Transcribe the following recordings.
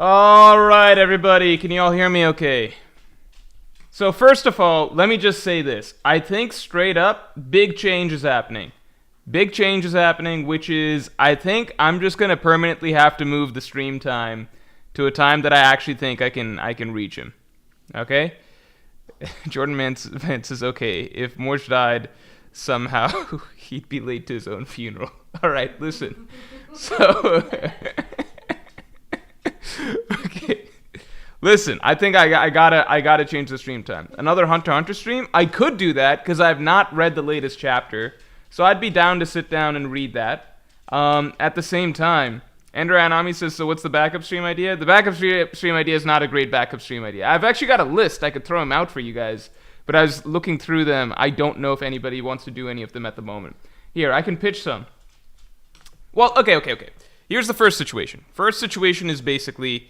Alright, everybody, can you all hear me okay? So first of all, let me just say this. I think straight up, big change is happening. Big change is happening, which is, I think I'm just going to permanently have to move the stream time to a time that I actually think I can reach him. Okay? Jordan Vance is okay. If Morj died, somehow he'd be late to his own funeral. Alright, listen. So... okay. Listen, I think I gotta change the stream time. Another Hunter x Hunter stream? I could do that because I've not read the latest chapter, so I'd be down to sit down and read that. At the same time, Ender Anami says, so what's the backup stream idea? The backup stream idea is not a great backup stream idea. I've actually got a list. I could throw them out for you guys, but I was looking through them. I don't know if anybody wants to do any of them at the moment. Here, I can pitch some. Well, okay. Here's the first situation. First situation is basically,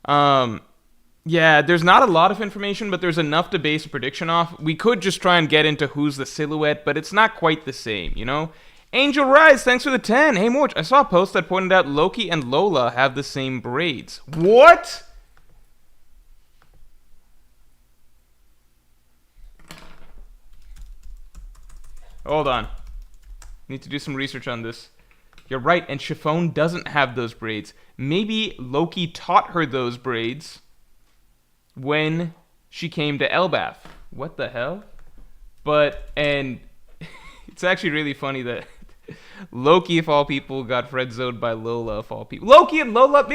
yeah, there's not a lot of information, but there's enough to base a prediction off. We could just try and get into who's the silhouette, but it's not quite the same, you know? Angel Rise, thanks for the 10. Hey, Morj, I saw a post that pointed out Loki and Lola have the same braids. What? Hold on. Need to do some research on this. You're right, and Chiffon doesn't have those braids. Maybe Loki taught her those braids when she came to Elbaf. What the hell? And it's actually really funny that Loki, of all people, got friend-zoned by Lola, of all people. Loki and Lola...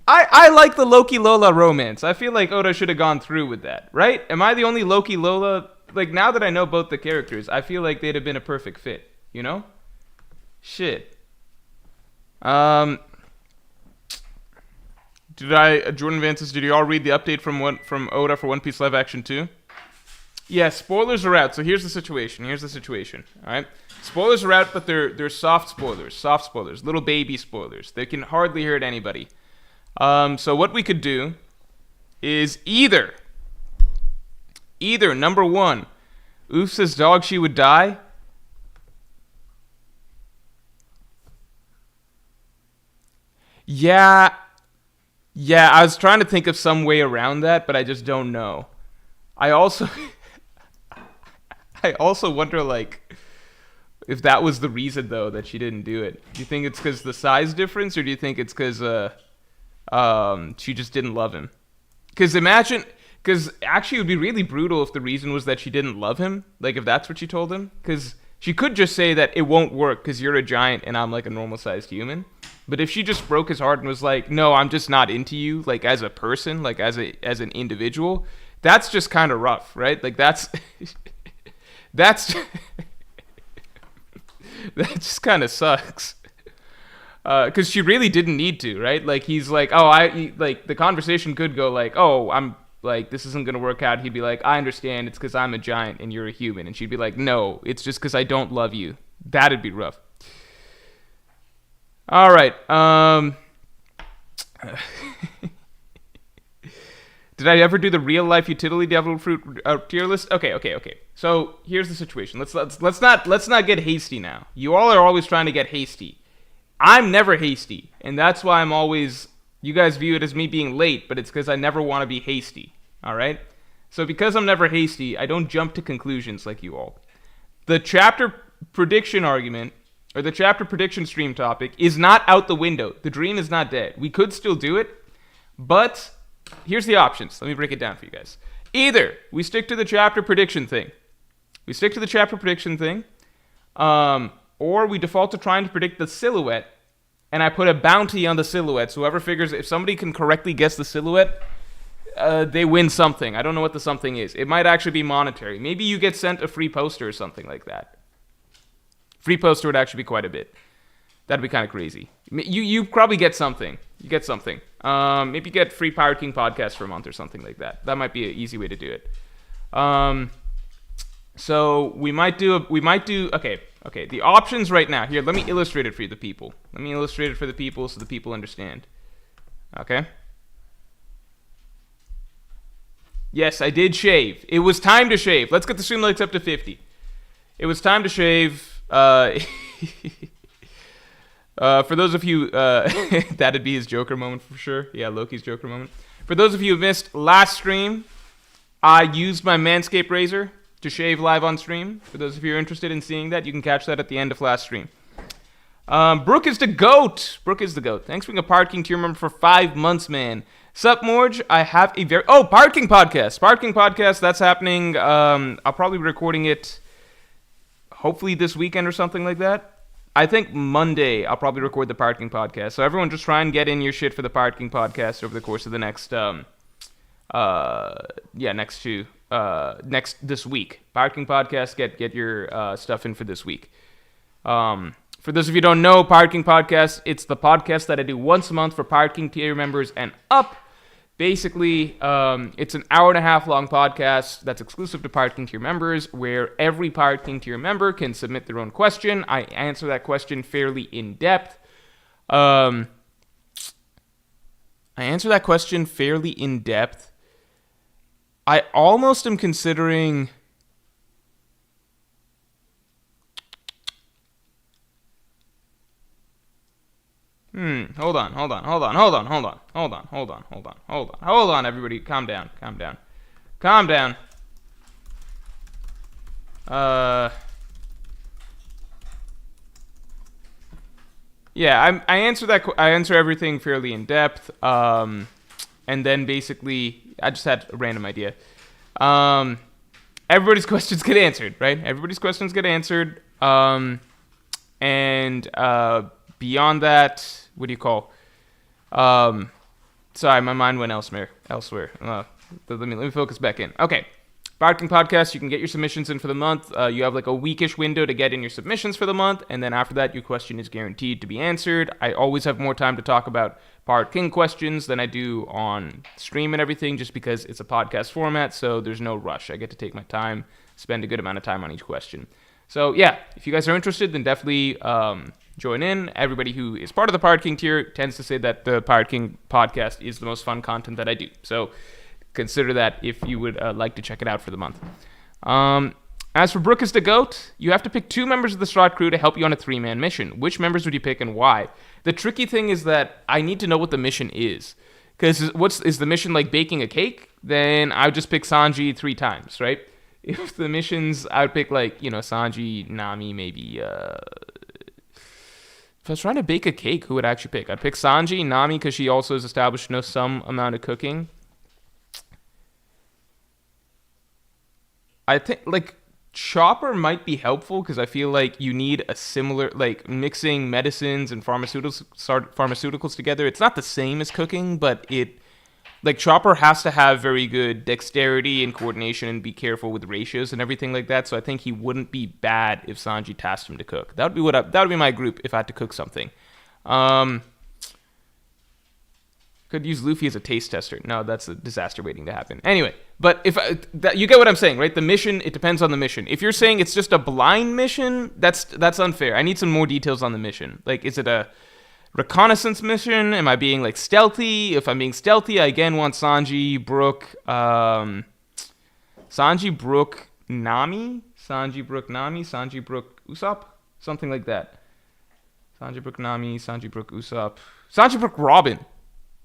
I like the Loki-Lola romance. I feel like Oda should have gone through with that, right? Am I the only Loki-Lola... Like, now that I know both the characters, I feel like they'd have been a perfect fit, you know? Shit. Jordan Vances, did you all read the update from Oda for One Piece Live Action 2? Yeah, spoilers are out. So here's the situation. All right, spoilers are out, but they're soft spoilers, little baby spoilers. They can hardly hurt anybody. So what we could do is either number one, Oof says dog she would die. Yeah, I was trying to think of some way around that, but I just don't know. I also wonder, like, if that was the reason, though, that she didn't do it. Do you think it's because the size difference, or do you think it's because she just didn't love him? Because actually it would be really brutal if the reason was that she didn't love him, like if that's what she told him. Because she could just say that it won't work because you're a giant and I'm like a normal-sized human. But if she just broke his heart and was like, no, I'm just not into you, like as a person, like as an individual, that's just kind of rough, right? Like that's that just kind of sucks. Because she really didn't need to, right? Like he's like, like the conversation could go like, oh, I'm like, this isn't gonna work out. He'd be like, I understand, it's because I'm a giant and you're a human, and she'd be like, no, it's just because I don't love you. That'd be rough. All right. Did I ever do the real life utility devil fruit tier list? Okay. So here's the situation. Let's not get hasty now. You all are always trying to get hasty. I'm never hasty, and that's why I'm always. You guys view it as me being late, but it's because I never want to be hasty. All right. So because I'm never hasty, I don't jump to conclusions like you all. The chapter prediction argument. Or the chapter prediction stream topic is not out the window. The dream is not dead. We could still do it, but here's the options. Let me break it down for you guys. Either we stick to the chapter prediction thing. Or we default to trying to predict the silhouette, and I put a bounty on the silhouette. So whoever figures, if somebody can correctly guess the silhouette, they win something. I don't know what the something is. It might actually be monetary. Maybe you get sent a free poster or something like that. Free poster would actually be quite a bit. That'd be kind of crazy. You probably get something. You get something. Maybe get free Pirate King podcast for a month or something like that. That might be an easy way to do it. So we might do. Okay. The options right now. Here, let me illustrate it for the people. Let me illustrate it for the people so the people understand. Okay. Yes, I did shave. It was time to shave. Let's get the stream likes up to 50. It was time to shave. For those of you, that'd be his Joker moment for sure. Yeah, Loki's Joker moment. For those of you who missed last stream, I used my Manscaped razor to shave live on stream. For those of you who are interested in seeing that, you can catch that at the end of last stream. Brooke is the GOAT. Brooke is the GOAT. Thanks for being a Pirate King tier member for 5 months, man. Sup, Morj? I have a very... Oh, Pirate King podcast. Pirate King podcast, that's happening. I'll probably be recording it hopefully this weekend or something like that. I think Monday I'll probably record the Pirate King podcast. So everyone just try and get in your shit for the Pirate King podcast over the course of the next, this week. Pirate King podcast, get your stuff in for this week. For those of you who don't know, Pirate King podcast, it's the podcast that I do once a month for Pirate King tier members and up. Basically, it's an hour-and-a-half long podcast that's exclusive to Pirate King tier members, where every Pirate King tier member can submit their own question. I answer that question fairly in-depth. I almost am considering... Hold on, everybody. Calm down. Yeah, I answer everything fairly in depth. And then basically, I just had a random idea. Everybody's questions get answered, right? And beyond that, what do you call? Sorry, my mind went elsewhere. Let me focus back in. Okay. Pirate King podcast, you can get your submissions in for the month. You have like a weekish window to get in your submissions for the month, and then after that, your question is guaranteed to be answered. I always have more time to talk about Pirate King questions than I do on stream and everything, just because it's a podcast format, so there's no rush. I get to take my time, spend a good amount of time on each question. So yeah, if you guys are interested, then definitely join in. Everybody who is part of the Pirate King tier tends to say that the Pirate King podcast is the most fun content that I do. So consider that if you would like to check it out for the month. As for Brooke is the GOAT, you have to pick 2 members of the SWAT crew to help you on a 3-man mission. Which members would you pick and why? The tricky thing is that I need to know what the mission is. Because is the mission like baking a cake? Then I would just pick Sanji 3 times, right? If the missions, I would pick like, Sanji, Nami, maybe... If I was trying to bake a cake, who would I actually pick? I'd pick Sanji, Nami, because she also is established to know some amount of cooking. I think, like, Chopper might be helpful, because I feel like you need a similar, like, mixing medicines and pharmaceuticals together. It's not the same as cooking, but Chopper has to have very good dexterity and coordination and be careful with ratios and everything like that. So I think he wouldn't be bad if Sanji tasked him to cook. That would be my group if I had to cook something. Could use Luffy as a taste tester. No, that's a disaster waiting to happen. Anyway, but you get what I'm saying, right? The mission, it depends on the mission. If you're saying it's just a blind mission, that's unfair. I need some more details on the mission. Like, is it a reconnaissance mission? Am I being like stealthy? If I'm being stealthy, I again want Sanji, Brooke, Nami, Sanji, Brooke, Usopp, something like that. Sanji, Brooke, Nami, Sanji, Brooke, Usopp, Sanji, Brooke, Robin.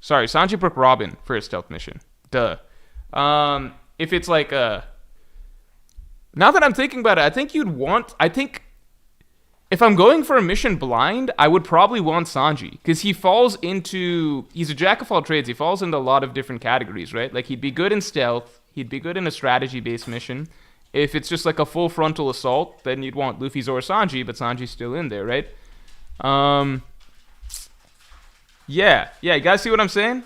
Sorry, Sanji, Brooke, Robin for a stealth mission. Duh. If it's like now that I'm thinking about it, I think if I'm going for a mission blind, I would probably want Sanji, because he's a jack of all trades. He falls into a lot of different categories, right? Like, he'd be good in stealth, he'd be good in a strategy-based mission. If it's just like a full frontal assault, then you'd want Luffy, Zoro, Sanji, but Sanji's still in there, right? Yeah, you guys see what I'm saying?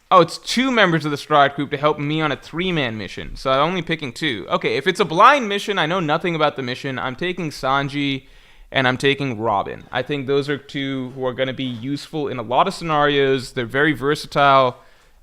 Oh, it's 2 members of the Stride group to help me on a 3-man mission, so I'm only picking 2. Okay, if it's a blind mission, I know nothing about the mission, I'm taking Sanji and I'm taking Robin. I think those are 2 who are going to be useful in a lot of scenarios. They're very versatile.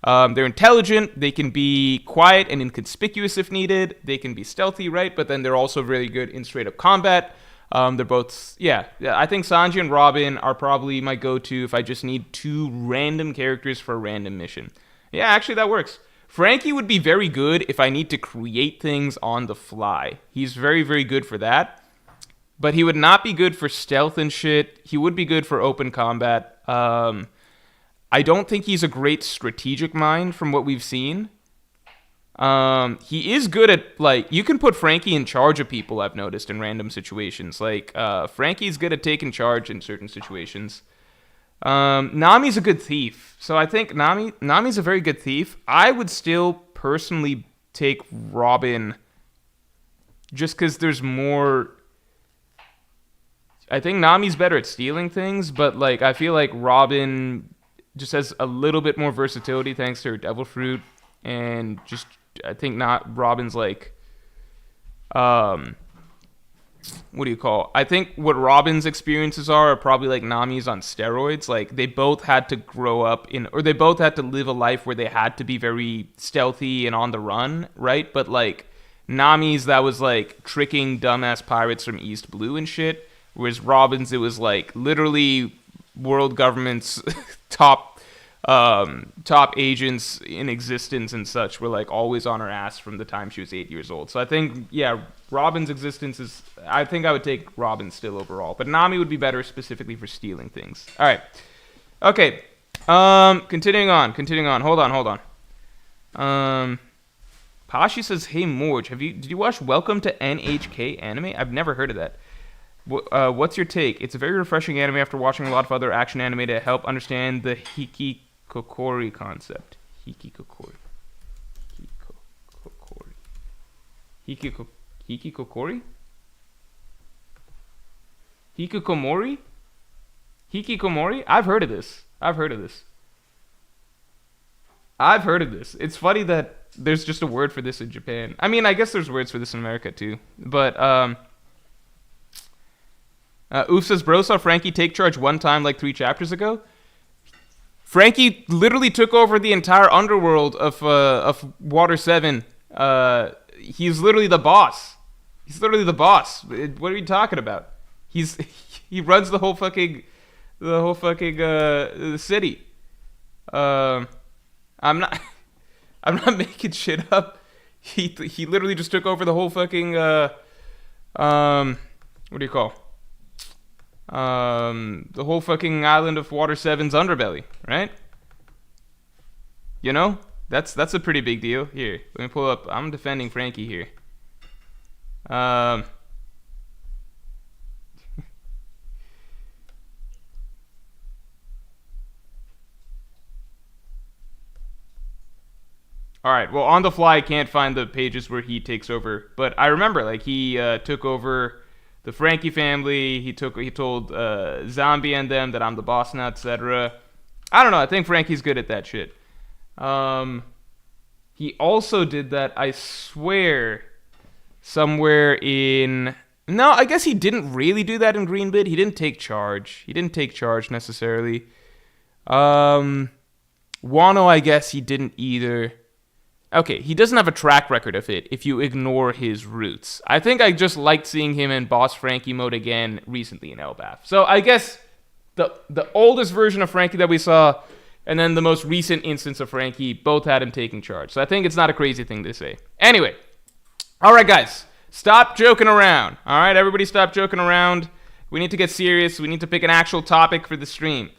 They're intelligent. They can be quiet and inconspicuous if needed. They can be stealthy, right? But then they're also really good in straight-up combat. They're both, yeah. I think Sanji and Robin are probably my go-to if I just need 2 random characters for a random mission. Yeah, actually, that works. Frankie would be very good if I need to create things on the fly. He's very, very good for that. but he would not be good for stealth and shit. He would be good for open combat. I don't think he's a great strategic mind from what we've seen. He is good at, like, you can put Frankie in charge of people, I've noticed, in random situations. Like, Frankie's good at taking charge in certain situations. Nami's a good thief. So I think Nami's a very good thief. I would still personally take Robin just because there's more. I think Nami's better at stealing things, but like I feel like Robin just has a little bit more versatility thanks to her Devil Fruit, and just I think not Robin's like what do you call? I think what Robin's experiences are probably like Nami's on steroids. Like they both had to grow up in, or they both had to live a life where they had to be very stealthy and on the run, right? But like Nami's, that was like tricking dumbass pirates from East Blue and shit. Whereas Robin's, it was like literally world government's top agents in existence and such were like always on her ass from the time she was 8 years old. So I think, yeah, Robin's existence is, I think I would take Robin still overall, but Nami would be better specifically for stealing things. All right. Okay. Continuing on. Hold on. Pashi says, "Hey Morj, did you watch Welcome to NHK anime? I've never heard of that. What's your take? It's a very refreshing anime after watching a lot of other action anime to help understand the Hikikokori concept." Hikikokori. Hikikomori? Hikikomori? I've heard of this. It's funny that there's just a word for this in Japan. I mean, I guess there's words for this in America too. But, Oof says, "Bro saw Frankie take charge one time like 3 chapters ago." Frankie literally took over the entire underworld of Water 7. He's literally the boss. What are you talking about? He runs the whole fucking city. I'm not making shit up. He literally just took over the whole fucking what do you call? The whole fucking island of Water 7's underbelly, right? You know? That's a pretty big deal. Here, let me pull up. I'm defending Frankie here. Alright, well, on the fly, I can't find the pages where he takes over, but I remember, like, he took over the Frankie family. He told Zombie and them that I'm the boss now, etc. I don't know. I think Frankie's good at that shit. He also did that, I swear, somewhere in... No, I guess he didn't really do that in Greenbid. He didn't take charge. Necessarily. Wano, I guess he didn't either. Okay, he doesn't have a track record of it if you ignore his roots. I think I just liked seeing him in Boss Frankie mode again recently in Elbaf. So I guess the oldest version of Frankie that we saw and then the most recent instance of Frankie both had him taking charge. So I think it's not a crazy thing to say. Anyway, all right, guys, stop joking around. All right, everybody stop joking around. We need to get serious. We need to pick an actual topic for the stream.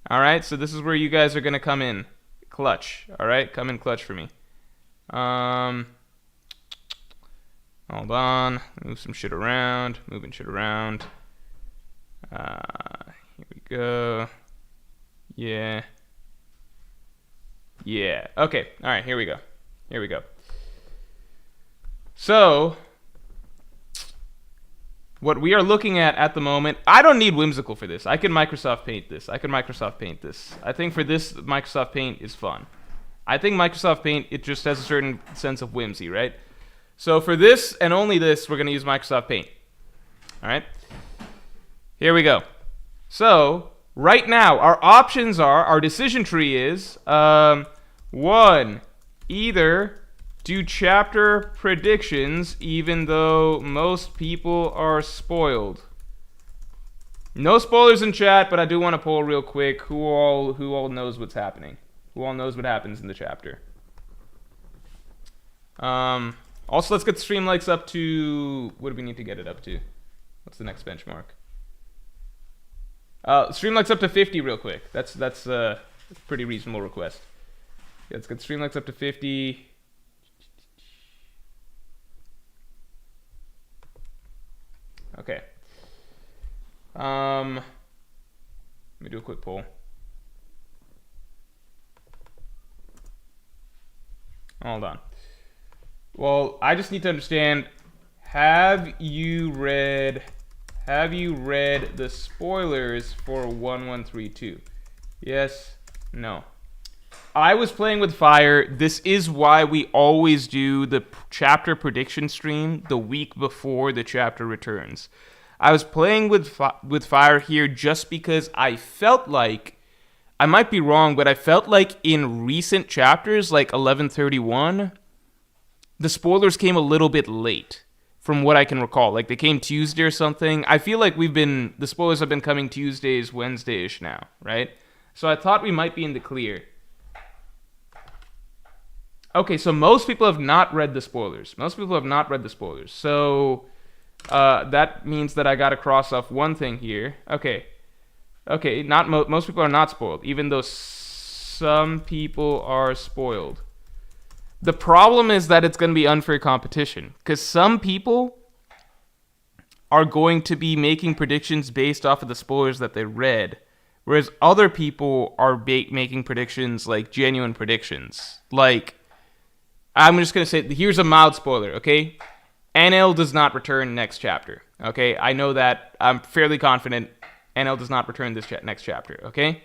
All right, so this is where you guys are going to come in clutch. All right, come in clutch for me. Hold on. Moving shit around. Here we go. Yeah. Okay. All right. Here we go. So, what we are looking at the moment, I don't need Whimsical for this. I can Microsoft Paint this. I think for this, Microsoft Paint is fun. I think Microsoft Paint, it just has a certain sense of whimsy, right? So for this and only this, we're going to use Microsoft Paint. All right? Here we go. So right now, our options are, our decision tree is, 1, either do chapter predictions even though most people are spoiled. No spoilers in chat, but I do want to poll real quick. Who all knows what's happening? Who all knows what happens in the chapter? Also, let's get the stream likes up to... What do we need to get it up to? What's the next benchmark? Streamlike's up to 50 real quick. That's a pretty reasonable request. Yeah, let's get Streamlike's up to 50. Okay. Let me do a quick poll. Hold on. Well, I just need to understand, have you read the spoilers for 1132? Yes, no. I was playing with fire. This is why we always do the chapter prediction stream the week before the chapter returns. I was playing with fire here just because I felt like, I might be wrong, but I felt like in recent chapters, like 1131, the spoilers came a little bit late, from what I can recall. Like, they came Tuesday or something. I feel like the spoilers have been coming Tuesdays, Wednesday-ish now, right? So I thought we might be in the clear. Okay, so most people have not read the spoilers. So that means that I got to cross off one thing here. Okay, not most people are not spoiled, even though some people are spoiled. The problem is that it's going to be unfair competition, because some people are going to be making predictions based off of the spoilers that they read, whereas other people are making predictions, like genuine predictions. Like, I'm just going to say, here's a mild spoiler, okay? NL does not return next chapter, okay? I know that. I'm fairly confident NL does not return this next chapter, okay?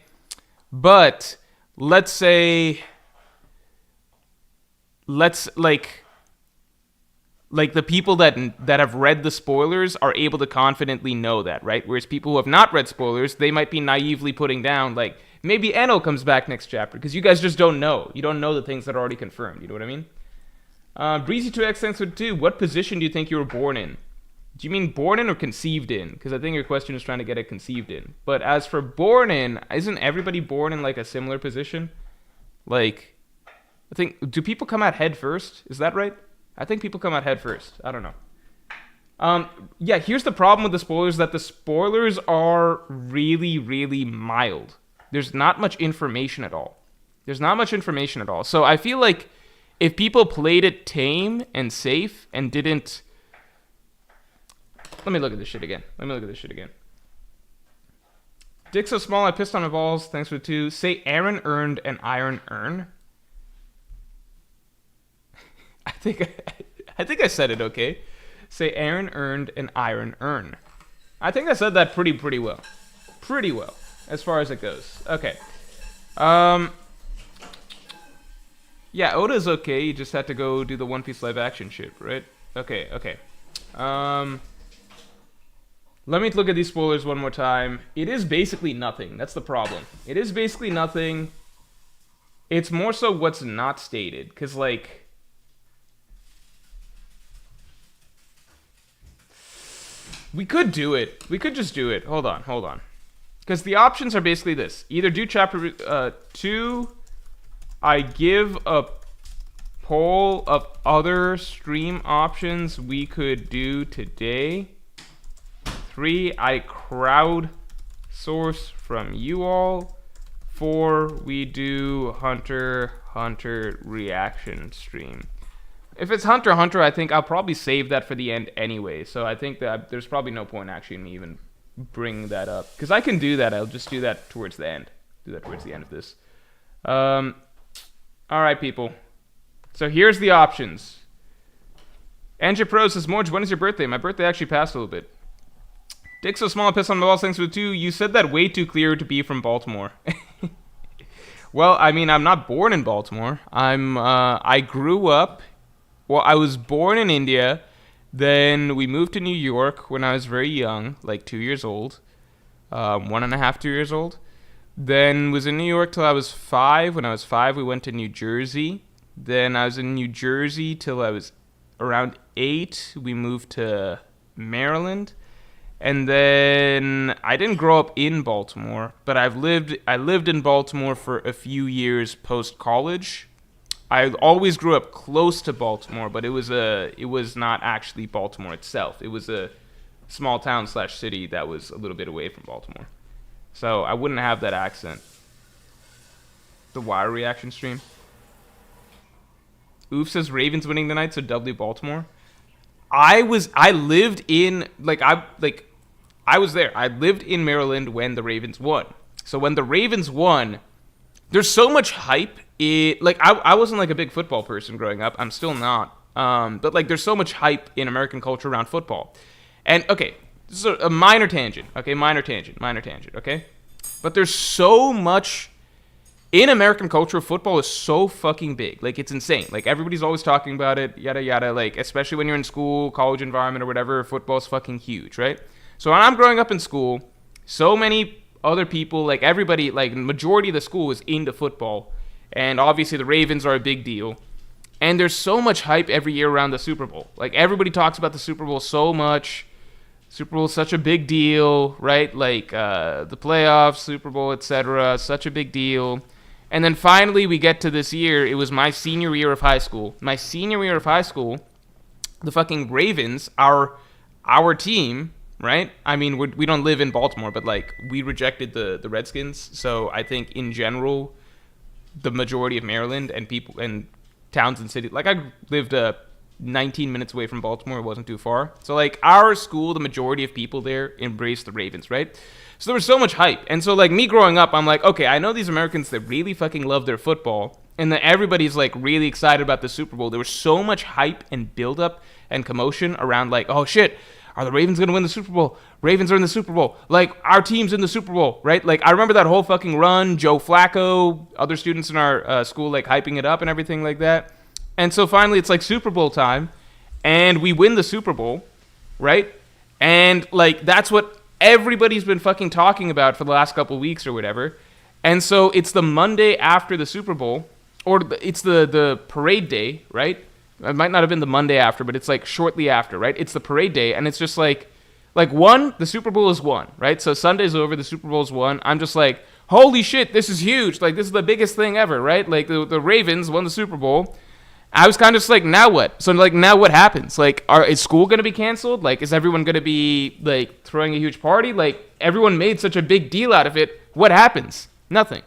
But let's say, like the people that have read the spoilers are able to confidently know that, right? Whereas people who have not read spoilers, they might be naively putting down, like, maybe NL comes back next chapter, because you guys just don't know. You don't know the things that are already confirmed, you know what I mean? Breezy2X thanks for 2. What position do you think you were born in? Do you mean born in or conceived in? Because I think your question is trying to get it conceived in. But as for born in, isn't everybody born in like a similar position? Like, I think, do people come out head first? Is that right? I think people come out head first. I don't know. Yeah, here's the problem with the spoilers, that the spoilers are really, really mild. There's not much information at all. So I feel like if people played it tame and safe and didn't... Let me look at this shit again. Dick so small, I pissed on my balls. Thanks for the 2. Say Aaron earned an iron urn. I think I said it okay. Say Aaron earned an iron urn. I think I said that pretty well. Pretty well, as far as it goes. Okay. Yeah, Oda's okay. You just had to go do the One Piece live action shit, right? Okay. Let me look at these spoilers one more time. It is basically nothing. That's the problem. It is basically nothing. It's more so what's not stated. Because, like... we could do it. We could just do it. Hold on. Because the options are basically this. Either do chapter 2... I give a poll of other stream options we could do today. 3, I crowd source from you all. 4, we do Hunter reaction stream. If it's Hunter, I think I'll probably save that for the end anyway. So I think that there's probably no point actually in me even bringing that up. Because I can do that. I'll just do that towards the end. Of this. Alright, people. So here's the options. Angel Pro says, Morj, when is your birthday? My birthday actually passed a little bit. Dick so small, piss on the balls, thanks for the 2. You said that way too clear to be from Baltimore. Well, I mean, I'm not born in Baltimore. I grew up... Well, I was born in India. Then we moved to New York when I was very young, like 2 years old. 1.5, 2 years old. Then was in New York till I was 5. When I was 5, we went to New Jersey. Then I was in New Jersey till I was around 8. We moved to Maryland. And then I didn't grow up in Baltimore, but I lived in Baltimore for a few years post-college. I always grew up close to Baltimore, but it was not actually Baltimore itself. It was a small town slash city that was a little bit away from Baltimore. So I wouldn't have that accent. The Wire reaction stream. Oof says Ravens winning tonight, so W Baltimore. I lived in I was there. I lived in Maryland when the Ravens won. So when the Ravens won, there's so much hype. I wasn't like a big football person growing up. I'm still not. But like there's so much hype in American culture around football. And okay, this is a minor tangent. Okay, minor tangent. Okay, but there's so much in American culture. Football is so fucking big. Like it's insane. Like everybody's always talking about it. Yada yada. Like especially when you're in school, college environment or whatever. Football's fucking huge, right? So when I'm growing up in school, so many other people, like everybody, like majority of the school was into football, and obviously the Ravens are a big deal. And there's so much hype every year around the Super Bowl. Like everybody talks about the Super Bowl so much. Super Bowl is such a big deal, right? Like the playoffs, Super Bowl, etc. Such a big deal. And then finally we get to this year. It was my senior year of high school. My senior year of high school, the fucking Ravens, our team, right? I mean, we don't live in Baltimore, but like we rejected the Redskins. So I think in general, the majority of Maryland and people and towns and cities, like I lived 19 minutes away from Baltimore. It wasn't too far. So like our school, the majority of people there embraced the Ravens, right? So there was so much hype. And so like me growing up, I'm like, okay, I know these Americans that really fucking love their football, and that everybody's like really excited about the Super Bowl. There was so much hype and buildup and commotion around like, oh shit, are the Ravens going to win the Super Bowl? Ravens are in the Super Bowl. Like, our team's in the Super Bowl, right? Like, I remember that whole fucking run, Joe Flacco, other students in our school, like, hyping it up and everything like that. And so finally, it's like Super Bowl time, and we win the Super Bowl, right? And, like, that's what everybody's been fucking talking about for the last couple of weeks or whatever. And so it's the Monday after the Super Bowl, or it's the parade day, right? It might not have been the Monday after, but it's like shortly after, right? It's the parade day, and it's just like one, the Super Bowl is won, right? So Sunday's over, the Super Bowl's won. I'm just like, holy shit, this is huge. Like, this is the biggest thing ever, right? Like, the Ravens won the Super Bowl. I was kind of just like, now what? So, like, now what happens? Like, is school going to be canceled? Like, is everyone going to be, like, throwing a huge party? Like, everyone made such a big deal out of it. What happens? Nothing.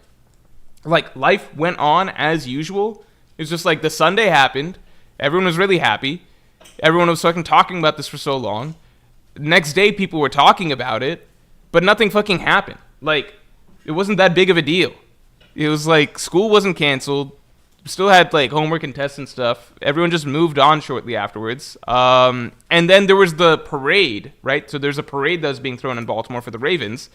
Like, life went on as usual. It was just like the Sunday happened. Everyone was really happy. Everyone was fucking talking about this for so long. Next day, people were talking about it, but nothing fucking happened. Like, it wasn't that big of a deal. It was like, school wasn't canceled. Still had, like, homework and tests and stuff. Everyone just moved on shortly afterwards. And then there was the parade, right? So there's a parade that was being thrown in Baltimore for the Ravens.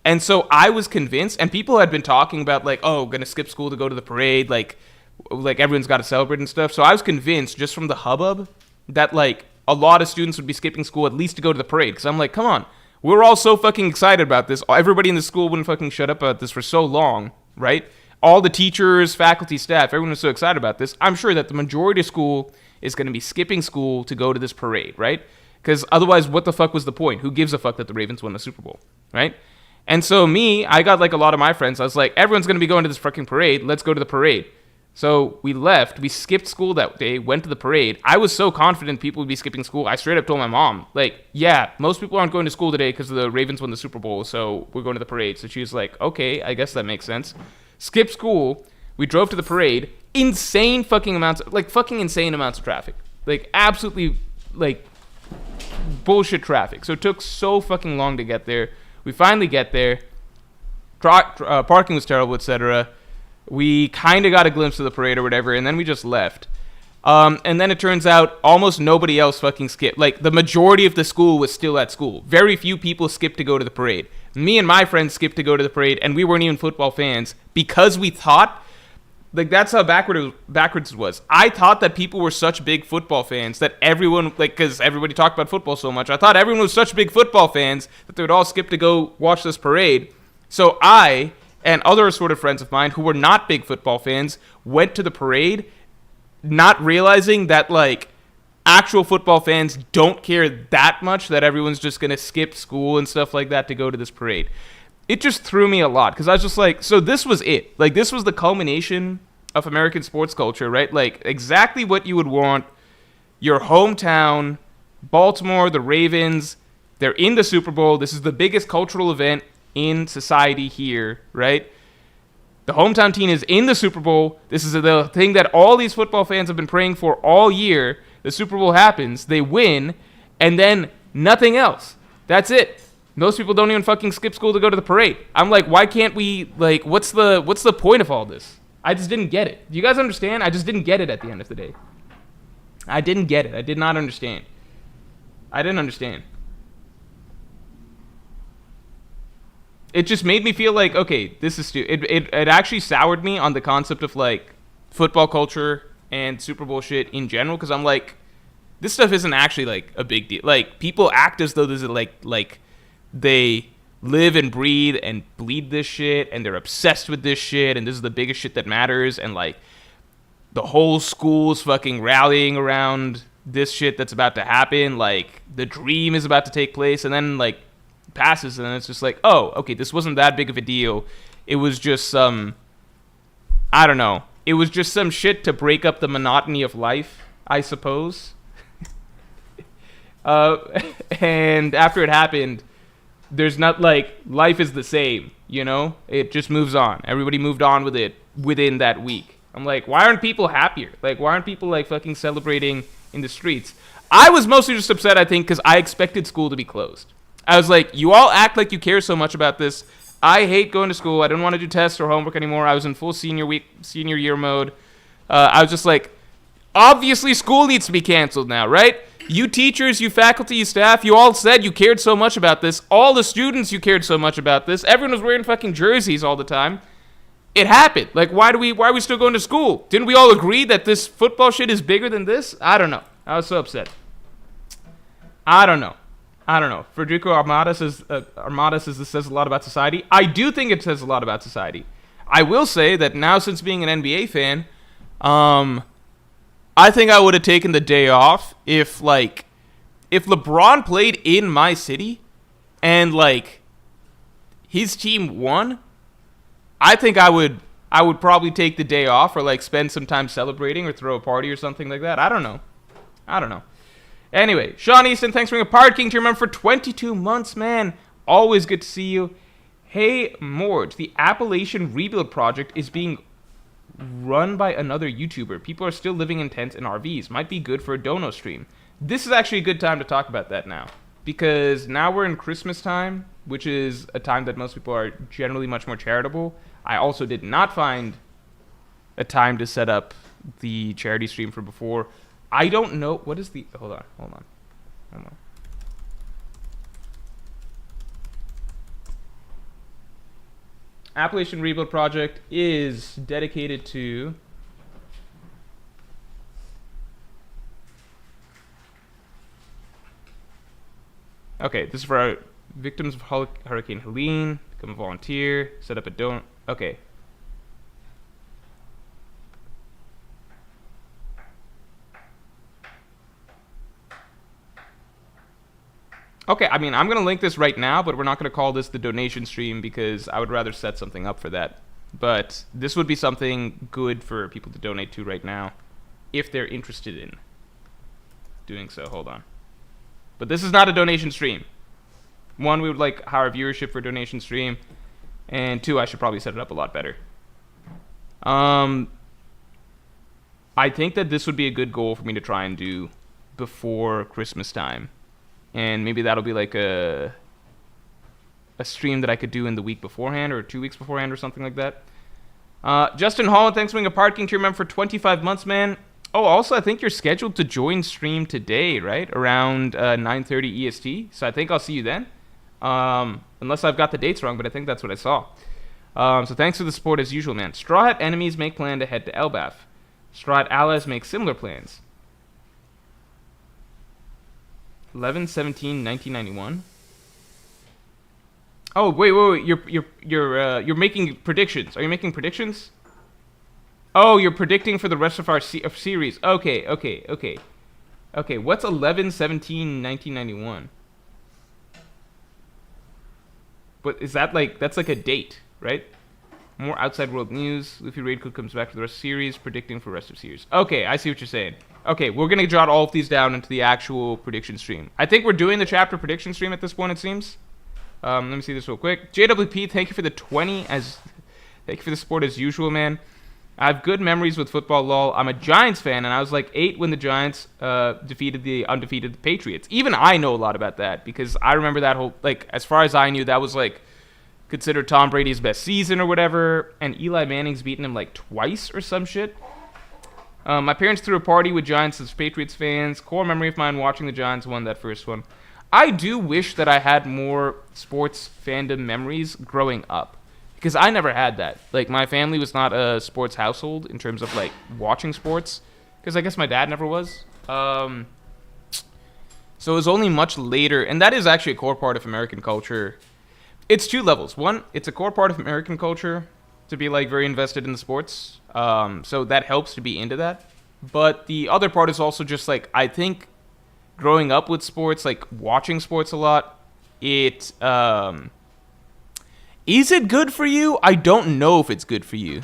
And so I was convinced, and people had been talking about, like, oh, gonna skip school to go to the parade, like everyone's got to celebrate and stuff. So I was convinced just from the hubbub that like a lot of students would be skipping school at least to go to the parade. Because I'm like, come on, we're all so fucking excited about this. Everybody in the school wouldn't fucking shut up about this for so long, right? All the teachers, faculty, staff, everyone was so excited about this. I'm sure that the majority of school is going to be skipping school to go to this parade, right? Because otherwise, what the fuck was the point? Who gives a fuck that the Ravens won the Super Bowl, right? And so I got like a lot of my friends. I was like, everyone's going to be going to this fucking parade. Let's go to the parade. So we left. We skipped school that day, went to the parade. I was so confident people would be skipping school. I straight up told my mom, like, yeah, most people aren't going to school today because the Ravens won the Super Bowl, so we're going to the parade. So she was like, okay, I guess that makes sense. Skipped school. We drove to the parade. Insane fucking amounts of traffic. Like, absolutely, like, bullshit traffic. So it took so fucking long to get there. We finally get there. Parking was terrible, etc. We kind of got a glimpse of the parade or whatever, and then we just left. And then it turns out almost nobody else fucking skipped. Like, the majority of the school was still at school. Very few people skipped to go to the parade. Me and my friends skipped to go to the parade, and we weren't even football fans because we thought, like, that's how backwards it was. I thought that people were such big football fans that everyone, like, because everybody talked about football so much, I thought everyone was such big football fans that they would all skip to go watch this parade. So I and other sort of friends of mine who were not big football fans went to the parade, not realizing that, like, actual football fans don't care that much that everyone's just going to skip school and stuff like that to go to this parade. It just threw me a lot because I was just like, so this was it. Like, this was the culmination of American sports culture, right? Like, exactly what you would want your hometown, Baltimore, the Ravens, They're in the Super Bowl. This is the biggest cultural event in society here, right? The hometown team is in the Super Bowl. This is the thing that all these football fans have been praying for all year. The Super Bowl happens, they win, and then nothing else. That's it. Most people don't even fucking skip school to go to the parade. I'm like, why can't we, like, what's the point of all this? I just didn't get it. Do you guys understand? I just didn't get it at the end of the day. I didn't get it. I did not understand. I didn't understand. It just made me feel like, okay, this is stupid. It actually soured me on the concept of, like, football culture and Super Bowl shit in general, because I'm like, this stuff isn't actually, like, a big deal. Like, people act as though this is, like they live and breathe and bleed this shit, and they're obsessed with this shit, and this is the biggest shit that matters, and, like, the whole school's fucking rallying around this shit that's about to happen. Like, the dream is about to take place, and then, like, passes, and then it's just like, oh, okay, this wasn't that big of a deal. It was just some, I don't know. It was just some shit to break up the monotony of life, I suppose. And after it happened, there's not, like, life is the same, you know? It just moves on. Everybody moved on with it within that week. I'm like, why aren't people happier? Like, why aren't people, like, fucking celebrating in the streets? I was mostly just upset, I think, because I expected school to be closed. I was like, you all act like you care so much about this. I hate going to school. I didn't want to do tests or homework anymore. I was in full senior year mode. I was just like, obviously school needs to be canceled now, right? You teachers, you faculty, you staff, you all said you cared so much about this. All the students, you cared so much about this. Everyone was wearing fucking jerseys all the time. It happened. Like, why are we still going to school? Didn't we all agree that this football shit is bigger than this? I don't know. I was so upset. I don't know. Federico Armada says this says a lot about society. I do think it says a lot about society. I will say that now, since being an NBA fan, I think I would have taken the day off if LeBron played in my city and, like, his team won. I think I would probably take the day off, or, like, spend some time celebrating or throw a party or something like that. I don't know. Anyway, Sean Easton, thanks for being a Pirate King to remember for 22 months, man. Always good to see you. Hey, Morj, the Appalachian Rebuild Project is being run by another YouTuber. People are still living in tents and RVs. Might be good for a dono stream. This is actually a good time to talk about that now, because now we're in Christmas time, which is a time that most people are generally much more charitable. I also did not find a time to set up the charity stream for before. I don't know. What is the... Hold on. Appalachian Rebuild Project is dedicated to... Okay, this is for our victims of Hurricane Helene. Become a volunteer. Set up a donor... Okay. Okay, I mean, I'm going to link this right now, but we're not going to call this the donation stream because I would rather set something up for that. But this would be something good for people to donate to right now if they're interested in doing so. Hold on. But this is not a donation stream. One, we would like higher viewership for a donation stream. And two, I should probably set it up a lot better. I think that this would be a good goal for me to try and do before Christmas time. And maybe that'll be like a stream that I could do in the week beforehand or 2 weeks beforehand or something like that. Justin Holland, thanks for being a Pirate King to remember for 25 months, man. Oh, also, I think you're scheduled to join stream today, right? Around 9:30 EST. So I think I'll see you then. Unless I've got the dates wrong, but I think that's what I saw. So thanks for the support as usual, man. Straw Hat enemies make plan to head to Elbaf. Straw Hat allies make similar plans. 11/17/1991. Oh, wait. You're making predictions. Are you making predictions? Oh, you're predicting for the rest of our series. Okay. What's 11/17/1991? But is that like, that's like a date, right? More outside world news. Luffy raid code comes back for the rest of the series. Predicting for the rest of the series. Okay, I see what you're saying. Okay, we're going to jot all of these down into the actual prediction stream. I think we're doing the chapter prediction stream at this point, it seems. Let me see this real quick. JWP, thank you for the 20. Thank you for the support as usual, man. I have good memories with football, lol. I'm a Giants fan, and I was like 8 when the Giants defeated the undefeated Patriots. Even I know a lot about that, because I remember that whole, like, as far as I knew, that was, like, considered Tom Brady's best season or whatever, and Eli Manning's beaten him, like, twice or some shit. My parents threw a party with Giants as Patriots fans. Core memory of mine watching the Giants won that first one. I do wish that I had more sports fandom memories growing up. Because I never had that. Like, my family was not a sports household in terms of, like, watching sports. Because I guess my dad never was. So it was only much later. And that is actually a core part of American culture. It's 2 levels. One, it's a core part of American culture to be, like, very invested in the sports. So that helps to be into that. But the other part is also just, like, I think growing up with sports, like, watching sports a lot, it... Is it good for you? I don't know if it's good for you.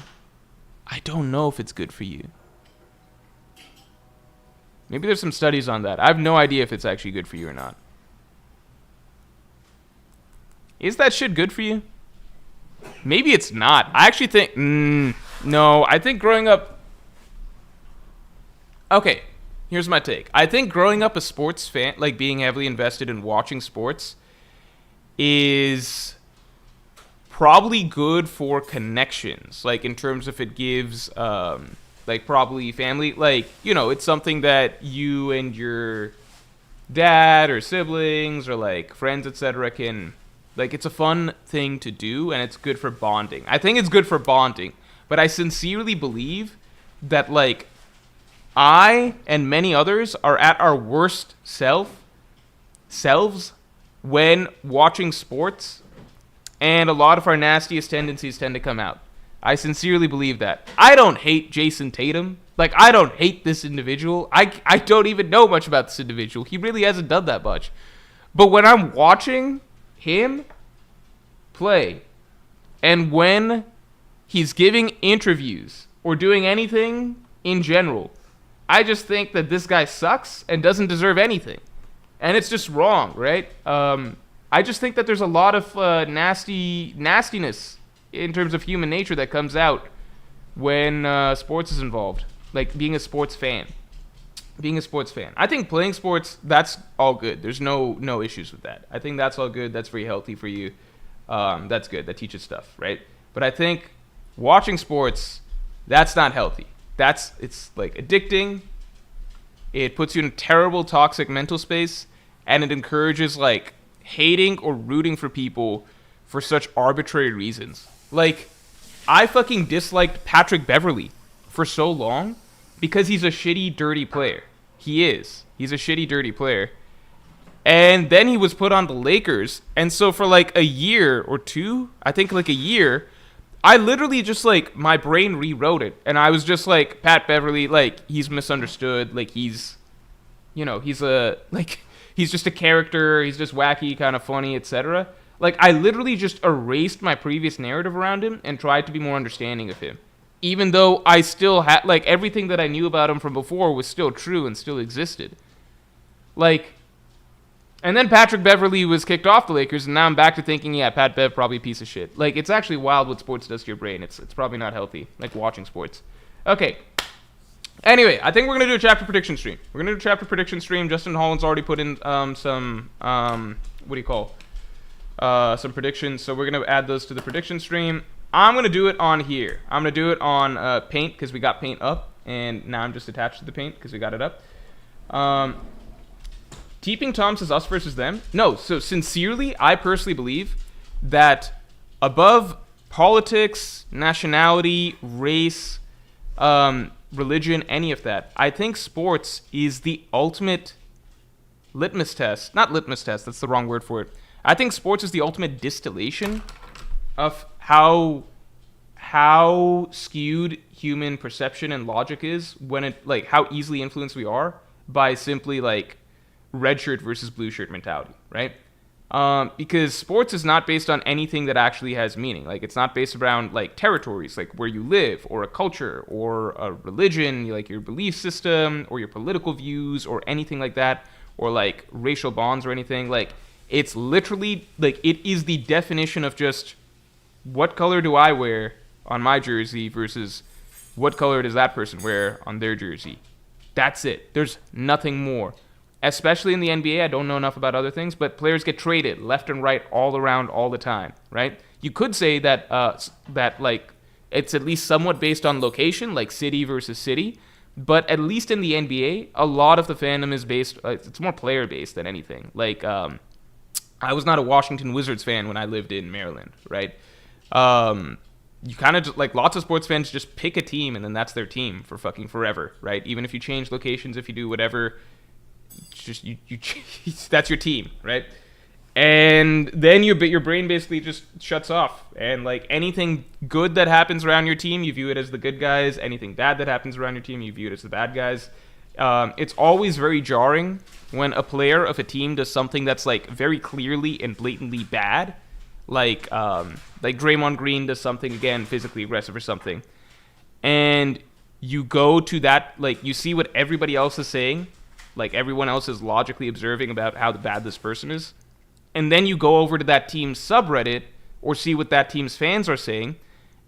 Maybe there's some studies on that. I have no idea if it's actually good for you or not. Is that shit good for you? Maybe it's not. I actually think... no, I think growing up... Okay, here's my take. I think growing up a sports fan, like being heavily invested in watching sports, is... probably good for connections, like in terms of it gives like probably family, like, you know, it's something that you and your dad or siblings or like friends, etc. can, like, it's a fun thing to do, and it's good for bonding. I think it's good for bonding, but I sincerely believe that, like, I and many others are at our worst selves when watching sports. And a lot of our nastiest tendencies tend to come out. I sincerely believe that. I don't hate Jason Tatum. Like, I don't hate this individual. I don't even know much about this individual. He really hasn't done that much. But when I'm watching him play, and when he's giving interviews or doing anything in general, I just think that this guy sucks and doesn't deserve anything. And it's just wrong, right? I just think that there's a lot of nastiness in terms of human nature that comes out when sports is involved. Like, being a sports fan. I think playing sports, that's all good. There's no issues with that. I think that's all good. That's very healthy for you. That's good. That teaches stuff, right? But I think watching sports, that's not healthy. It's like addicting. It puts you in a terrible, toxic mental space, and it encourages, like, hating or rooting for people for such arbitrary reasons. Like, I fucking disliked Patrick Beverley for so long because he's a shitty, dirty player. He's a shitty, dirty player. And then he was put on the Lakers, and so for like a year or two, I think like a year, I literally just, like, my brain rewrote it, and I was just like, Pat Beverley, like, he's misunderstood, like, he's, you know, he's just a character, he's just wacky, kind of funny, etc. Like, I literally just erased my previous narrative around him and tried to be more understanding of him. Even though I still had, like, everything that I knew about him from before was still true and still existed. Like, and then Patrick Beverley was kicked off the Lakers, and now I'm back to thinking, yeah, Pat Bev, probably a piece of shit. Like, it's actually wild what sports does to your brain. It's probably not healthy, like watching sports. Okay. Anyway, I think we're going to do a chapter prediction stream. Justin Holland's already put in some predictions. So we're going to add those to the prediction stream. I'm going to do it on here. I'm going to do it on Paint because we got Paint up. And now I'm just attached to the Paint because we got it up. Teeping Tom says us versus them. No, so sincerely, I personally believe that above politics, nationality, race, religion, any of that, I think sports is the ultimate litmus test. Not litmus test, that's the wrong word for it. I think sports is the ultimate distillation of how skewed human perception and logic is when it, like, how easily influenced we are by simply, like, red shirt versus blue shirt mentality, right? Because sports is not based on anything that actually has meaning. Like it's not based around like territories, like where you live, or a culture, or a religion, like your belief system, or your political views, or anything like that, or like racial bonds or anything. Like it's literally like it is the definition of just what color do I wear on my jersey versus what color does that person wear on their jersey. That's it. There's nothing more. Especially in the NBA, I don't know enough about other things, but players get traded left and right, all around, all the time, right? You could say that that like it's at least somewhat based on location, like city versus city, but at least in the NBA, a lot of the fandom is based. It's more player based than anything. Like I was not a Washington Wizards fan when I lived in Maryland, right? You kind of like lots of sports fans just pick a team and then that's their team for fucking forever, right? Even if you change locations, if you do whatever. Just you that's your team, right? And then your brain basically just shuts off, and like anything good that happens around your team, you view it as the good guys. Anything bad that happens around your team, you view it as the bad guys. It's always very jarring when a player of a team does something that's like very clearly and blatantly bad, like Draymond Green does something again physically aggressive or something, and you go to that, like you see what everybody else is saying. Like everyone else is logically observing about how bad this person is. And then you go over to that team's subreddit or see what that team's fans are saying.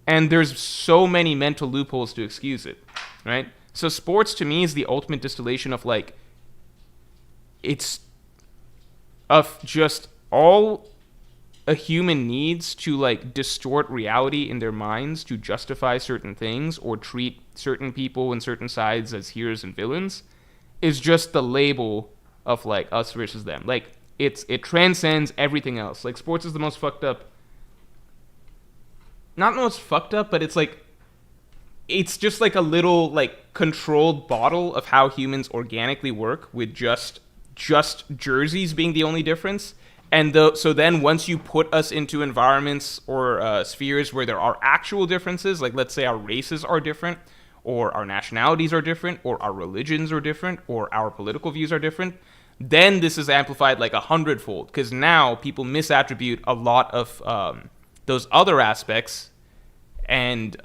And there's so many mental loopholes to excuse it, right? So sports to me is the ultimate distillation of like, it's of just all a human needs to like distort reality in their minds to justify certain things or treat certain people and certain sides as heroes and villains. Is just the label of like us versus them. Like it transcends everything else. Like sports is the most fucked up. Not the most fucked up, but it's like it's just like a little like controlled bottle of how humans organically work with just jerseys being the only difference. And so then once you put us into environments or spheres where there are actual differences, like let's say our races are different, or our nationalities are different, or our religions are different, or our political views are different, then this is amplified like 100-fold. Because now people misattribute a lot of those other aspects and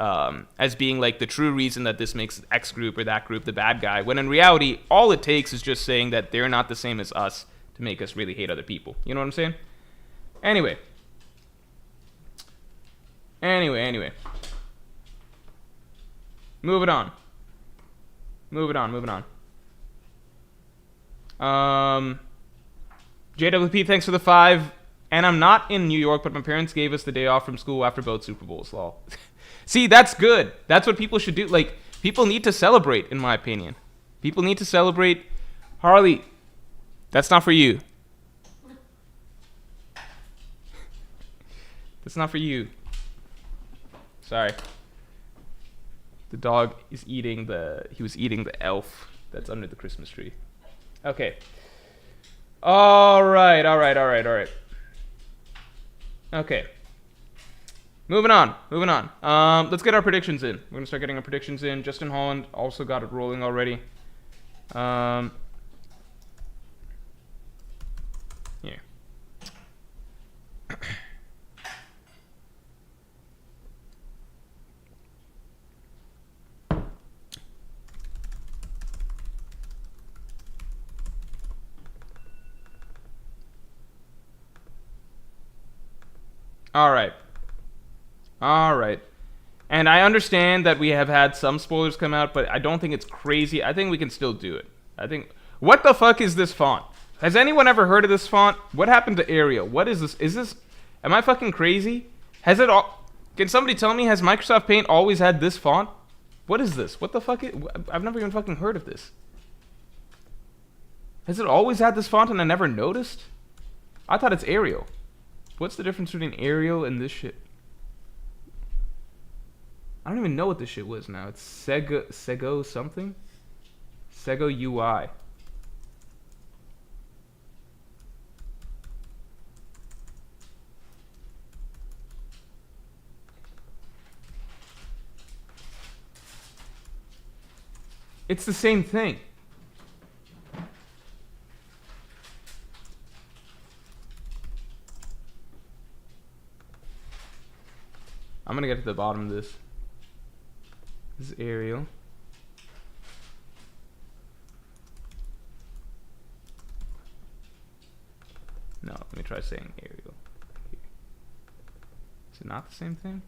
as being like the true reason that this makes X group or that group the bad guy, when in reality, all it takes is just saying that they're not the same as us to make us really hate other people. You know what I'm saying? Anyway. Moving on. JWP, thanks for the 5. And I'm not in New York, but my parents gave us the day off from school after both Super Bowls. Lol. See, that's good. That's what people should do. Like, people need to celebrate, in my opinion. People need to celebrate. Harley, that's not for you. That's not for you. Sorry. The dog is eating he was eating the elf that's under the Christmas tree. Okay. All right. Okay. Moving on. Let's get our predictions in. We're going to start getting our predictions in. Justin Holland also got it rolling already. Here. All right. And I understand that we have had some spoilers come out, but I don't think it's crazy. I think we can still do it. What the fuck is this font? Has anyone ever heard of this font? What happened to Arial? What is this? Am I fucking crazy? Can somebody tell me, has Microsoft Paint always had this font? What is this? What the fuck? I've never even fucking heard of this. Has it always had this font and I never noticed? I thought it's Arial. What's the difference between Arial and this shit? I don't even know what this shit was now. It's Sego something? Sego UI. It's the same thing. I'm gonna get to the bottom of this. This is Arial. No, let me try saying Arial. Is it not the same thing?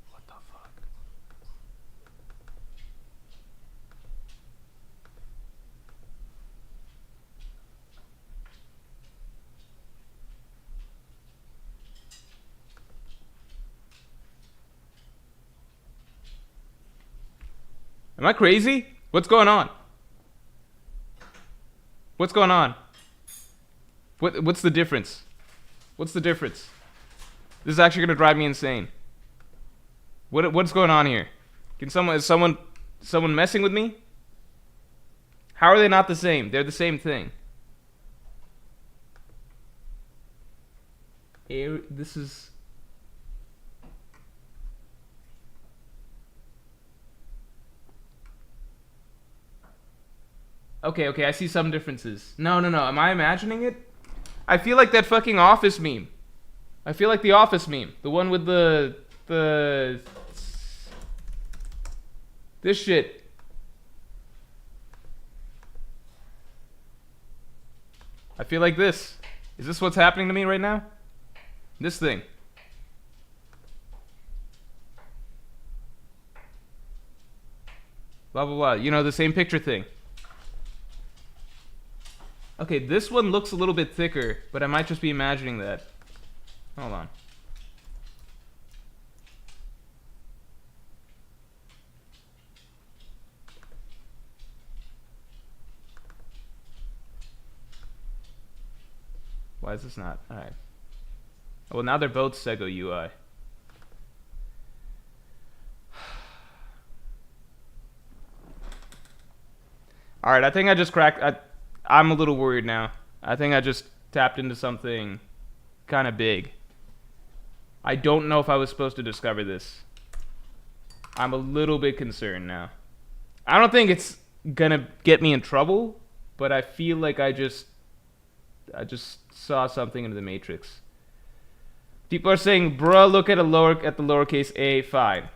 What the fuck? Am I crazy? What's going on? What's going on? What's the difference? What's the difference? This is actually gonna drive me insane. What's going on here? Is someone messing with me? How are they not the same? They're the same thing. This is... Okay, I see some differences. No. Am I imagining it? I feel like that fucking Office meme. I feel like the Office meme. The one with the... This shit. I feel like this. Is this what's happening to me right now? This thing. Blah, blah, blah. You know, the same picture thing. Okay, this one looks a little bit thicker, but I might just be imagining that. Hold on. Why is this not? Alright. Well, now they're both Sego UI. Alright, I think I just cracked... I'm a little worried now. I think I just tapped into something kind of big. I don't know if I was supposed to discover this. I'm a little bit concerned now. I don't think it's gonna get me in trouble, but I feel like I just saw something into the Matrix. People are saying, bruh, look at the lowercase a. Fine.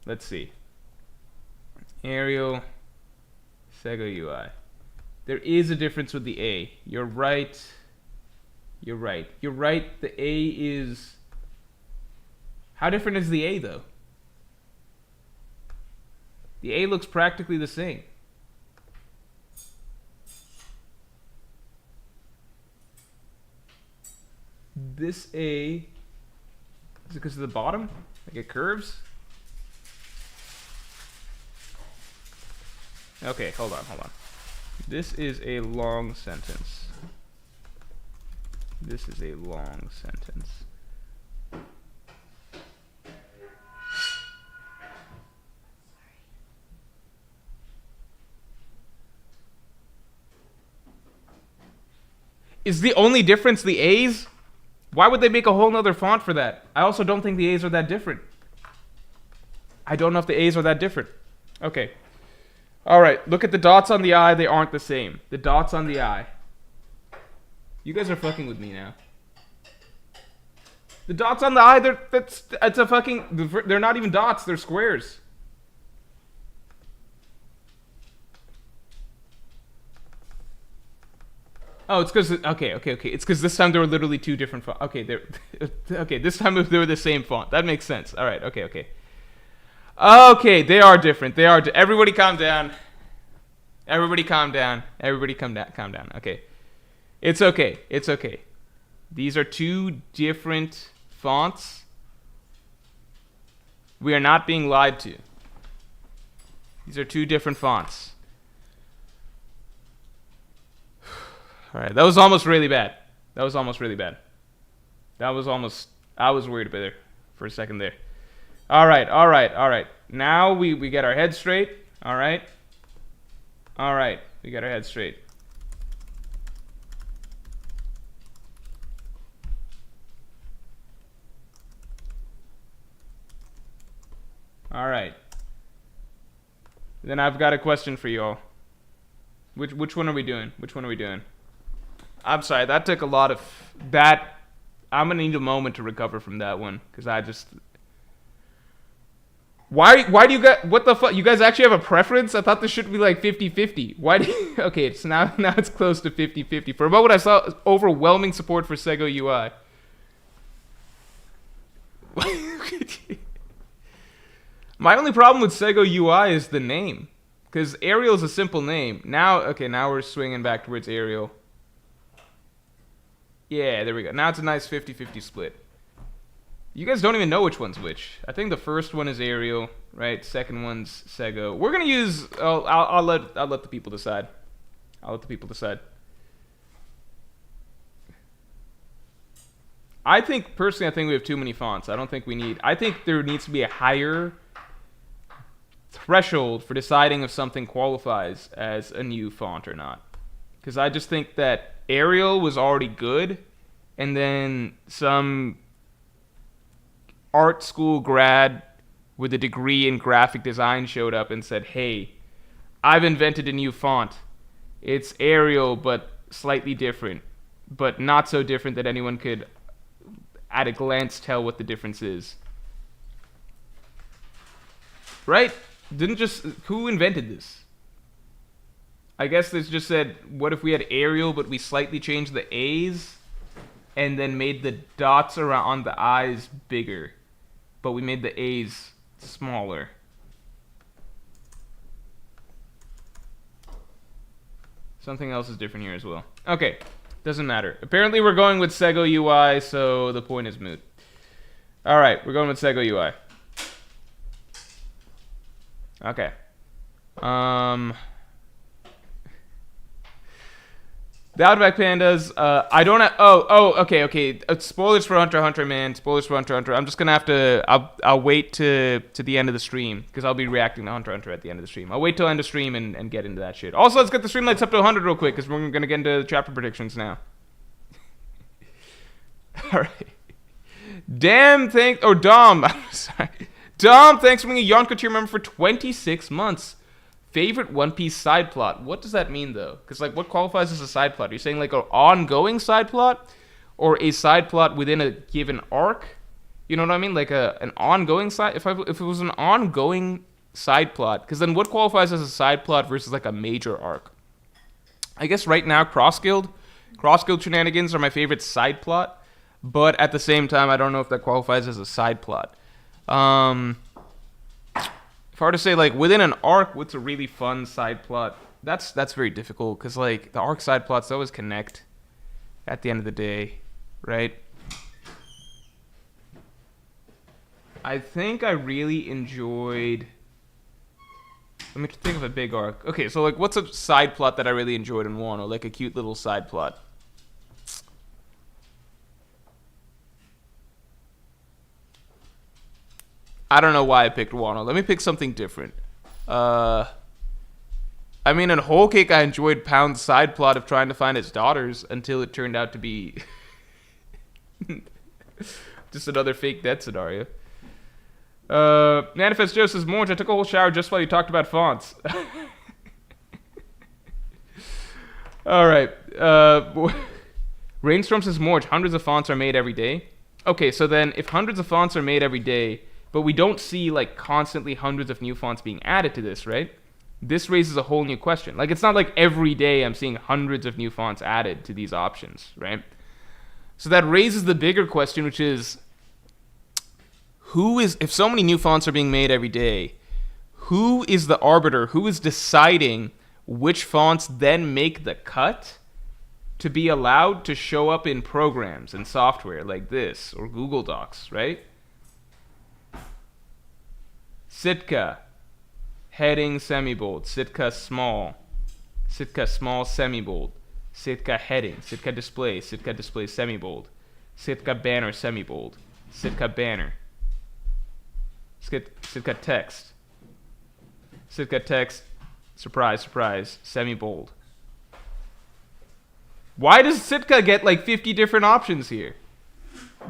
Let's see. Arial, Sego UI. There is a difference with the A. You're right. The A is... How different is the A, though? The A looks practically the same. This A... Is it because of the bottom? Like it curves? Okay, hold on. This is a long sentence. Is the only difference the A's? Why would they make a whole nother font for that? I also don't think the A's are that different. I don't know if the A's are that different. Okay. Alright, look at the dots on the I. They aren't the same. The dots on the I. You guys are fucking with me now. The dots on the I, they're not even dots. They're squares. Oh, it's because... Okay. It's because this time there were literally two different fonts. Okay, this time they were the same font. That makes sense. Alright, okay. Okay, they are different. Everybody calm down. Calm down. Okay. It's okay. These are two different fonts. We are not being lied to. These are two different fonts. Alright, that was almost really bad. I was worried about it for a second there. Alright. Now we get our head straight. Alright, we got our head straight. All right. Then I've got a question for y'all. Which one are we doing? Which one are we doing? I'm sorry, that took a lot of that. I'm gonna need a moment to recover from that one because I just. Why do you guys? What the fuck? You guys actually have a preference? I thought this should be like 50-50. Why do you, okay, it's now it's close to 50-50. For a moment I saw overwhelming support for Sego UI. My only problem with Sego UI is the name. Because Ariel is a simple name. Now we're swinging back towards Ariel. Yeah, there we go. Now it's a nice 50-50 split. You guys don't even know which one's which. I think the first one is Ariel, right? Second one's Sego. We're gonna use. Oh, I'll let the people decide. I'll let the people decide. I think we have too many fonts. I don't think we need. I think there needs to be a higher threshold for deciding if something qualifies as a new font or not. Because I just think that Arial was already good, and then some art school grad with a degree in graphic design showed up and said, hey, I've invented a new font. It's Arial, but slightly different, but not so different that anyone could at a glance tell what the difference is. Right? Who invented this? I guess this just said, what if we had Arial, but we slightly changed the A's and then made the dots around the I's bigger, but we made the A's smaller. Something else is different here as well. Okay, doesn't matter. Apparently we're going with Sego UI, so the point is moot. Alright, we're going with Sego UI. Okay. The Outback Pandas, I don't have, okay. Spoilers for Hunter x Hunter, man. Spoilers for Hunter x Hunter. I'm just gonna have to, I'll wait to the end of the stream, because I'll be reacting to Hunter x Hunter at the end of the stream. I'll wait till end of stream and get into that shit. Also, let's get the stream lights up to 100 real quick, because we're gonna get into the chapter predictions now. Alright. Dom, I'm sorry. Dom, thanks for being a Yonko tier member for 26 months. Favorite One Piece side plot. What does that mean, though? Because, like, what qualifies as a side plot? Are you saying, like, an ongoing side plot? Or a side plot within a given arc? You know what I mean? Like, an ongoing side... If it was an ongoing side plot, because then what qualifies as a side plot versus, like, a major arc? I guess right now, Cross Guild shenanigans are my favorite side plot. But at the same time, I don't know if that qualifies as a side plot. If I were to say, like, within an arc, what's a really fun side plot? That's very difficult, because, like, the arc side plots always connect at the end of the day, right? I think I really enjoyed... Let me think of a big arc. Okay, so, like, what's a side plot that I really enjoyed in Wano? Like, a cute little side plot. I don't know why I picked Wano. Let me pick something different. I mean, in Whole Cake, I enjoyed Pound's side plot of trying to find his daughters until it turned out to be just another fake death scenario. Manifest Joe says, Morj, I took a whole shower just while you talked about fonts. Alright. Rainstorm says, Morj, hundreds of fonts are made every day. Okay, so then if hundreds of fonts are made every day, but we don't see, like, constantly hundreds of new fonts being added to this, right? This raises a whole new question. Like, it's not like every day I'm seeing hundreds of new fonts added to these options, right? So that raises the bigger question, which is, if so many new fonts are being made every day, who is the arbiter? Who is deciding which fonts then make the cut to be allowed to show up in programs and software like this, or Google Docs, right? Sitka, heading semi-bold. Sitka small semi-bold. Sitka heading. Sitka display semi-bold. Sitka banner semi-bold. Sitka banner. Sitka text. Sitka text, surprise, semi-bold. Why does Sitka get like 50 different options here?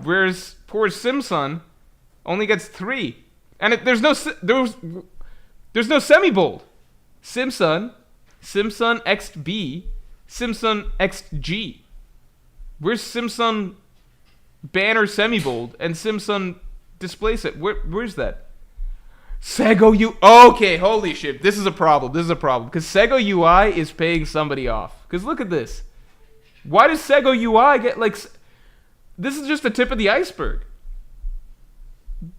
Whereas poor Simson only gets 3. And there's no semi-bold. Simsun, Simsun XB, Simsun XG. Where's Simsun banner semi-bold and Simsun display set? Where's that? Sego U. Okay, holy shit. This is a problem. Because Sego UI is paying somebody off. Because look at this. Why does Sego UI get like... This is just the tip of the iceberg.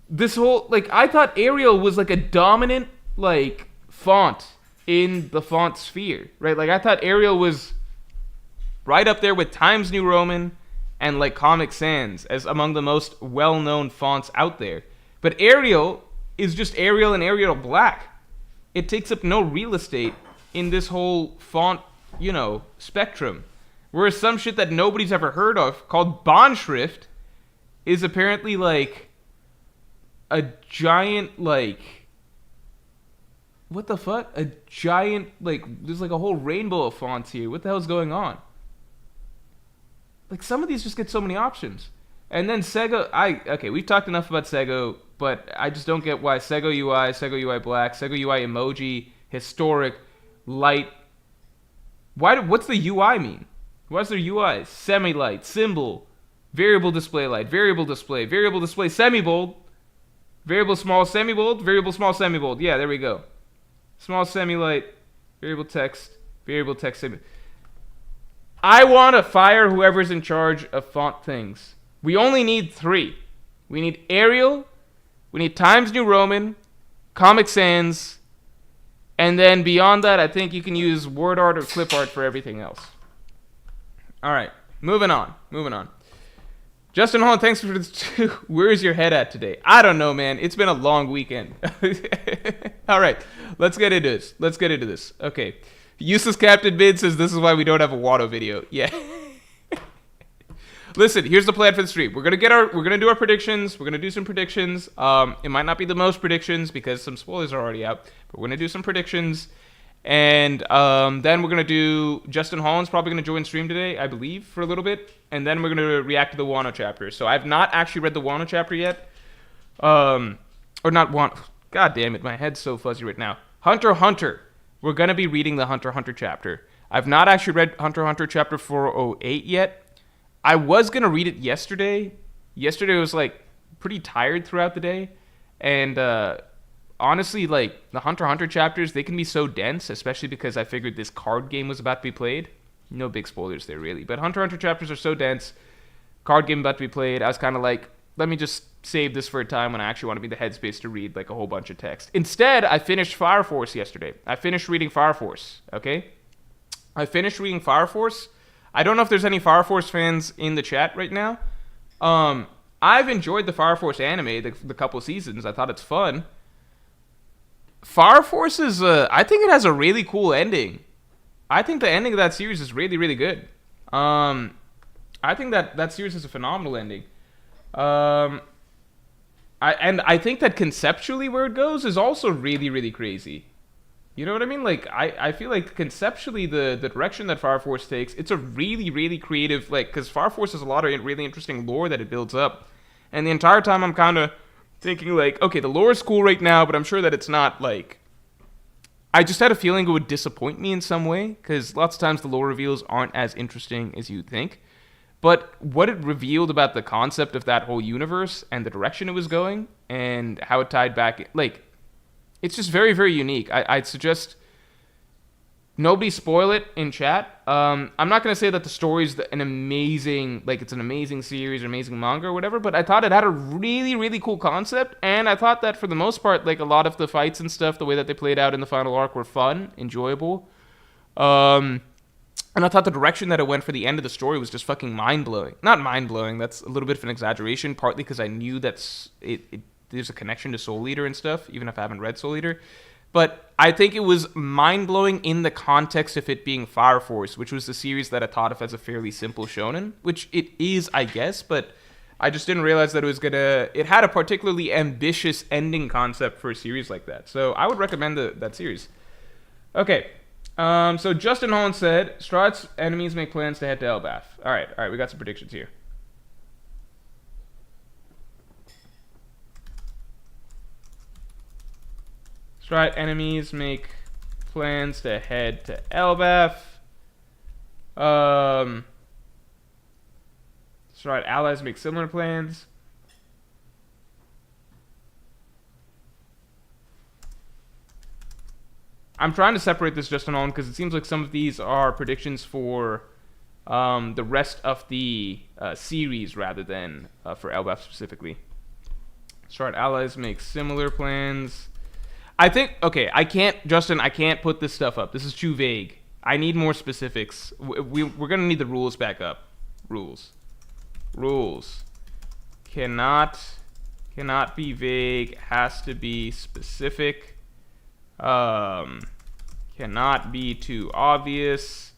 This whole... Like, I thought Arial was like a dominant, like, font in the font sphere. Right? Like, I thought Arial was right up there with Times New Roman and, like, Comic Sans as among the most well-known fonts out there. But Arial is just Arial and Arial Black. It takes up no real estate in this whole font, spectrum. Whereas some shit that nobody's ever heard of, called Bondschrift, is apparently like a giant, like... What the fuck? A giant, like... There's like a whole rainbow of fonts here. What the hell's going on? Like, some of these just get so many options. And then Sego... Okay, we've talked enough about Sego, but I just don't get why Sego UI Black, Sego UI Emoji, Historic, Light... What's the UI mean? What's their UI? Semi-light, symbol, variable display light, variable display semi-bold, variable small semi-bold, variable small semi-bold. Yeah, there we go. Small semi-light, variable text semi. I want to fire whoever's in charge of font things. We only need 3. We need Arial, we need Times New Roman, Comic Sans, and then beyond that, I think you can use word art or clip art for everything else. All right, moving on. Justin Holland, thanks for this too. Where's your head at today? I don't know, man. It's been a long weekend. All right, let's get into this. Okay, Useless Captain Bid says this is why we don't have a Watto video. Yeah. Listen, here's the plan for the stream. We're gonna do our predictions. We're gonna do some predictions. It might not be the most predictions because some spoilers are already out, but we're gonna do some predictions. And then we're going to do... Justin Holland's probably going to join stream today, I believe, for a little bit. And then we're going to react to the Wano chapter. So I've not actually read the Wano chapter yet. Or not Wano... God damn it, my head's so fuzzy right now. Hunter x Hunter. We're going to be reading the Hunter x Hunter chapter. I've not actually read Hunter x Hunter chapter 408 yet. I was going to read it yesterday. Yesterday was, like, pretty tired throughout the day. And, honestly, like, the Hunter x Hunter chapters, they can be so dense, especially because I figured this card game was about to be played. No big spoilers there, really. But Hunter x Hunter chapters are so dense, card game about to be played, I was kind of like, let me just save this for a time when I actually want to be in the headspace to read, like, a whole bunch of text. Instead, I finished Fire Force yesterday. I finished reading Fire Force, okay? I finished reading Fire Force. I don't know if there's any Fire Force fans in the chat right now. I've enjoyed the Fire Force anime, the couple seasons. I thought it's fun. Fire Force is, I think it has a really cool ending. I think the ending of that series is really, really good. I think that series is a phenomenal ending. I think that conceptually where it goes is also really, really crazy. You know what I mean? Like, I feel like conceptually the direction that Fire Force takes, it's a really, really creative, like, because Fire Force has a lot of really interesting lore that it builds up. And the entire time I'm kind of thinking, like, okay, the lore is cool right now, but I'm sure that it's not, like... I just had a feeling it would disappoint me in some way, because lots of times the lore reveals aren't as interesting as you'd think. But what it revealed about the concept of that whole universe and the direction it was going, and how it tied back... Like, it's just very, very unique. I'd suggest... Nobody spoil it in chat. I'm not going to say that the story's an amazing, like, it's an amazing series or amazing manga or whatever, but I thought it had a really, really cool concept, and I thought that for the most part, like, a lot of the fights and stuff, the way that they played out in the final arc were fun, enjoyable. And I thought the direction that it went for the end of the story was just fucking mind-blowing. Not mind-blowing, that's a little bit of an exaggeration, partly because I knew that there's a connection to Soul Eater and stuff, even if I haven't read Soul Eater. But I think it was mind-blowing in the context of it being Fire Force, which was the series that I thought of as a fairly simple shonen, which it is, I guess, but I just didn't realize that it had a particularly ambitious ending concept for a series like that. So I would recommend that series. Okay, so Justin Holland said, Strahd's enemies make plans to head to Elbaf. All right, we got some predictions here. Stride enemies make plans to head to Elbaf. Stride allies make similar plans. I'm trying to separate this just on because it seems like some of these are predictions for the rest of the series rather than for Elbaf specifically. Stride allies make similar plans. I think, okay, Justin, I can't put this stuff up. This is too vague. I need more specifics. We're going to need the rules back up. Rules. Cannot be vague. Has to be specific. Cannot be too obvious.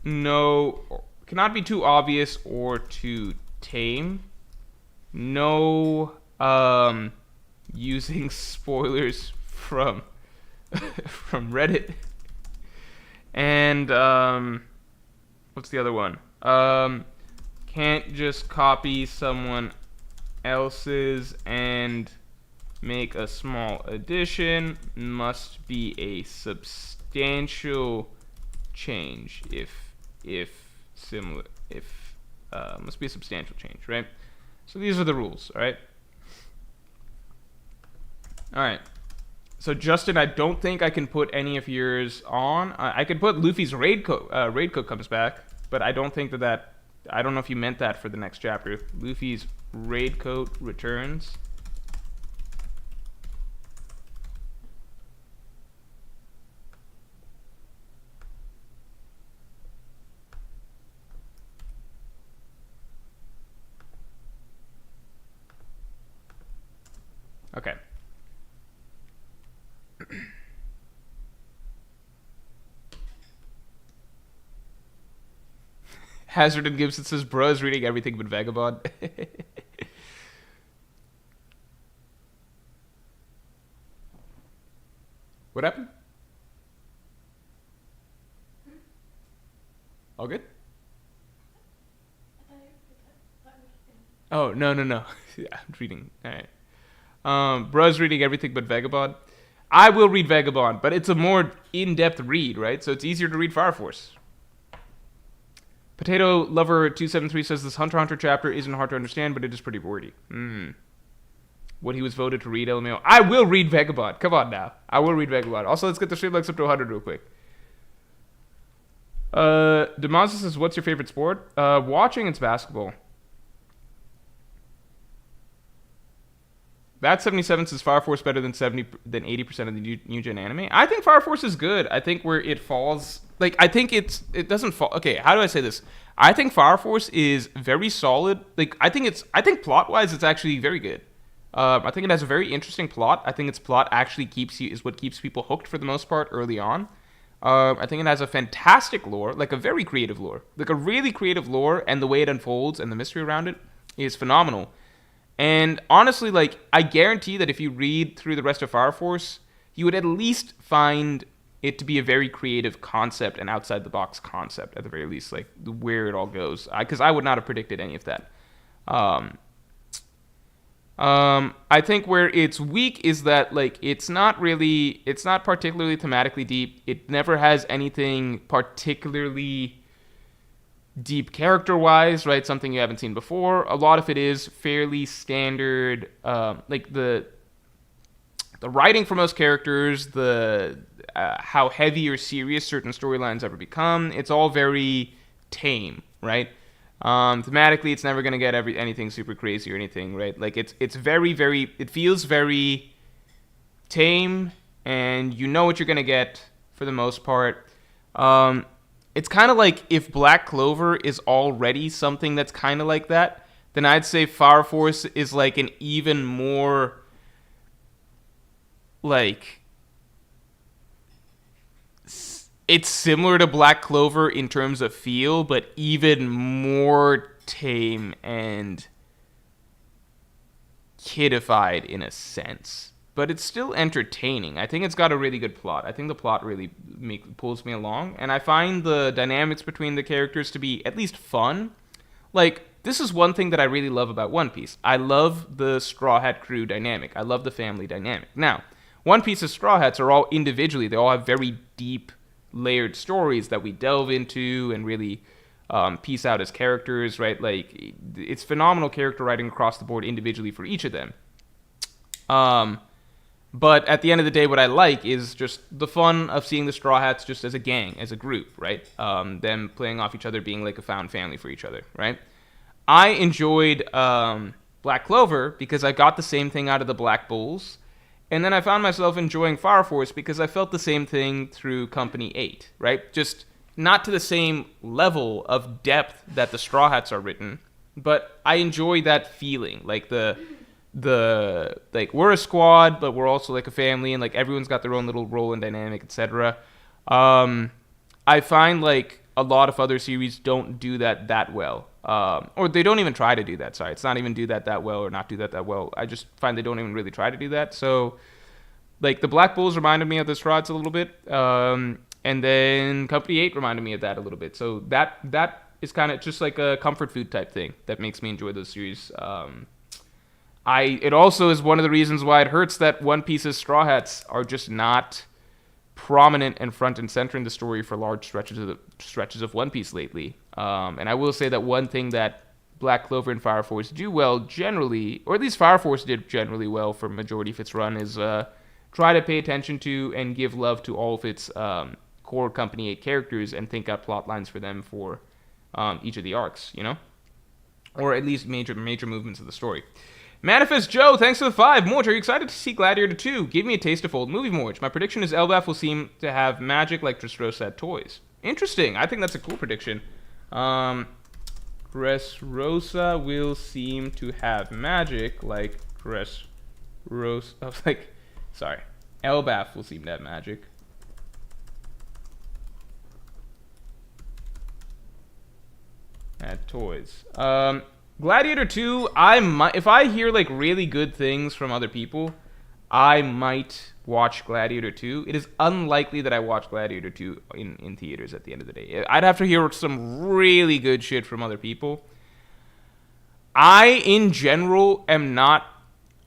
No, cannot be too obvious or too tame. No, using spoilers from from Reddit. And what's the other one? Can't just copy someone else's and make a small addition. Must be a substantial change. Must be a substantial change, right? So these are the rules, all right? All right. So Justin, I don't think I can put any of yours on. I could put Luffy's raid coat. Raid coat comes back, but I don't think that. I don't know if you meant that for the next chapter. Luffy's raid coat returns. Okay. Hazard and Gibson says, bro is reading everything but Vagabond. What happened? All good? Oh, no. Yeah, I'm reading. All right. Bro's reading everything but Vagabond. I will read Vagabond, but it's a more in-depth read, right? So it's easier to read Fire Force. Potato Lover 273 says this Hunter x Hunter chapter isn't hard to understand, but it is pretty wordy. What he was voted to read, LMAO. I will read Vagabond. Come on now. I will read Vagabond. Also, let's get the stream likes up to 100 real quick. Demonza says, what's your favorite sport? Watching, it's basketball. That 77 says Fire Force better than 80% of the new gen anime. I think Fire Force is good. I think where it falls, like I think it doesn't fall. Okay, how do I say this? I think Fire Force is very solid. Like I think plot wise, it's actually very good. I think it has a very interesting plot. I think its plot actually is what keeps people hooked for the most part early on. I think it has a fantastic lore, like a very creative lore, like a really creative lore, and the way it unfolds and the mystery around it is phenomenal. And honestly, like, I guarantee that if you read through the rest of Fire Force, you would at least find it to be a very creative concept and outside-the-box concept, at the very least, like, where it all goes. Because I would not have predicted any of that. I think where it's weak is that, like, it's not particularly thematically deep. It never has anything particularly deep character-wise, right? Something you haven't seen before. A lot of it is fairly standard, like the writing for most characters, the how heavy or serious certain storylines ever become. It's all very tame, right? Thematically, it's never gonna get anything super crazy or anything, right? Like it's very, very. It feels very tame, and you know what you're gonna get for the most part. It's kind of like if Black Clover is already something that's kind of like that, then I'd say Fire Force is like an even more, like, it's similar to Black Clover in terms of feel, but even more tame and kidified in a sense. But it's still entertaining. I think it's got a really good plot. I think the plot really pulls me along. And I find the dynamics between the characters to be at least fun. Like, this is one thing that I really love about One Piece. I love the Straw Hat Crew dynamic. I love the family dynamic. Now, One Piece's Straw Hats are all individually. They all have very deep, layered stories that we delve into and really piece out as characters, right? Like, it's phenomenal character writing across the board individually for each of them. But at the end of the day, what I like is just the fun of seeing the Straw Hats just as a gang, as a group, right? Them playing off each other, being like a found family for each other, right? I enjoyed Black Clover because I got the same thing out of the Black Bulls. And then I found myself enjoying Fire Force because I felt the same thing through Company 8, right? Just not to the same level of depth that the Straw Hats are written, but I enjoy that feeling. Like like we're a squad, but we're also like a family, and like everyone's got their own little role and dynamic, etc. I find like a lot of other series don't do that well. Or they don't even try to do that. Sorry, it's not even do that well or not do that well. I just find they don't even really try to do that. So, like, the Black Bulls reminded me of the Strawds a little bit, and then Company 8 reminded me of that a little bit. So that is kind of just like a comfort food type thing that makes me enjoy those series. It also is one of the reasons why it hurts that One Piece's Straw Hats are just not prominent and front and center in the story for large stretches of One Piece lately. And I will say that one thing that Black Clover and Fire Force do well generally, or at least Fire Force did generally well for majority of its run, is try to pay attention to and give love to all of its core Company 8 characters and think out plot lines for them for each of the arcs, you know? Or at least major movements of the story. Manifest Joe, thanks for the 5. Morj, are you excited to see Gladiator 2? Give me a taste of old movie, Morj. My prediction is Elbaf will seem to have magic like Dressrosa had toys. Interesting. I think that's a cool prediction. Dressrosa will seem to have magic like Dressrosa. I was like, sorry. Elbaf will seem to have magic. Had toys. Gladiator 2, if I hear like really good things from other people, I might watch Gladiator 2. It is unlikely that I watch Gladiator 2 in theaters at the end of the day. I'd have to hear some really good shit from other people. In general,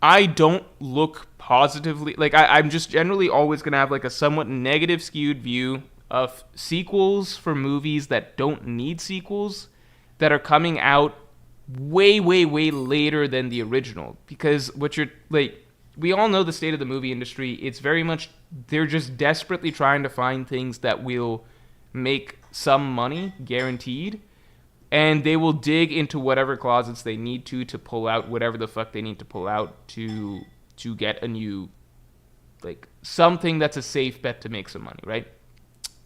I don't look positively. Like, I'm just generally always going to have like a somewhat negative skewed view of sequels for movies that don't need sequels, that are coming out way later than the original. Because we all know the state of the movie industry. It's very much, they're just desperately trying to find things that will make some money, guaranteed. And they will dig into whatever closets they need to pull out whatever the fuck they need to pull out to get a new, like, something that's a safe bet to make some money, right?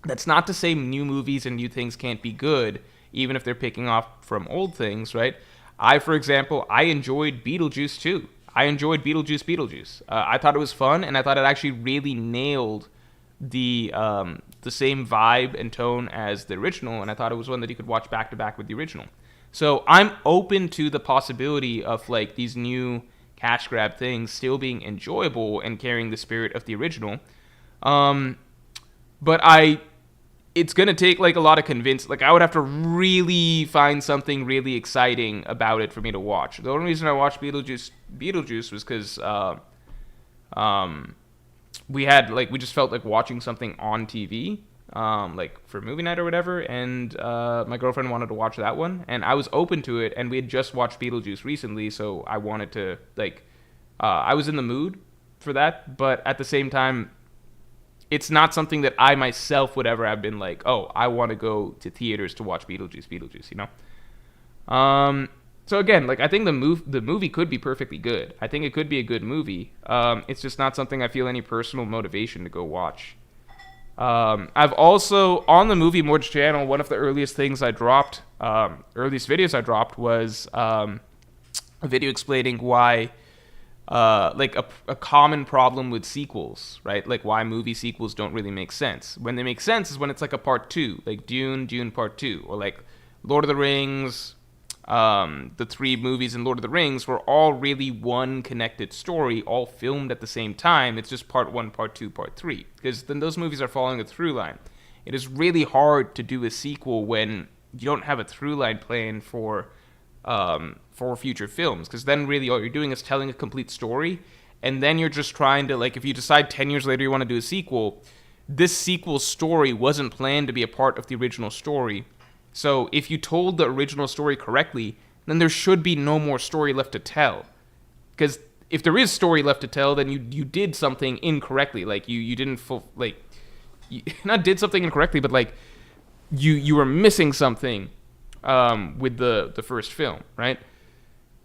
That's not to say new movies and new things can't be good, even if they're picking off from old things, right? For example, I enjoyed Beetlejuice 2. I enjoyed Beetlejuice. I thought it was fun, and I thought it actually really nailed the same vibe and tone as the original, and I thought it was one that you could watch back to back with the original. So I'm open to the possibility of like these new cash grab things still being enjoyable and carrying the spirit of the original. But it's going to take like a lot of convince. Like, I would have to really find something really exciting about it for me to watch. The only reason I watched Beetlejuice was because we just felt like watching something on TV, like for movie night or whatever, and my girlfriend wanted to watch that one, and I was open to it, and we had just watched Beetlejuice recently, so I wanted to, like, I was in the mood for that, but at the same time, it's not something that I myself would ever have been like, oh, I want to go to theaters to watch Beetlejuice, you know? So again, like, I think the movie could be perfectly good. I think it could be a good movie. It's just not something I feel any personal motivation to go watch. I've also, on the Movie Morj channel, one of the earliest videos I dropped was a video explaining why, like, a common problem with sequels, right? Like, why movie sequels don't really make sense. When they make sense is when it's like a part 2, like Dune Part 2, or like Lord of the Rings. The 3 movies in Lord of the Rings were all really one connected story, all filmed at the same time. It's just part 1, part 2, part 3. Because then those movies are following a through line. It is really hard to do a sequel when you don't have a through line planned for future films. Because then really all you're doing is telling a complete story. and then you're just trying to, like, if you decide 10 years later you want to do a sequel, this sequel story wasn't planned to be a part of the original story. So if you told the original story correctly, then there should be no more story left to tell. Because if there is story left to tell, then you did something incorrectly. Like, you didn't you not did something incorrectly, but like you were missing something with the first film, right?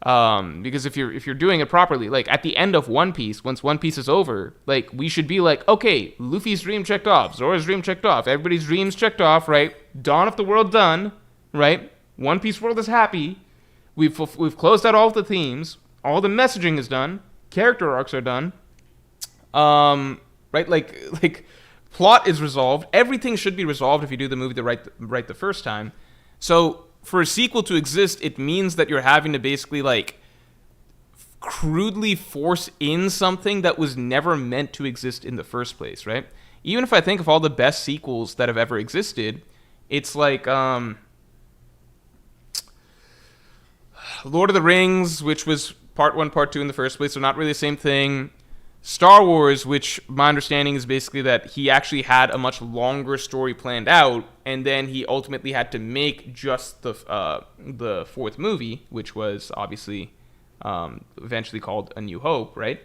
Because if you're doing it properly, like at the end of One Piece, once One Piece is over, like we should be like, okay, Luffy's dream checked off, Zoro's dream checked off, everybody's dreams checked off, right? Dawn of the World done, right? One Piece world is happy. We've closed out all of the themes, all the messaging is done, character arcs are done, right? Like plot is resolved. Everything should be resolved if you do the movie right the first time. So for a sequel to exist, it means that you're having to basically like crudely force in something that was never meant to exist in the first place, right? Even if I think of all the best sequels that have ever existed, it's like Lord of the Rings, which was part 1, part 2 in the first place, so not really the same thing. Star Wars, which my understanding is basically that he actually had a much longer story planned out, and then he ultimately had to make just the fourth movie, which was obviously eventually called A New Hope, right?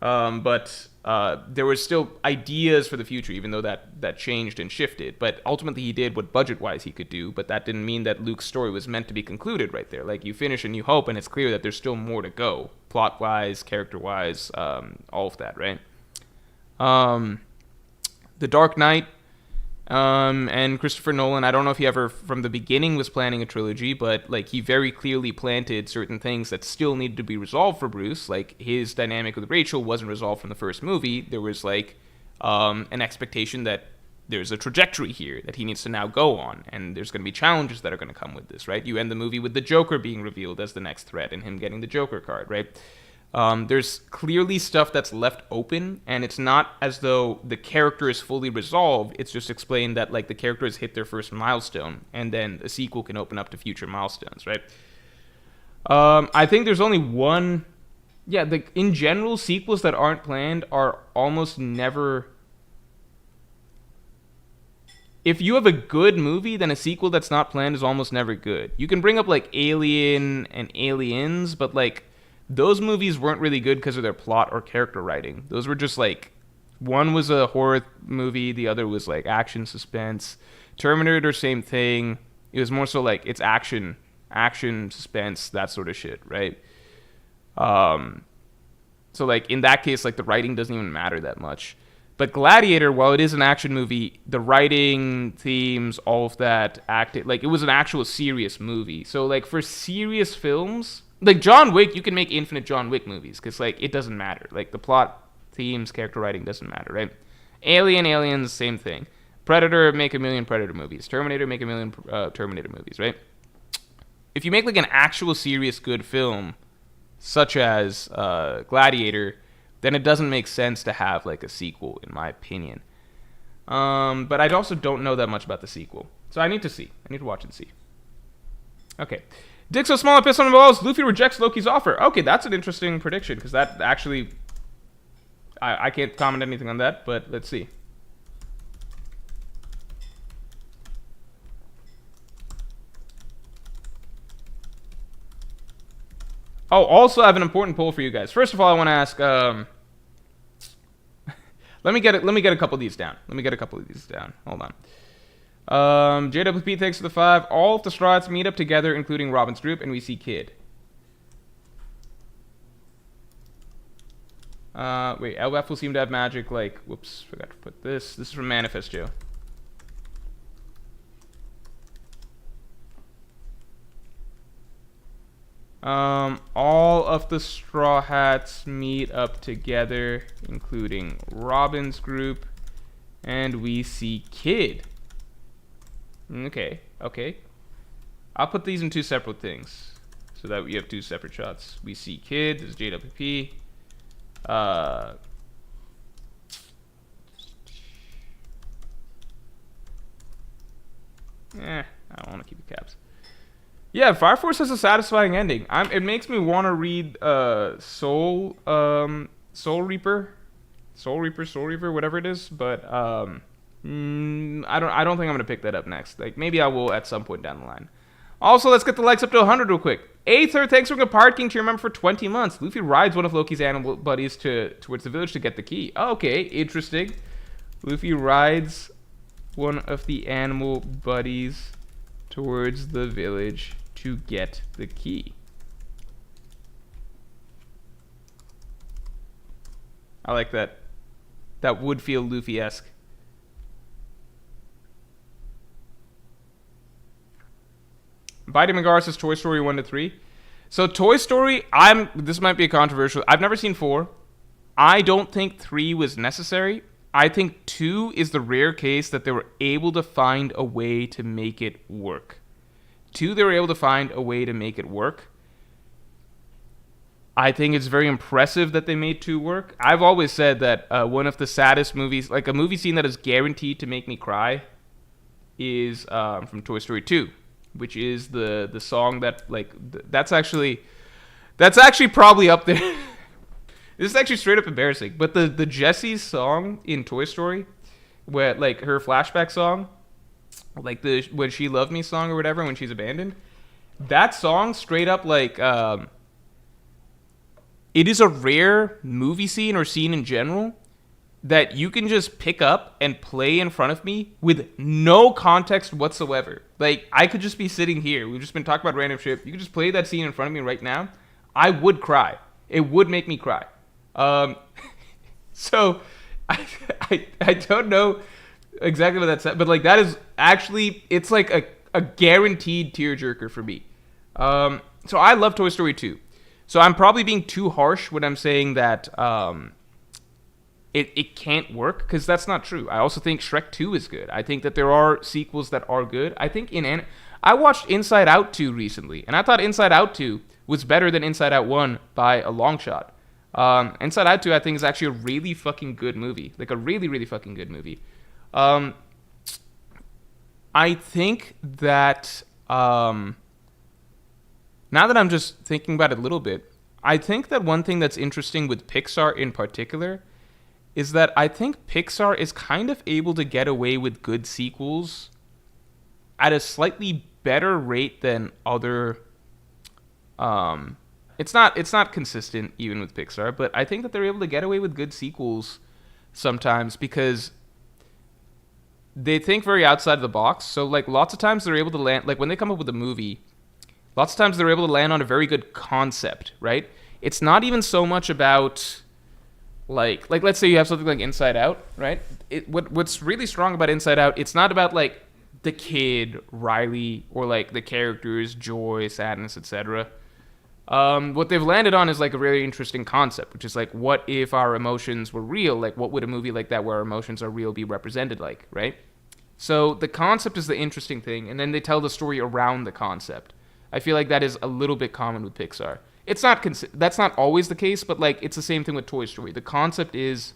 But there was still ideas for the future, even though that changed and shifted. But ultimately, he did what budget-wise he could do, but that didn't mean that Luke's story was meant to be concluded right there. Like, you finish A New Hope, and it's clear that there's still more to go, plot-wise, character-wise, all of that, right? The Dark Knight, and Christopher Nolan, I don't know if he ever from the beginning was planning a trilogy, but like he very clearly planted certain things that still needed to be resolved for Bruce. Like his dynamic with Rachel wasn't resolved from the first movie. There was like an expectation that there's a trajectory here that he needs to now go on, and there's going to be challenges that are going to come with this, right? You end the movie with the Joker being revealed as the next threat and him getting the Joker card, right? There's clearly stuff that's left open, and it's not as though the character is fully resolved. It's just explained that like the character has hit their first milestone, and then a sequel can open up to future milestones, right? I think there's only one. Yeah, in general, sequels that aren't planned are almost never. If you have a good movie, then a sequel that's not planned is almost never good. You can bring up like Alien and Aliens, but like those movies weren't really good because of their plot or character writing. Those were just like, one was a horror movie, the other was like action suspense. Terminator, same thing. It was more so like it's action suspense, that sort of shit, right? So like in that case, like the writing doesn't even matter that much. But Gladiator, while it is an action movie, the writing, themes, all of that, acting, like it was an actual serious movie. So like for serious films, like John Wick, you can make infinite John Wick movies because like it doesn't matter. Like the plot, themes, character writing doesn't matter, right? Aliens, same thing. Predator, make a million Predator movies. Terminator, make a million Terminator movies, right? If you make like an actual serious good film, such as Gladiator, then it doesn't make sense to have like a sequel, in my opinion. But I also don't know that much about the sequel, so I need to see. I need to watch and see. Okay. Dick so small and piss on the balls. Luffy rejects Loki's offer. Okay, that's an interesting prediction because that actually, I can't comment anything on that, but let's see. Oh, also I have an important poll for you guys. First of all, I want to ask. Let me get a couple of these down. Hold on. JWP, thanks for the 5. All of the Strats meet up together, including Robin's group, and we see Kid. Wait, Elbaf will seem to have magic, like, whoops, forgot to put this. This is from Manifest Joe. All of the Straw Hats meet up together, including Robin's group, and we see Kid. Okay. I'll put these in two separate things, so that we have two separate shots. We see Kid, this is JWP. I don't want to keep the caps. Yeah, Fire Force has a satisfying ending. It makes me want to read Soul Soul Reaper, Soul Reaper, whatever it is. But I don't think I'm gonna pick that up next. Like maybe I will at some point down the line. Also, let's get the likes up to 100 real quick. Aether, thanks for parking to your member for 20 months. Luffy rides one of Loki's animal buddies towards the village to get the key. Oh, okay, interesting. Luffy rides one of the animal buddies towards the village to get the key. I like that. That would feel Luffy-esque. Vitamin Gar says Toy Story 1 to 3. So Toy Story, this might be controversial. I've never seen 4. I don't think 3 was necessary. I think 2 is the rare case that they were able to find a way to make it work. 2, they were able to find a way to make it work. I think it's very impressive that they made 2 work. I've always said that one of the saddest movies, like a movie scene that is guaranteed to make me cry, is from Toy Story 2, which is the song that, like, that's actually probably up there. This is actually straight up embarrassing. But the Jessie's song in Toy Story, where, like, her flashback song, like the When She Loved Me song or whatever, when she's abandoned, that song straight up, like, it is a rare movie scene or scene in general that you can just pick up and play in front of me with no context whatsoever. Like, I could just be sitting here. We've just been talking about random shit. You could just play that scene in front of me right now. I would cry. It would make me cry. So, I don't know exactly what that's at, but, like, that is actually, it's like a guaranteed tearjerker for me. So I love Toy Story 2. So I'm probably being too harsh when I'm saying that it can't work, because that's not true. I also think Shrek 2 is good. I think that there are sequels that are good. I think I watched Inside Out 2 recently, and I thought Inside Out 2 was better than Inside Out 1 by a long shot. Inside Out 2, I think, is actually a really fucking good movie. Like, a really, really fucking good movie. I think that... now that I'm just thinking about it a little bit, I think that one thing that's interesting with Pixar in particular is that I think Pixar is kind of able to get away with good sequels at a slightly better rate than other... It's not consistent even with Pixar, but I think that they're able to get away with good sequels sometimes because they think very outside of the box. So, like, lots of times they're able to land... Like, when they come up with a movie... Lots of times they're able to land on a very good concept, right? It's not even so much about, like let's say you have something like Inside Out, right? What's really strong about Inside Out, it's not about, like, the kid, Riley, or, like, the characters, joy, sadness, etc. What they've landed on is, like, a really interesting concept, which is, like, what if our emotions were real? Like, what would a movie like that where our emotions are real be represented like, right? So the concept is the interesting thing, and then they tell the story around the concept. I feel like that is a little bit common with Pixar. It's not that's not always the case, but, like, it's the same thing with Toy Story. The concept is,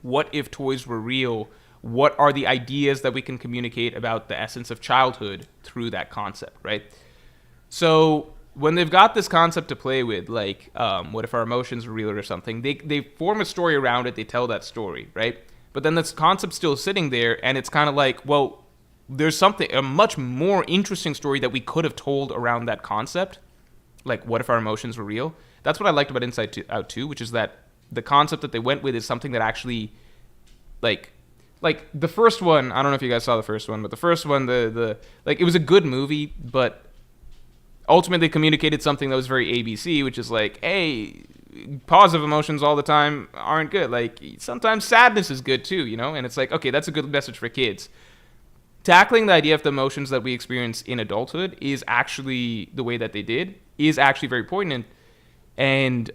what if toys were real? What are the ideas that we can communicate about the essence of childhood through that concept, right? So when they've got this concept to play with, like, what if our emotions were real or something, they form a story around it, they tell that story, right? But then this concept's still sitting there, and it's kind of like, well, there's a much more interesting story that we could have told around that concept. Like, what if our emotions were real? That's what I liked about Inside Out 2, which is that the concept that they went with is something that actually, like the first one, I don't know if you guys saw the first one, but the first one, it was a good movie, but ultimately communicated something that was very ABC, which is like, hey, positive emotions all the time aren't good. Like, sometimes sadness is good too, you know? And it's like, okay, that's a good message for kids. Tackling the idea of the emotions that we experience in adulthood is actually the way that they did, is actually very poignant, and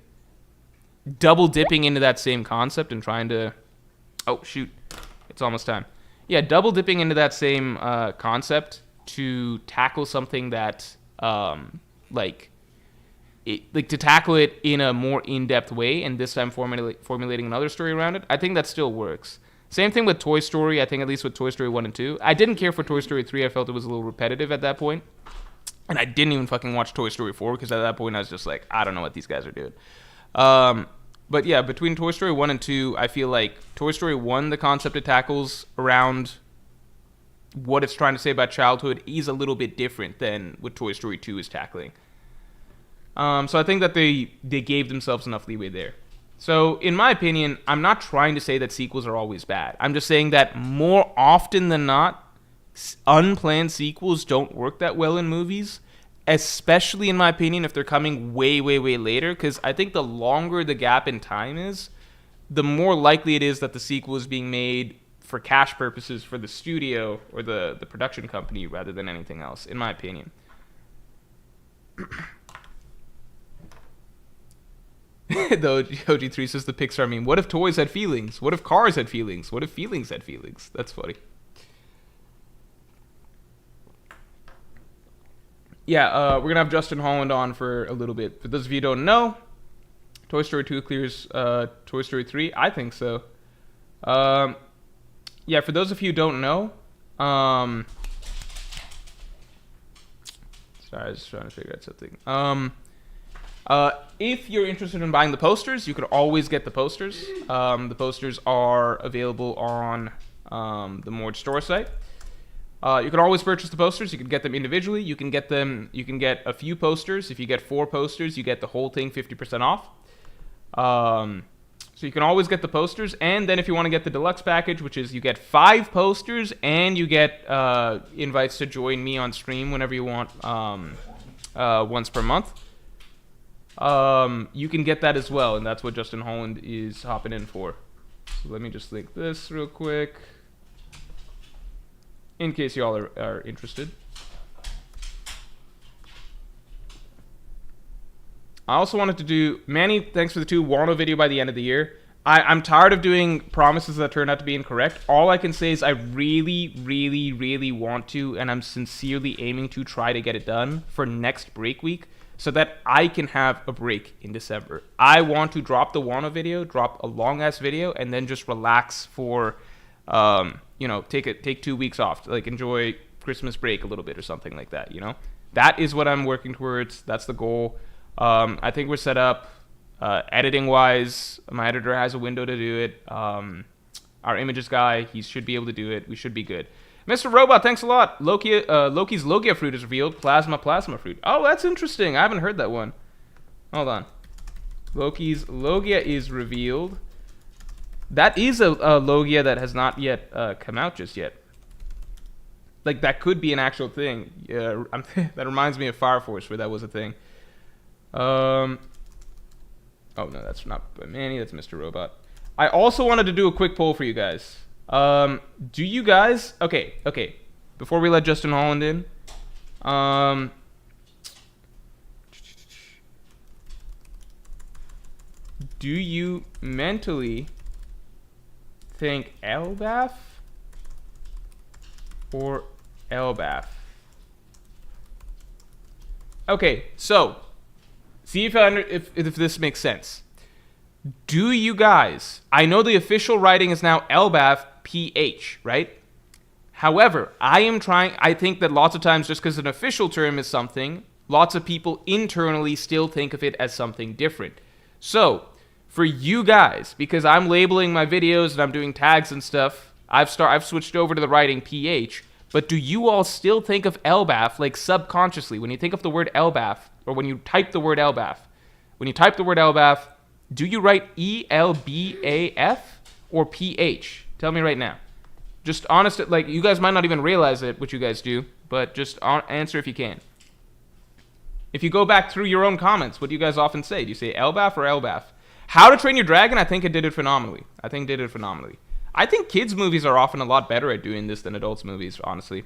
double dipping into that same concept and trying to, oh shoot, it's almost time. Yeah, double dipping into that same concept to tackle something that, to tackle it in a more in-depth way, and this time formulating another story around it, I think that still works. Same thing with Toy Story, I think, at least with Toy Story 1 and 2. I didn't care for Toy Story 3. I felt it was a little repetitive at that point. And I didn't even fucking watch Toy Story 4, because at that point I was just like, I don't know what these guys are doing. But yeah, between Toy Story 1 and 2, I feel like Toy Story 1, the concept it tackles around what it's trying to say about childhood is a little bit different than what Toy Story 2 is tackling. So I think that they gave themselves enough leeway there. So in my opinion, I'm not trying to say that sequels are always bad. I'm just saying that more often than not, unplanned sequels don't work that well in movies, especially in my opinion if they're coming way, way, way later, because I think the longer the gap in time is, the more likely it is that the sequel is being made for cash purposes for the studio or the production company rather than anything else, in my opinion. The OG3 says the Pixar meme. What if toys had feelings? What if cars had feelings? What if feelings had feelings? That's funny. Yeah, we're going to have Justin Holland on for a little bit. For those of you who don't know, Toy Story 2 clears Toy Story 3. I think so. Yeah, for those of you who don't know, sorry, I was trying to figure out something. If you're interested in buying the posters, you can always get the posters. The posters are available on the Morj store site. You can always purchase the posters. You can get them individually. You can get a few posters. If you get 4 posters, you get the whole thing 50% off. So you can always get the posters. And then if you want to get the deluxe package, which is you get 5 posters and you get invites to join me on stream whenever you want once per month. You can get that as well, and that's what Justin Holland is hopping in for. So let me just link this real quick, in case y'all are interested. I also wanted to do, Manny, thanks for the 2 Wano video by the end of the year. I'm tired of doing promises that turn out to be incorrect. All I can say is I really, really, really want to, and I'm sincerely aiming to try to get it done for next break week, so that I can have a break in December. I want to drop the Wano video, drop a long-ass video, and then just relax for, take 2 weeks off. Like, enjoy Christmas break a little bit or something like that, you know? That is what I'm working towards. That's the goal. I think we're set up, editing-wise. My editor has a window to do it. Our images guy, he should be able to do it. We should be good. Mr. Robot, thanks a lot. Loki's Logia fruit is revealed. Plasma fruit. Oh, that's interesting. I haven't heard that one. Hold on. Loki's Logia is revealed. That is a Logia that has not yet come out just yet. Like, that could be an actual thing. That reminds me of Fire Force, where that was a thing. Oh, no, that's not by Manny. That's Mr. Robot. I also wanted to do a quick poll for you guys. Do you guys... Okay. Before we let Justin Holland in, do you mentally think Elbaf or Elbaf? Okay, so see if this makes sense. Do you guys... I know the official writing is now Elbaf PH, right? However, I think that lots of times, just because an official term is something, lots of people internally still think of it as something different. So, for you guys, because I'm labeling my videos and I'm doing tags and stuff, I've switched over to the writing PH, but do you all still think of Elbaf, like subconsciously, when you think of the word Elbaf, or when you type the word Elbaf, do you write ELBAF or PH? Tell me right now. Just honest, like, you guys might not even realize it, what you guys do, but just answer if you can. If you go back through your own comments, what do you guys often say? Do you say Elbaf or Elbaf? How to Train Your Dragon, I think it did it phenomenally. I think kids' movies are often a lot better at doing this than adults' movies, honestly.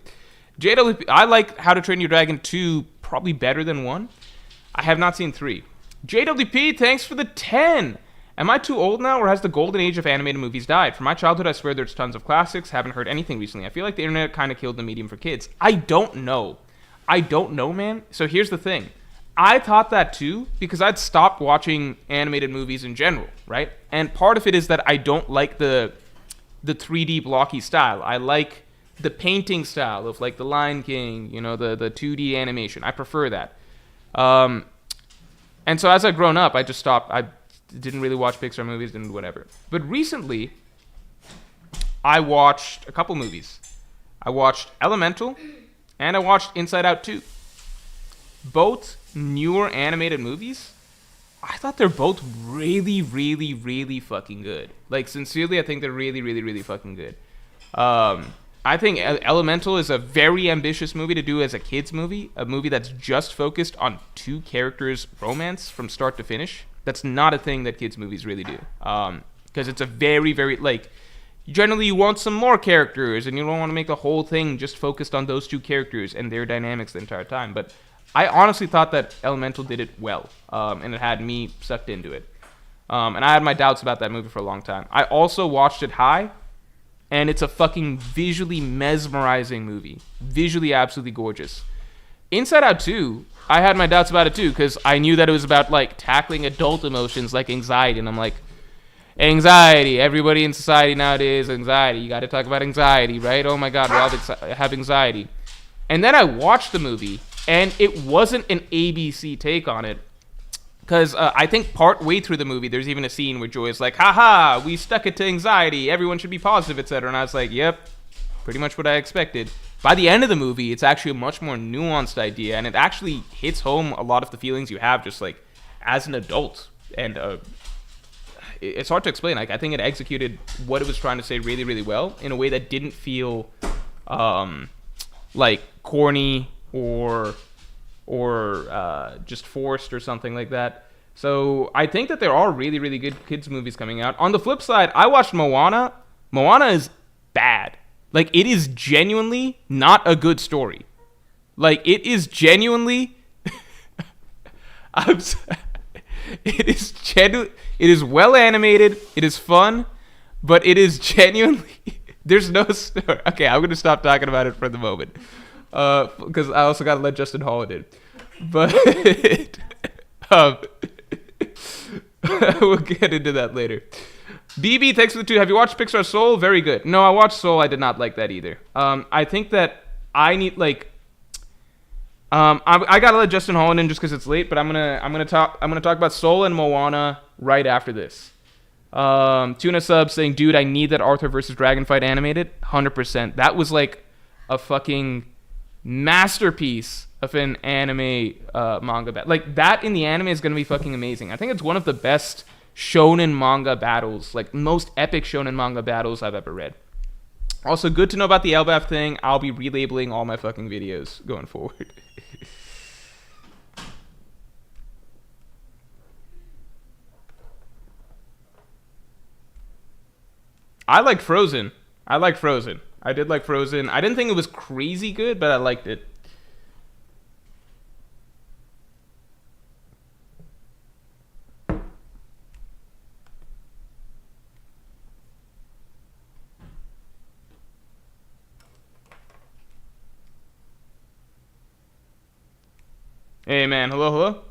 JWP, I like How to Train Your Dragon 2 probably better than 1. I have not seen 3. JWP, thanks for the 10. Am I too old now, or has the golden age of animated movies died? From my childhood, I swear there's tons of classics. Haven't heard anything recently. I feel like the internet kind of killed the medium for kids. I don't know, man. So here's the thing. I thought that too, because I'd stopped watching animated movies in general, right? And part of it is that I don't like the 3D blocky style. I like the painting style of, like, The Lion King, you know, the 2D animation. I prefer that. And so as I've grown up, I just stopped. I didn't really watch Pixar movies, didn't whatever. But recently, I watched a couple movies. I watched Elemental, and I watched Inside Out 2. Both newer animated movies. I thought they're both really, really, really fucking good. Like, sincerely, I think they're really, really, really fucking good. I think Elemental is a very ambitious movie to do as a kid's movie. A movie that's just focused on two characters' romance from start to finish. That's not a thing that kids' movies really do. Because it's a very, very, like, generally you want some more characters, and you don't want to make the whole thing just focused on those two characters and their dynamics the entire time. But I honestly thought that Elemental did it well, and it had me sucked into it. And I had my doubts about that movie for a long time. I also watched it high, and it's a fucking visually mesmerizing movie. Visually absolutely gorgeous. Inside Out 2, I had my doubts about it too, because I knew that it was about, like, tackling adult emotions like anxiety, and I'm like, anxiety, everybody in society nowadays, anxiety, you gotta talk about anxiety, right? Oh my god, we all have anxiety. And then I watched the movie, and it wasn't an ABC take on it. Because I think part way through the movie, there's even a scene where Joy is like, haha, we stuck it to anxiety, everyone should be positive, etc. And I was like, yep, pretty much what I expected. By the end of the movie, it's actually a much more nuanced idea, and it actually hits home a lot of the feelings you have just, like, as an adult. And it's hard to explain. Like, I think it executed what it was trying to say really, really well in a way that didn't feel, like, corny or just forced or something like that. So I think that there are really, really good kids movies coming out. On the flip side, I watched Moana. Moana is bad. Like, it is genuinely not a good story. Like, it is genuinely it is well animated, it is fun, but it is genuinely there's no story. Okay, I'm going to stop talking about it for the moment. Because I also got to let Justin Hall in. But we'll get into that later. BB, thanks for the 2. Have you watched Pixar Soul? Very good. No, I watched Soul. I did not like that either. I think that I need, like, I gotta let Justin Hall in just because it's late. But I'm gonna talk about Soul and Moana right after this. Tuna Sub saying, dude, I need that Arthur versus Dragon fight animated. 100%. That was like a fucking masterpiece of an anime manga like that in the anime is gonna be fucking amazing. I think it's one of the best shonen manga battles, like most epic shonen manga battles I've ever read. Also, good to know about the Elbaf thing. I'll be relabeling all my fucking videos going forward. I liked Frozen. I did like Frozen. I didn't think it was crazy good, but I liked it. Hey, man. Hello?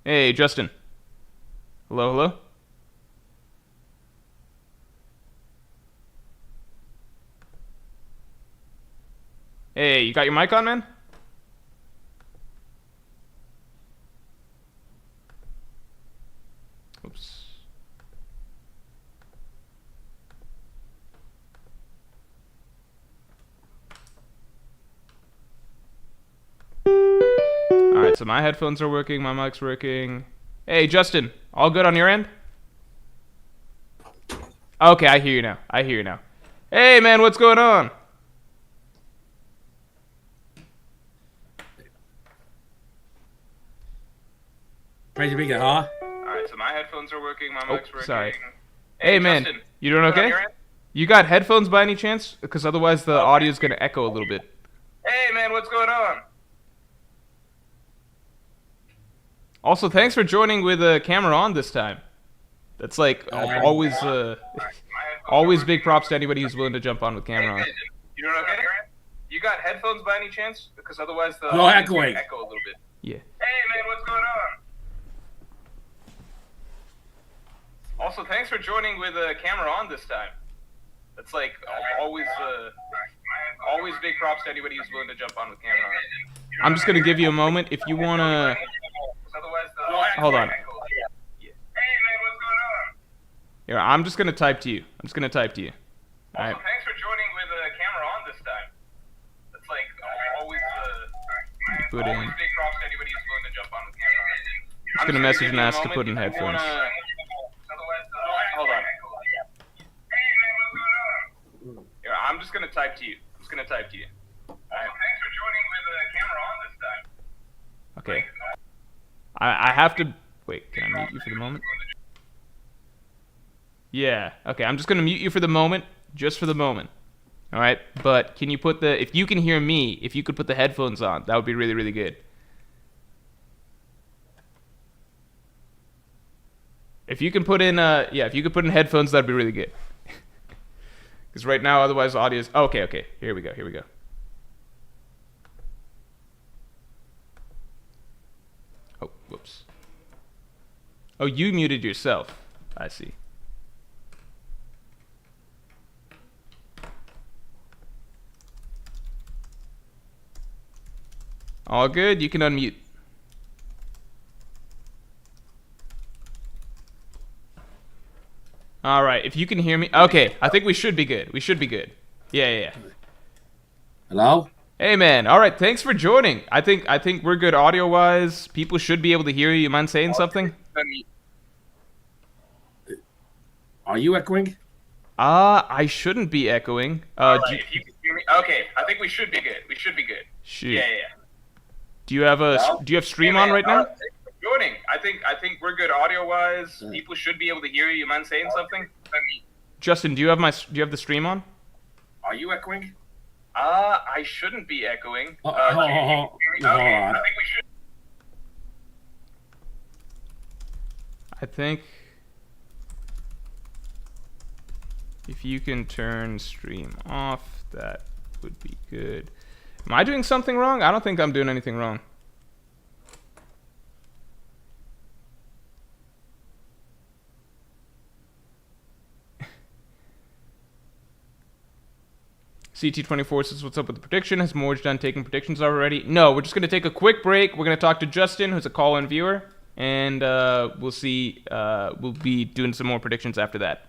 Hey, Justin. Hello? Hey, you got your mic on, man? Oops. Alright, so my headphones are working, my mic's working. Hey, Justin, all good on your end? Okay, I hear you now. Hey, man, what's going on? Crazy big, huh? Alright, so my headphones are working, my mic's working. Sorry. Hey, man, Justin, you doing okay? You got headphones by any chance? Because otherwise the audio's gonna echo a little bit. Hey, man, what's going on? Also, thanks for joining with a camera on this time. That's like always big props to anybody who's willing to jump on with camera on. You doing okay? You got headphones by any chance? Because otherwise the audio's gonna echo a little bit. Yeah. Hey, man, what's going on? Also, thanks for joining with a camera on this time. That's like always big props to anybody who's willing to jump on with camera on. I'm just gonna give you a moment if you wanna. Hold on. Hey man, what's going on? Here, I'm just gonna type to you. I'm just gonna type to you. All right. Also, thanks for joining with a camera on this time. It's like always, Put in. always big props to anybody who's willing to jump on the camera. Just gonna message and ask to put in headphones. Hold on. Hey man, what's going on? Here, I'm just gonna type to you. I'm just gonna type to you. Also, thanks for joining with a camera on this time. Okay. I have to wait. Can I mute you for the moment? Yeah. Okay. I'm just gonna mute you for the moment, just for the moment. All right. But can you put the? If you can hear me, if you could put the headphones on, that would be really, really good. If you can put in, yeah, if you could put in headphones, that'd be really good. Because right now, otherwise, the audio is. Okay. Okay. Here we go. Here we go. Oh, whoops. Oh, you muted yourself. I see. All good. You can unmute. All right. If you can hear me. Okay. I think we should be good. We should be good. Yeah, yeah, yeah. Hello? Hey, man. All right. Thanks for joining. I think we're good audio-wise. People should be able to hear you. You mind saying something? Are you echoing? I shouldn't be echoing. If you can hear me, okay. I think we should be good. We should be good. Shoot. Yeah, yeah. Do you have stream on right now? Thanks for joining. I think we're good audio-wise. People should be able to hear you. You mind saying something? Justin, do you have the stream on? Are you echoing? I shouldn't be echoing. Hold Okay, on. I think we should. I think if you can turn stream off, that would be good. Am I doing something wrong? I don't think I'm doing anything wrong. CT24 says, what's up with the prediction? Has Morj done taking predictions already? No, we're just going to take a quick break. We're going to talk to Justin, who's a call-in viewer, and we'll see. We'll be doing some more predictions after that.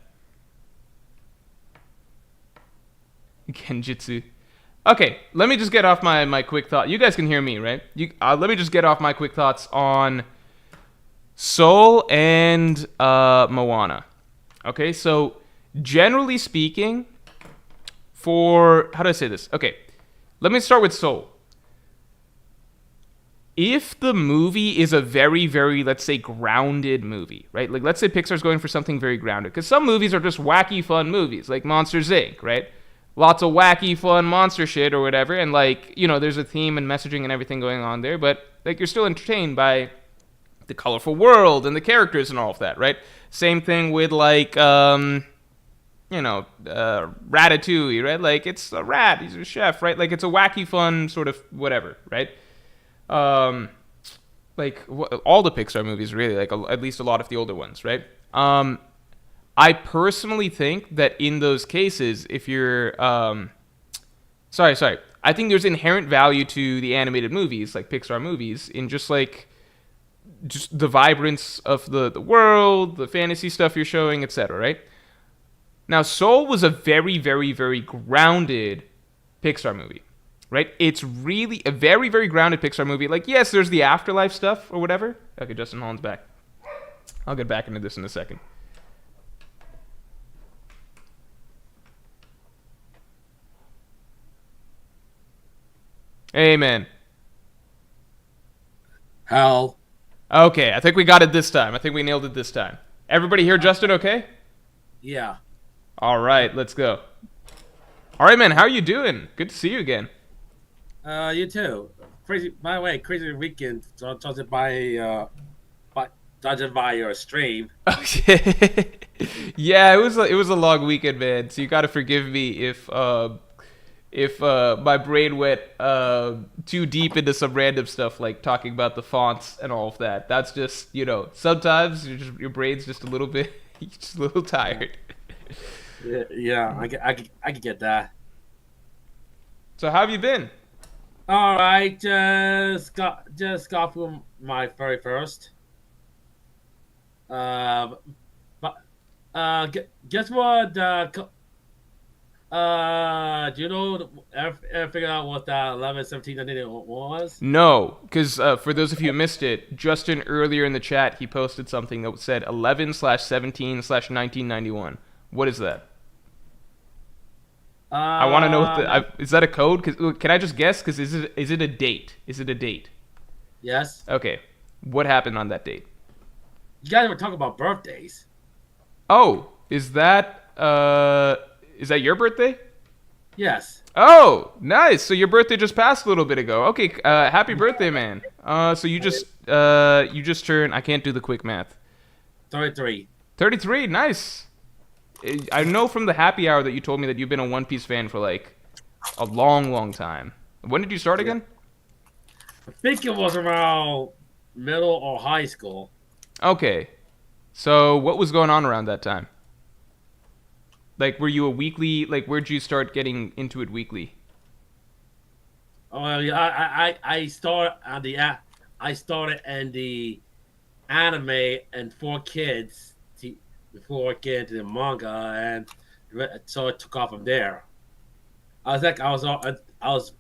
Genjutsu. Okay, let me just get off my quick thought. You guys can hear me, right? Let me just get off my quick thoughts on Soul and Moana. Okay, so generally speaking, how do I say this? Okay, let me start with Soul. If the movie is a very, very, let's say, grounded movie, right? Like, let's say Pixar's going for something very grounded. Because some movies are just wacky, fun movies, like Monsters, Inc., right? Lots of wacky, fun monster shit or whatever. And, like, you know, there's a theme and messaging and everything going on there. But, like, you're still entertained by the colorful world and the characters and all of that, right? Same thing with, like, Ratatouille, right? Like, it's a rat, he's a chef, right? Like, it's a wacky, fun sort of whatever, right? Like, all the Pixar movies, really, like, at least a lot of the older ones, right? I personally think that in those cases, if you're, sorry, I think there's inherent value to the animated movies, like Pixar movies, in just the vibrance of the world, the fantasy stuff you're showing, etc., right? Now, Soul was a very, very, very grounded Pixar movie, right? It's really a very, very grounded Pixar movie. Like, yes, there's the afterlife stuff or whatever. Okay, Justin Holland's back. I'll get back into this in a second. Amen. Hell. Okay, I think we got it this time. I think we nailed it this time. Everybody hear Justin okay? Yeah. All right, let's go. All right, man, how are you doing? Good to see you again. You too. Crazy. By the way, crazy weekend. So judged by your stream. Yeah, it was a long weekend, man. So you got to forgive me if my brain went too deep into some random stuff like talking about the fonts and all of that. That's just, sometimes your brain's just a little bit, just a little tired. Yeah, I could get that. So how have you been? All right, just got through my very first. But guess what? Do you know? Ever figure out what that 11, 17, 19 was? No, because for those of you who missed it, Justin earlier in the chat he posted something that said 11/17/1991. What is that? I want to know what That, is that a code? Can I just guess? Because is it a date? Is it a date? yes. Okay, what happened on that date? You guys were talking about birthdays. Oh, is that your birthday? Yes. Oh, nice. So your birthday just passed a little bit ago. Okay, happy birthday, man. So you just turned. I can't do the quick math. 33. 33. Nice. I know from the happy hour that you told me that you've been a One Piece fan for like a long, long time. When did you start again? I think it was around middle or high school. Okay. So what was going on around that time? Like, were you a weekly? Like, where'd you start getting into it weekly? Oh yeah, I started on the I started in the anime and for kids before getting into the manga, and so it took off from there. I was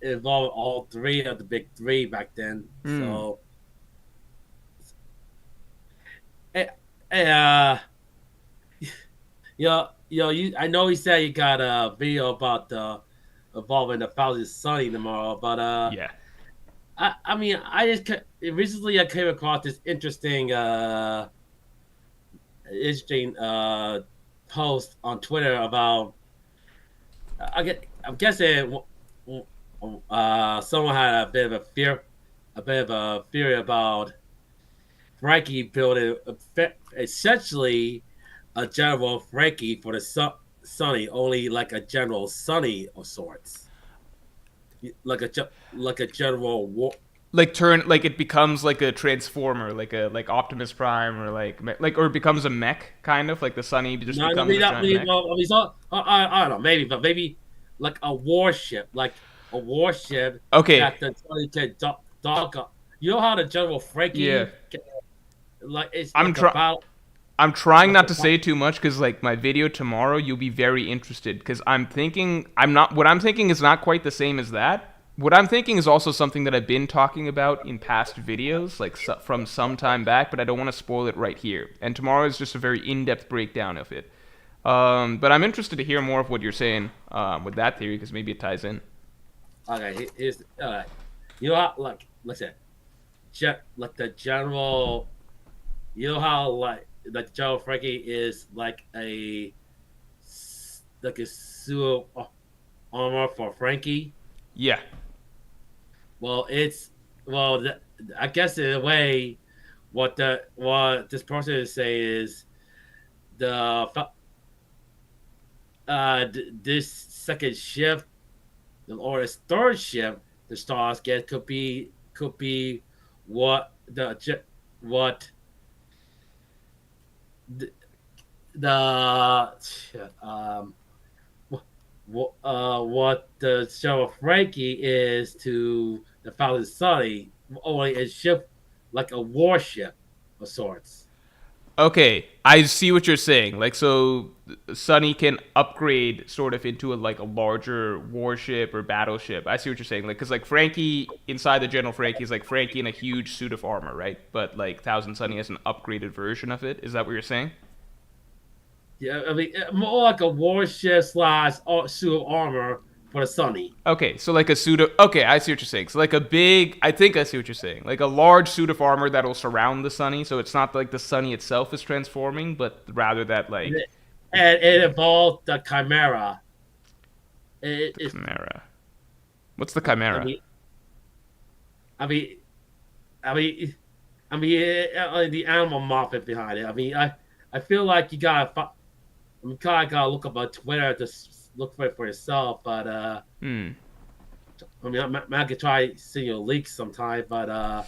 involved in all three of the big three back then. Hmm. So, eh, eh, I know he said you got a video about involving the Thousand Sunny tomorrow, but Yeah. I mean, recently I came across this interesting post on Twitter about I'm guessing someone had a bit of a theory about Frankie building essentially a general Frankie for the Sunny, only like a general Sunny of sorts, like a general war. Like it becomes like a transformer, like Optimus Prime, or or it becomes a mech kind of like the Sunny just No, becomes a giant mech. I mean, so, I don't know, maybe like a warship Okay. that the Sunny can dog up. You know how the general Yeah. Frankie, like it's I'm like a try battle, I'm trying like not a to say too much because like my video tomorrow, you'll be very interested because what I'm thinking is not quite the same as that. What I'm thinking is also something that I've been talking about in past videos, like from some time back, but I don't want to spoil it right here. And tomorrow is just a very in-depth breakdown of it. But I'm interested to hear more of what you're saying with that theory because maybe it ties in. okay. Here's you know how like listen, like the general. You know how like General Frankie is like a suit of armor for Frankie. Yeah. Well, I guess in a way, what this person is saying is the this second shift or this third shift the stars get could be what what the, the what the show of Frankie is to the Falcon Sunny, only a ship like a warship of sorts. Okay, I see what you're saying. Like, so Sunny can upgrade sort of into a larger warship or battleship. I see what you're saying. Like, because like Frankie inside the General Frankie is like Frankie in a huge suit of armor, right? But like Thousand Sunny has an upgraded version of it. Is that what you're saying? Yeah, I mean more like a warship slash suit of armor for the Sunny. Okay, so like a suit of. Okay, I see what you're saying. So like a big. I think I see what you're saying. Like a large suit of armor that'll surround the Sunny, so it's not like the Sunny itself is transforming, but rather that like And it involved the Chimera. the It's Chimera. What's the I Chimera? mean I mean I mean the animal moffat behind it. I feel like you kind of gotta look up on Twitter to look for it for yourself. But Hmm. I mean, I could try seeing your leaks sometime. But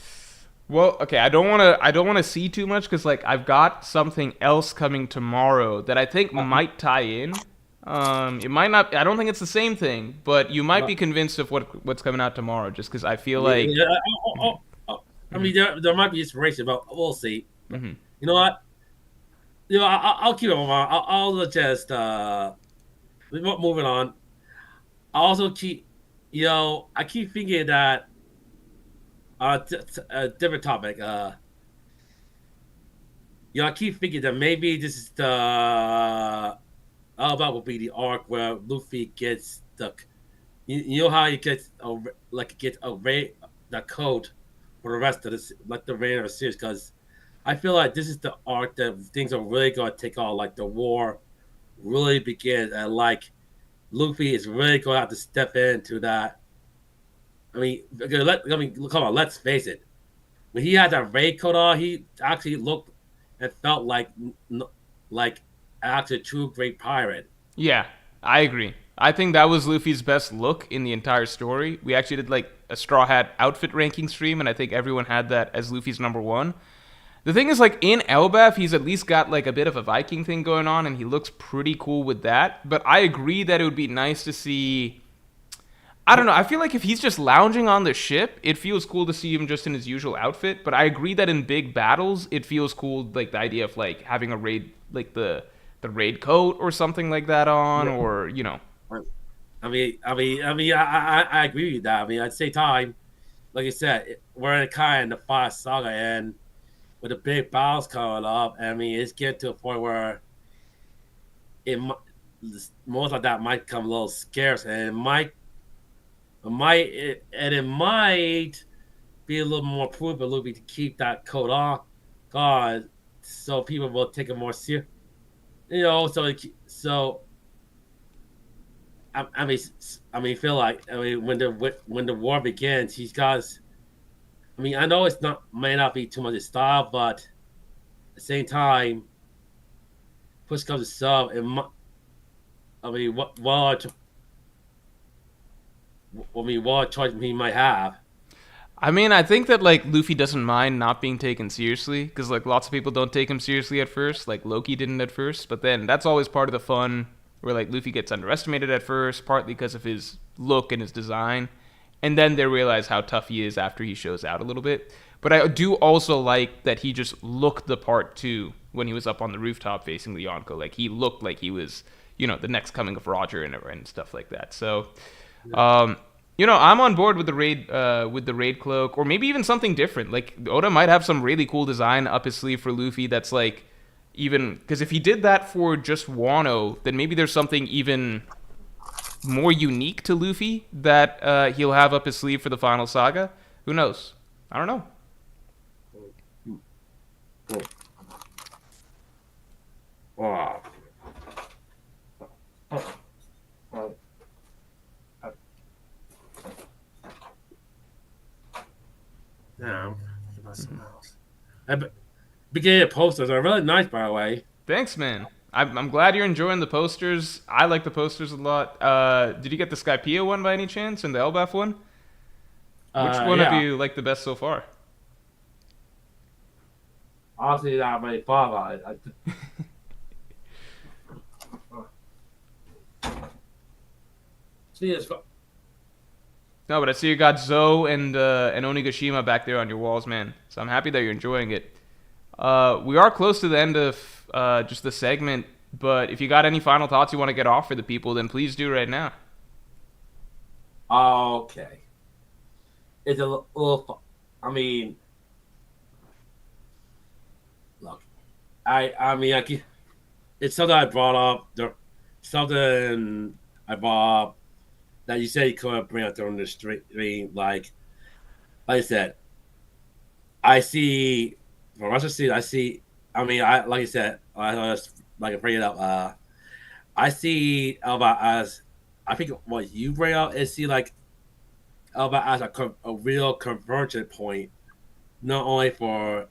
Well, okay, I don't want to see too much because like I've got something else coming tomorrow that I think might tie in. It might not. I don't think it's the same thing, but you might be convinced of what's coming out tomorrow just because I feel like. yeah, I mean, there might be inspiration, but we'll see. Hmm. You know what? I'll keep it on. I'll just moving on. I also keep, I keep thinking that a different topic. I keep thinking that maybe this is the Elbaf will be the arc where Luffy gets the, you know how he gets gets a the code for the rest of this, like the remainder of the series, because I feel like this is the arc that things are really gonna take on, like the war really begins, and like Luffy is really gonna have to step into that. I mean, come on, let's face it. When he had that raid coat on, he actually looked and felt like actually a true great pirate. Yeah, I agree. I think that was Luffy's best look in the entire story. We actually did like a Straw Hat outfit ranking stream, and I think everyone had that as Luffy's number one. The thing is, like in Elbaf, he's at least got like a bit of a Viking thing going on, and he looks pretty cool with that. But I agree that it would be nice to see. I don't know. I feel like if he's just lounging on the ship, it feels cool to see him just in his usual outfit. But I agree that in big battles, it feels cool, like the idea of like having a raid, like the raid coat or something like that on, or you know. I agree with that. I mean, at the same time, like I said, we're in kind of the fast saga, and with the big battles coming up, I mean, it's getting to a point where it most of that might become a little scarce, and it might be a little more prudent, a little bit to keep that coat on, God, so people will take it more serious. So I mean, feel like when the war begins, he's got. I mean, I know it's not may not be too much his style, but at the same time, push comes to shove, I mean, what choice he might have. I mean, I think that like Luffy doesn't mind not being taken seriously because like lots of people don't take him seriously at first. Like Loki didn't at first, but then that's always part of the fun where like Luffy gets underestimated at first, partly because of his look and his design, and then they realize how tough he is after he shows out a little bit. But I do also like that he just looked the part too when he was up on the rooftop facing the Yonko. Like he looked like he was, the next coming of Roger and stuff like that. So, um, I'm on board with the raid cloak, or maybe even something different. Like Oda might have some really cool design up his sleeve for Luffy. That's like even because if he did that for just Wano, then maybe there's something even more unique to Luffy that he'll have up his sleeve for the final saga. Who knows? I don't know. Oh. Yeah, beginning of posters are really nice, by the way. Thanks, man. I'm glad you're enjoying the posters. I like the posters a lot. Did you get the Skypea one by any chance and the Elbaf one? Which one have Yeah. you liked the best so far? Honestly, not very far about it. See, No, but I see you got Zoe and Onigashima back there on your walls, man. So I'm happy that you're enjoying it. We are close to the end of just the segment, but if you got any final thoughts you want to get off for the people, then please do right now. okay. It's a little. I mean, look, it's something I brought up. Something I brought up that you said you couldn't bring up during the stream. Like I said, I see from what I see. I see. I mean, I like I said, I was like I bring it up. I see Elba as. I think what you bring up is see like Elba as a real convergent point, not only for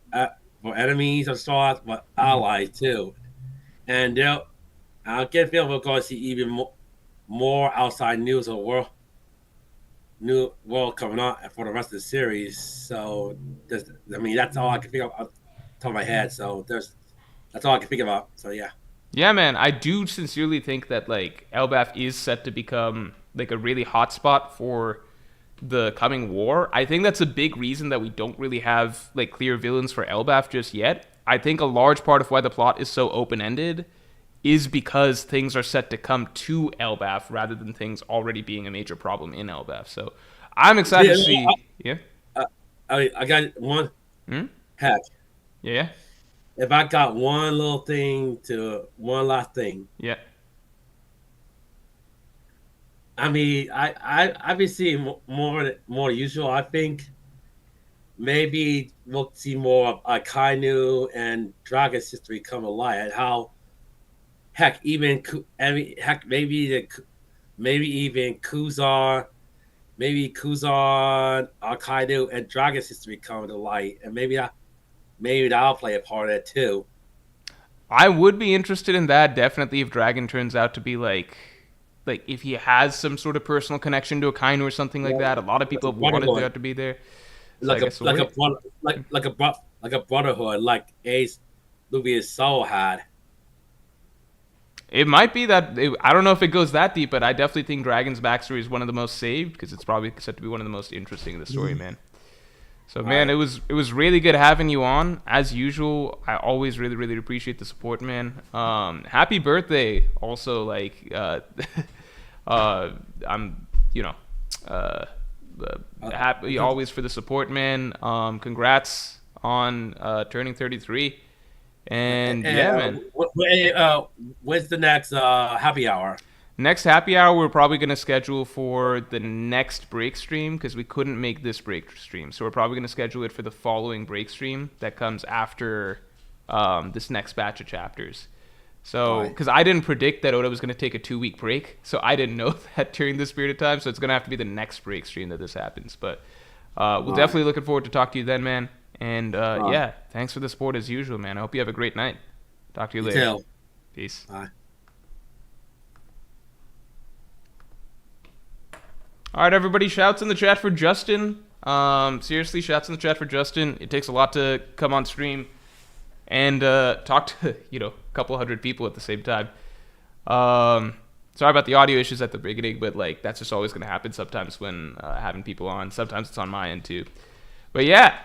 enemies of stars, but allies too. And I get a feeling we're going to see even more outside news of new world coming out for the rest of the series. So, that's all I can think of off the top of my head. So, that's all I can think about. So, yeah. Yeah, man, I do sincerely think that like Elbaf is set to become like a really hot spot for the coming war. I think that's a big reason that we don't really have like clear villains for Elbaf just yet. I think a large part of why the plot is so open-ended is because things are set to come to Elbaf rather than things already being a major problem in Elbaf. So I'm excited to see. I got one. Hmm? Heck, Yeah. if I got one last thing. Yeah. I mean, I've been seeing more usual. I think maybe we'll see more of Kainu and Dragon's history come alive. How heck even maybe even Kuzan, Kainu and Dragon's history come to light, and maybe that'll play a part of it too. I would be interested in that definitely if Dragon turns out to be like if he has some sort of personal connection to a Kainu or something like that. A lot of people have wanted that to be there. So Like a brotherhood, like Ace Luvia's soul had. It might be that I don't know if it goes that deep, but I definitely think Dragon's backstory is one of the most saved because it's probably set to be one of the most interesting in the story, man. So man, it was really good having you on as usual. I always really appreciate the support, man. Happy birthday, also like I'm happy always for the support, man. Congrats on turning 33. And yeah, man. When's the next happy hour? Next happy hour, we're probably going to schedule for the next break stream because we couldn't make this break stream. So we're probably going to schedule it for the following break stream that comes after this next batch of chapters. So, because I didn't predict that Oda was going to take a 2-week break, so I didn't know that during this period of time. So it's going to have to be the next break stream that this happens. But we'll definitely looking forward to talk to you then, man. And yeah, thanks for the support as usual, man. I hope you have a great night. Talk to you later. Peace. Bye. All right, everybody, shouts in the chat for Justin. Seriously, shouts in the chat for Justin. It takes a lot to come on stream and talk to, a couple hundred people at the same time. Sorry about the audio issues at the beginning, but like that's just always going to happen sometimes when having people on. Sometimes it's on my end too. But yeah,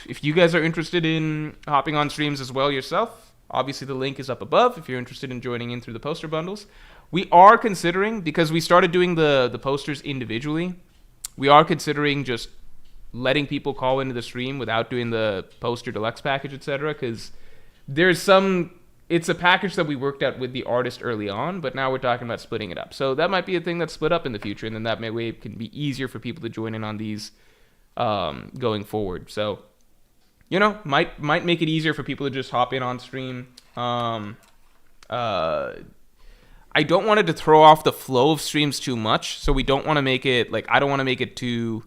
if you guys are interested in hopping on streams as well yourself, obviously the link is up above if you're interested in joining in through the poster bundles. We are considering, because we started doing the posters individually, we are considering just letting people call into the stream without doing the poster deluxe package, etc. Because it's a package that we worked out with the artist early on, but now we're talking about splitting it up. So that might be a thing that's split up in the future, and then that way it can be easier for people to join in on these going forward. So, might make it easier for people to just hop in on stream. I don't want it to throw off the flow of streams too much, so we don't want to make it, I don't want to make it too,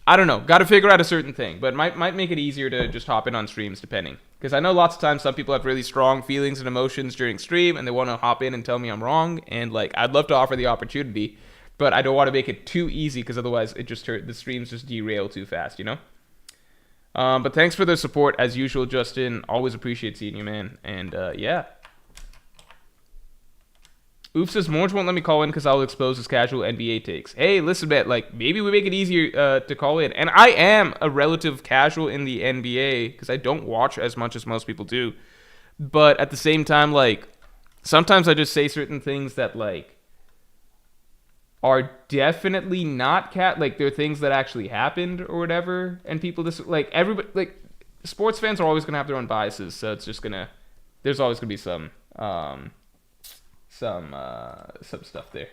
I don't know, got to figure out a certain thing, but might make it easier to just hop in on streams, depending. Because I know lots of times some people have really strong feelings and emotions during stream, and they want to hop in and tell me I'm wrong, and, I'd love to offer the opportunity, but I don't want to make it too easy, because otherwise the streams just derail too fast, But thanks for the support, as usual, Justin. Always appreciate seeing you, man, and, yeah. Oof says, Morj won't let me call in because I'll expose his casual NBA takes. Hey, listen, man, maybe we make it easier to call in. And I am a relative casual in the NBA because I don't watch as much as most people do. But at the same time, sometimes I just say certain things that, are definitely not they're things that actually happened or whatever. And people just, everybody, sports fans are always going to have their own biases. So it's just there's always going to be some stuff there,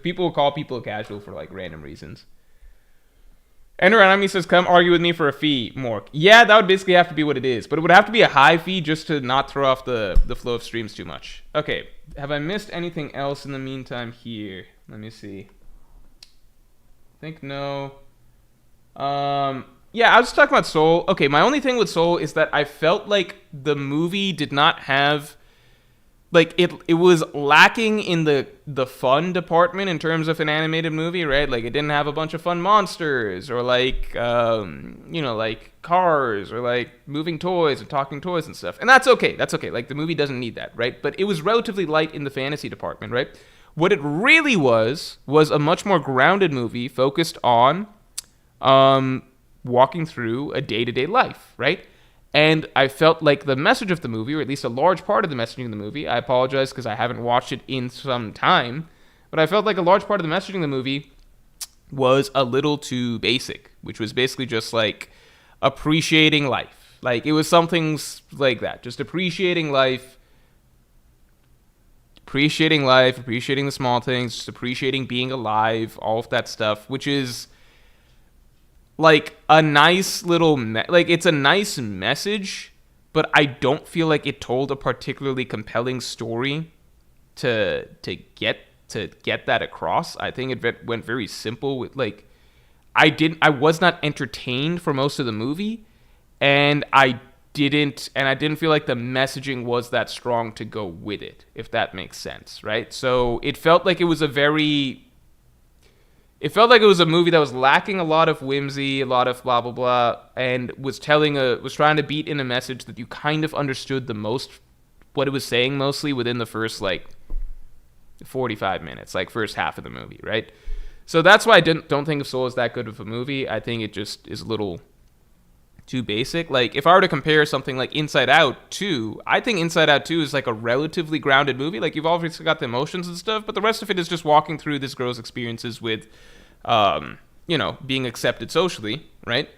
people will call people casual for random reasons. Enter Enemy says, come argue with me for a fee, Mork. Yeah, that would basically have to be what it is, but it would have to be a high fee just to not throw off the flow of streams too much. Okay, have I missed anything else in the meantime here? Let me see. I think no. Yeah, I was talking about Soul. Okay, my only thing with Soul is that I felt like the movie did not have... like it was lacking in the fun department in terms of an animated movie, right? Like it didn't have a bunch of fun monsters or like like cars or like moving toys and talking toys and stuff. And that's okay. That's okay. Like the movie doesn't need that, right? But it was relatively light in the fantasy department, right? What it really was a much more grounded movie focused on walking through a day-to-day life, right? And I felt like the message of the movie, or at least a large part of the messaging of the movie, I apologize because I haven't watched it in some time, but I felt like a large part of the messaging of the movie was a little too basic, which was basically just like appreciating life. Like it was something like that, just appreciating life, appreciating the small things, just appreciating being alive, all of that stuff, which is like a nice little it's a nice message, but I don't feel like it told a particularly compelling story to get that across. I think it went very simple with like I was not entertained for most of the movie, and I didn't feel like the messaging was that strong to go with it, if that makes sense, right? So it felt like it was a movie that was lacking a lot of whimsy, a lot of blah blah blah, and was trying to beat in a message that you kind of understood the most, what it was saying mostly within the first like 45 minutes, like first half of the movie, right? So that's why I don't think of Soul as that good of a movie. I think it just is a little too basic. Like if I were to compare something like Inside Out 2, I think Inside Out 2 is like a relatively grounded movie. Like you've obviously got the emotions and stuff, but the rest of it is just walking through this girl's experiences with being accepted socially, right?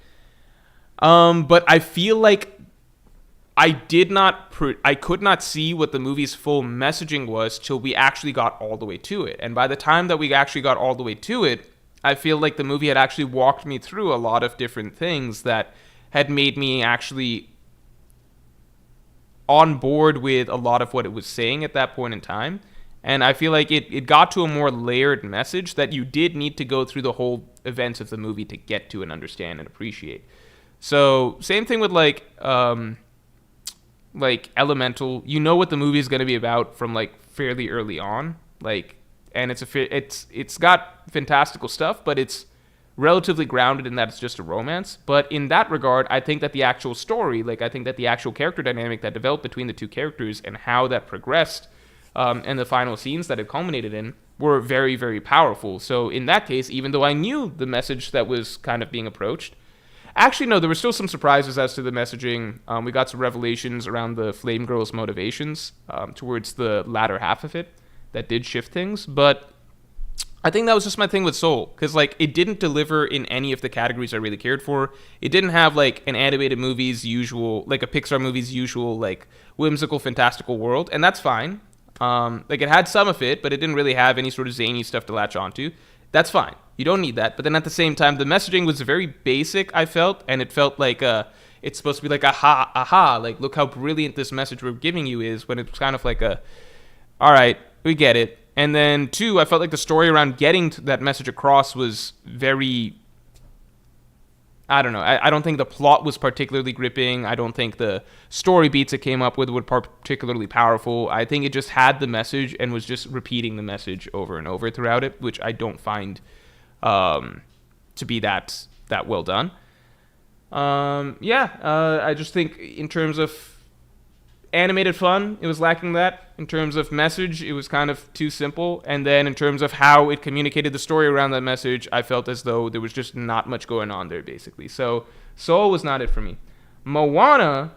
But I feel like I could not see what the movie's full messaging was till we actually got all the way to it. And by the time that we actually got all the way to it, I feel like the movie had actually walked me through a lot of different things that had made me actually on board with a lot of what it was saying at that point in time. And I feel like it got to a more layered message that you did need to go through the whole events of the movie to get to and understand and appreciate. So same thing with like Elemental. You know what the movie is going to be about from like fairly early on. Like, and it's got fantastical stuff, but it's relatively grounded in that it's just a romance. But in that regard, I think that the actual story, like I think that the actual character dynamic that developed between the two characters and how that progressed, and the final scenes that it culminated in were very, very powerful. So in that case, even though I knew the message that was kind of being approached, actually no, there were still some surprises as to the messaging. We got some revelations around the Flame Girl's motivations towards the latter half of it that did shift things, but I think that was just my thing with Soul, because like it didn't deliver in any of the categories I really cared for. It didn't have like an animated movie's usual, like a Pixar movie's usual, like whimsical, fantastical world, and that's fine. Like it had some of it, but it didn't really have any sort of zany stuff to latch onto. That's fine. You don't need that. But then at the same time, the messaging was very basic, I felt, and it felt like it's supposed to be like aha, like look how brilliant this message we're giving you is, when it's kind of like all right, we get it. And then, two, I felt like the story around getting to that message across was very, I don't know. I don't think the plot was particularly gripping. I don't think the story beats it came up with were particularly powerful. I think it just had the message and was just repeating the message over and over throughout it, which I don't find to be that well done. I just think in terms of animated fun, it was lacking that. In terms of message, it was kind of too simple. And then in terms of how it communicated the story around that message, I felt as though there was just not much going on there, basically. So Soul was not it for me. Moana,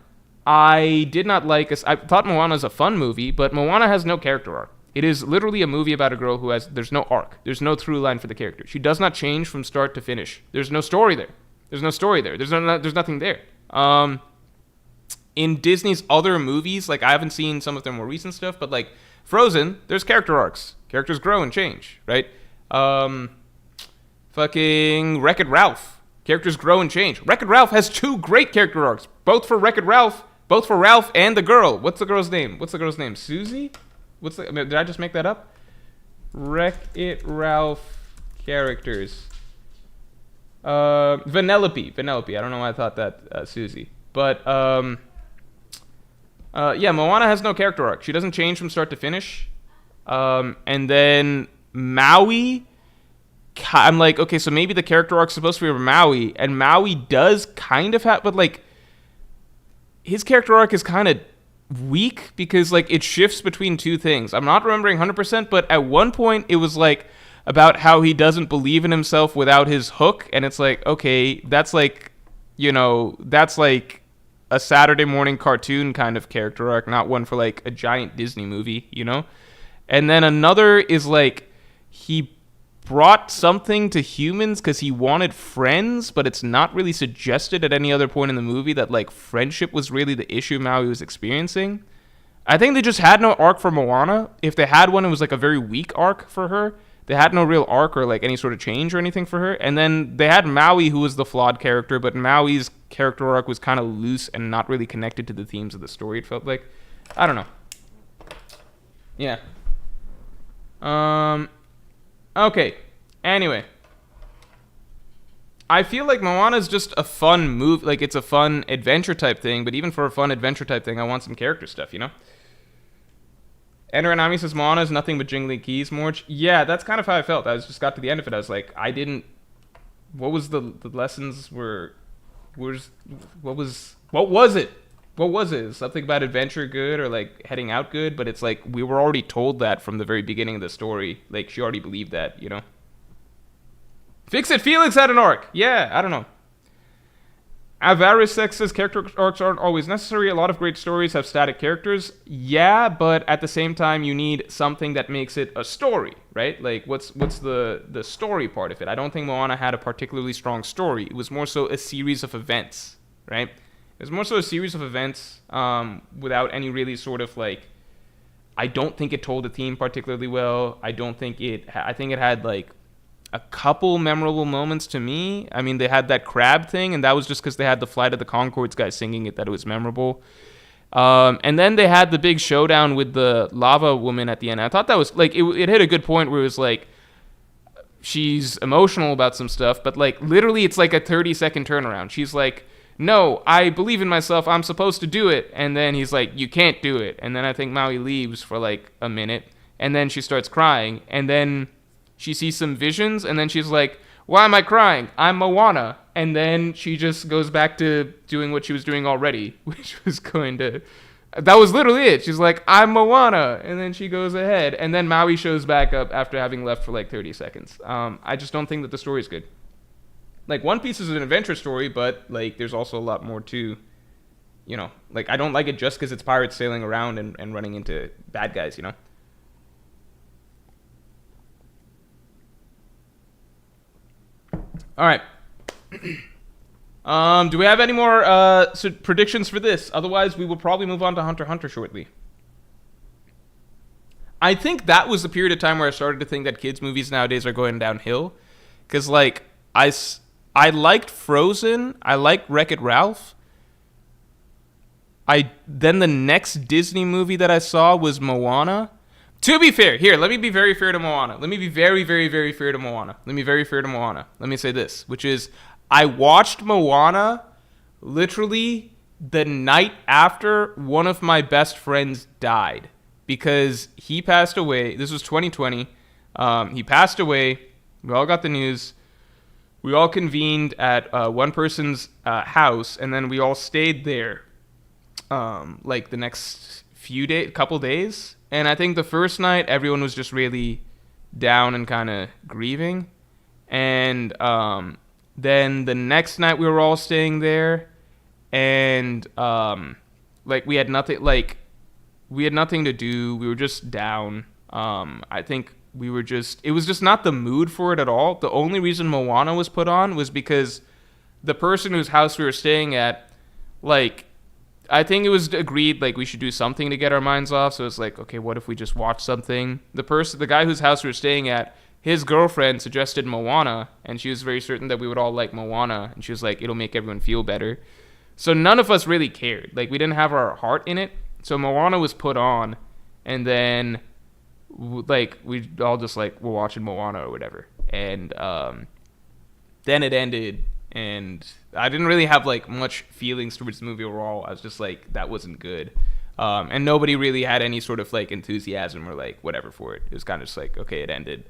I did not like. I thought Moana was a fun movie, but Moana has no character arc. It is literally a movie about a girl who there's no arc. There's no through line for the character. She does not change from start to finish. There's no story there. There's nothing there. In Disney's other movies, like I haven't seen some of their more recent stuff, but like Frozen, there's character arcs. Characters grow and change, right? Fucking Wreck-It Ralph. Characters grow and change. Wreck-It Ralph has two great character arcs, both for Ralph and the girl. What's the girl's name? Susie? Did I just make that up? Wreck-It Ralph characters. Vanellope. I don't know why I thought that Susie. But Yeah, Moana has no character arc. She doesn't change from start to finish. And then Maui, I'm like, okay, so maybe the character arc's supposed to be over Maui, and Maui does kind of have, but like, his character arc is kind of weak because like it shifts between two things. I'm not remembering 100%, but at one point it was like about how he doesn't believe in himself without his hook, and it's like, okay, that's like, that's like a Saturday morning cartoon kind of character arc, not one for like a giant Disney movie, And then another is like he brought something to humans because he wanted friends, but it's not really suggested at any other point in the movie that like friendship was really the issue Maui was experiencing. I think they just had no arc for Moana. If they had one, it was like a very weak arc for her. They had no real arc or like any sort of change or anything for her. And then they had Maui, who was the flawed character, but Maui's character arc was kind of loose and not really connected to the themes of the story, it felt like. I don't know. Yeah. Okay. Anyway. I feel like Moana's just a fun move. Like, it's a fun adventure type thing, but even for a fun adventure type thing, I want some character stuff, Enter Anami says Moana is nothing but jingling keys, Morj. Yeah, that's kind of how I felt. I just got to the end of it. I was like, I didn't... What was the lessons were... What was it? What was it? Something about adventure good or like heading out good, but it's like we were already told that from the very beginning of the story. Like she already believed that, Fix it, Felix had an arc. Yeah, I don't know. Avarice Sex says character arcs aren't always necessary. A lot of great stories have static characters. Yeah, but at the same time, you need something that makes it a story, right? Like, what's the story part of it? I don't think Moana had a particularly strong story. It was more so a series of events, right? It was more so a series of events without any really sort of like... I don't think it told the theme particularly well. I think it had like a couple memorable moments to me. I mean, they had that crab thing, and that was just because they had the Flight of the Conchords guy singing it that it was memorable. And then they had the big showdown with the lava woman at the end. I thought that was, like, it hit a good point where it was, like, she's emotional about some stuff, but, like, literally it's like a 30-second turnaround. She's like, no, I believe in myself, I'm supposed to do it. And then he's like, you can't do it. And then I think Maui leaves for, like, a minute, and then she starts crying, and then... she sees some visions, and then she's like, why am I crying? I'm Moana. And then she just goes back to doing what she was doing already, which was that was literally it. She's like, I'm Moana. And then she goes ahead. And then Maui shows back up after having left for like 30 seconds. I just don't think that the story is good. Like, One Piece is an adventure story, but like there's also a lot more to, like I don't like it just because it's pirates sailing around and running into bad guys, All right. Do we have any more predictions for this? Otherwise, we will probably move on to Hunter x Hunter shortly. I think that was the period of time where I started to think that kids' movies nowadays are going downhill. Because, like, I liked Frozen. I liked Wreck-It Ralph. Then the next Disney movie that I saw was Moana. To be fair, here, let me be very fair to Moana. Let me be very, very, very fair to Moana. Let me say this, which is, I watched Moana literally the night after one of my best friends died. Because he passed away. This was 2020. He passed away. We all got the news. We all convened at one person's house, and then we all stayed there like the next couple days. And I think the first night, everyone was just really down and kind of grieving. And then the next night, we were all staying there. And, like, we had nothing to do. We were just down. I think it was just not the mood for it at all. The only reason Moana was put on was because the person whose house we were staying at, like... I think it was agreed, like, we should do something to get our minds off. So it's like, okay, what if we just watch something? The guy whose house we were staying at, his girlfriend suggested Moana, and she was very certain that we would all like Moana. And she was like, it'll make everyone feel better. So none of us really cared. Like, we didn't have our heart in it. So Moana was put on, and then, like, we all just, like, we're watching Moana or whatever. And then it ended. And I didn't really have, like, much feelings towards the movie overall. I was just like, that wasn't good. And nobody really had any sort of like enthusiasm or like whatever for it. It was kind of just like, okay, it ended.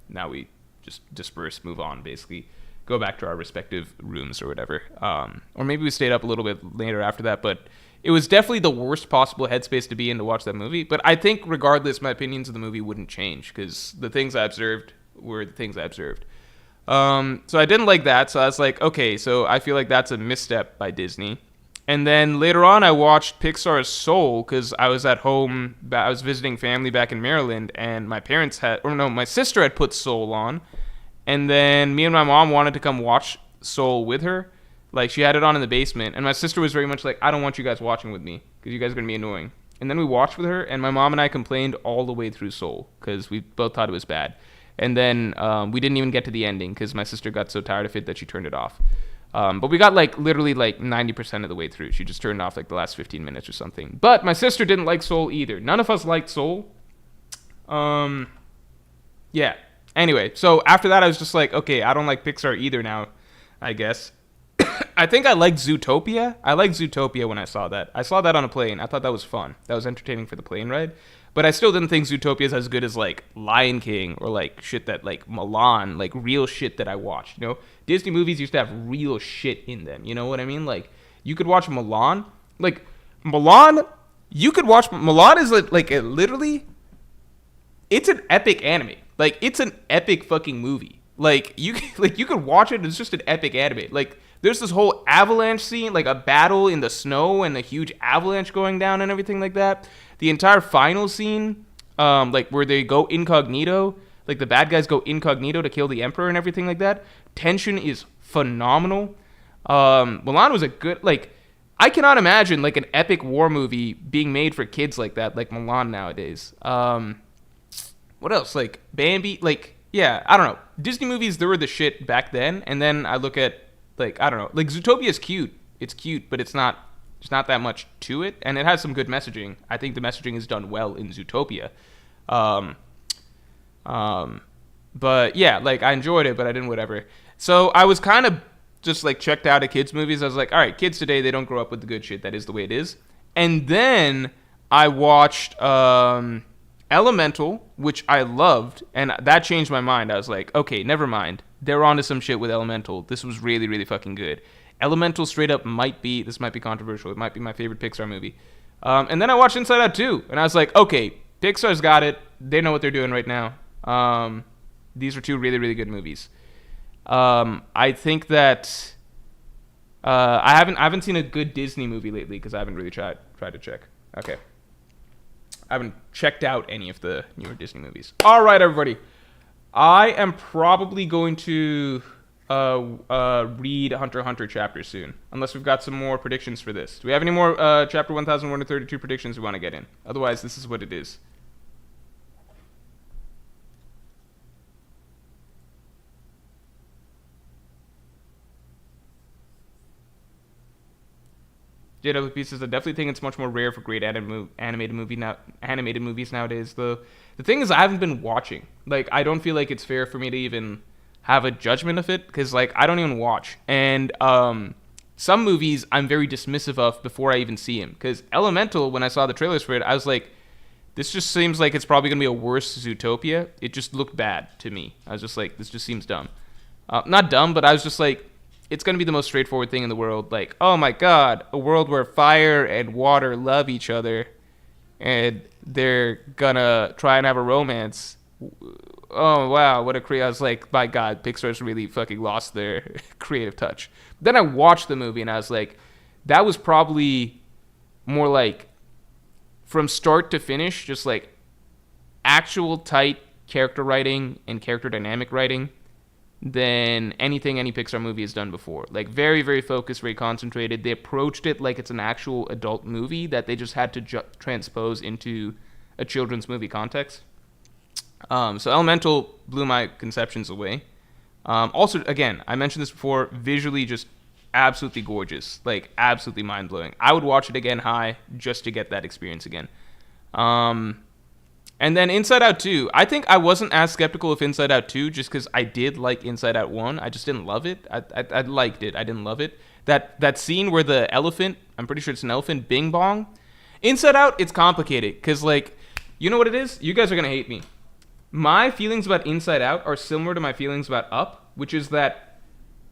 Now we just disperse, move on, basically go back to our respective rooms or whatever. Or maybe we stayed up a little bit later after that, but it was definitely the worst possible headspace to be in to watch that movie. But I think regardless, my opinions of the movie wouldn't change because the things I observed were the things I observed. So I didn't like that. So I was like, okay, so I feel like that's a misstep by Disney. And then later on, I watched Pixar's Soul because I was at home. I was visiting family back in Maryland, and my sister had put Soul on. And then me and my mom wanted to come watch Soul with her. Like, she had it on in the basement. And my sister was very much like, I don't want you guys watching with me because you guys are going to be annoying. And then we watched with her, and my mom and I complained all the way through Soul because we both thought it was bad. And then we didn't even get to the ending because my sister got so tired of it that she turned it off. But we got like literally like 90% of the way through. She just turned off like the last 15 minutes or something. But my sister didn't like Soul either. None of us liked Soul. Yeah. Anyway, so after that I was just like, okay, I don't like Pixar either now, I guess. I think I liked Zootopia. I liked Zootopia when I saw that. I saw that on a plane. I thought that was fun. That was entertaining for the plane ride. But I still didn't think Zootopia is as good as like Lion King or like shit that like Mulan, like real shit that I watched. You know, Disney movies used to have real shit in them. You know what I mean? Like you could watch Mulan. Like Mulan, you could watch Mulan is like literally, it's an epic anime. Like it's an epic fucking movie. Like you could watch it. It's just an epic anime. Like there's this whole avalanche scene, like a battle in the snow and a huge avalanche going down and everything like that. The entire final scene, like where they go incognito, like the bad guys go incognito to kill the emperor and everything like that. Tension is phenomenal. Mulan was a good, like, I cannot imagine like an epic war movie being made for kids like that, like Mulan nowadays. What else? Like Bambi, like, yeah, I don't know. Disney movies, they were the shit back then. And then I look at, like, I don't know, like Zootopia is cute. It's cute, but it's not that much to it, and it has some good messaging. I think the messaging is done well in Zootopia. But yeah, like I enjoyed it, but I didn't whatever. So I was kind of just like checked out of kids movies. I was like, all right, kids today, they don't grow up with the good shit. That is the way it is. And then I watched Elemental, which I loved, and that changed my mind. I was like, okay, never mind. They're onto some shit with Elemental. This was really, really fucking good. Elemental straight up might be controversial. It might be my favorite Pixar movie. And then I watched Inside Out 2, and I was like, okay, Pixar's got it. They know what they're doing right now. These are two really, really good movies. I think that I haven't seen a good Disney movie lately because I haven't really tried to check. Okay. I haven't checked out any of the newer Disney movies. All right, everybody. I am probably going to read Hunter x Hunter chapters soon, unless we've got some more predictions for this. Do we have any more chapter 1132 predictions we want to get in? Otherwise, this is what it is. JWP says, I definitely think it's much more rare for great animated movies nowadays. The thing is, I haven't been watching. Like, I don't feel like it's fair for me to even have a judgment of it, because like I don't even watch. And some movies I'm very dismissive of before I even see them. Because Elemental, when I saw the trailers for it, I was like, this just seems like it's probably gonna be a worse Zootopia. It just looked bad to me. I was just like, this just seems dumb. Not dumb, but I was just like, it's going to be the most straightforward thing in the world. Like, oh my god, a world where fire and water love each other and they're gonna try and have a romance. Oh wow, what a I was like, my god, Pixar's really fucking lost their creative touch. Then I watched the movie and I was like, that was probably more like from start to finish, just like actual tight character writing and character dynamic writing than anything any Pixar movie has done before. Like, very, very focused, very concentrated. They approached it like it's an actual adult movie that they just had to transpose into a children's movie context. So Elemental blew my conceptions away. Also, again, I mentioned this before, visually just absolutely gorgeous. Like, absolutely mind-blowing. I would watch it again high just to get that experience again. And then Inside Out 2. I think I wasn't as skeptical of Inside Out 2 just because I did like Inside Out 1. I just didn't love it. I liked it. I didn't love it. That scene where the elephant, I'm pretty sure it's an elephant, Bing Bong, Inside Out, it's complicated because, like, you know what it is? You guys are gonna hate me. My feelings about Inside Out are similar to my feelings about Up, which is that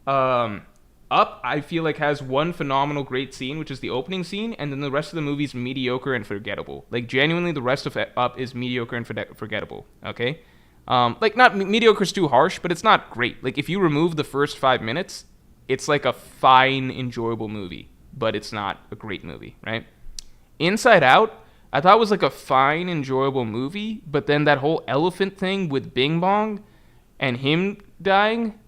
Up, I feel like, has one phenomenal great scene, which is the opening scene, and then the rest of the movie's mediocre and forgettable. Like, genuinely, the rest of Up is mediocre and forgettable, okay? Like, not mediocre is too harsh, but it's not great. Like, if you remove the first 5 minutes, it's like a fine, enjoyable movie, but it's not a great movie, right? Inside Out, I thought was like a fine, enjoyable movie, but then that whole elephant thing with Bing Bong and him dying,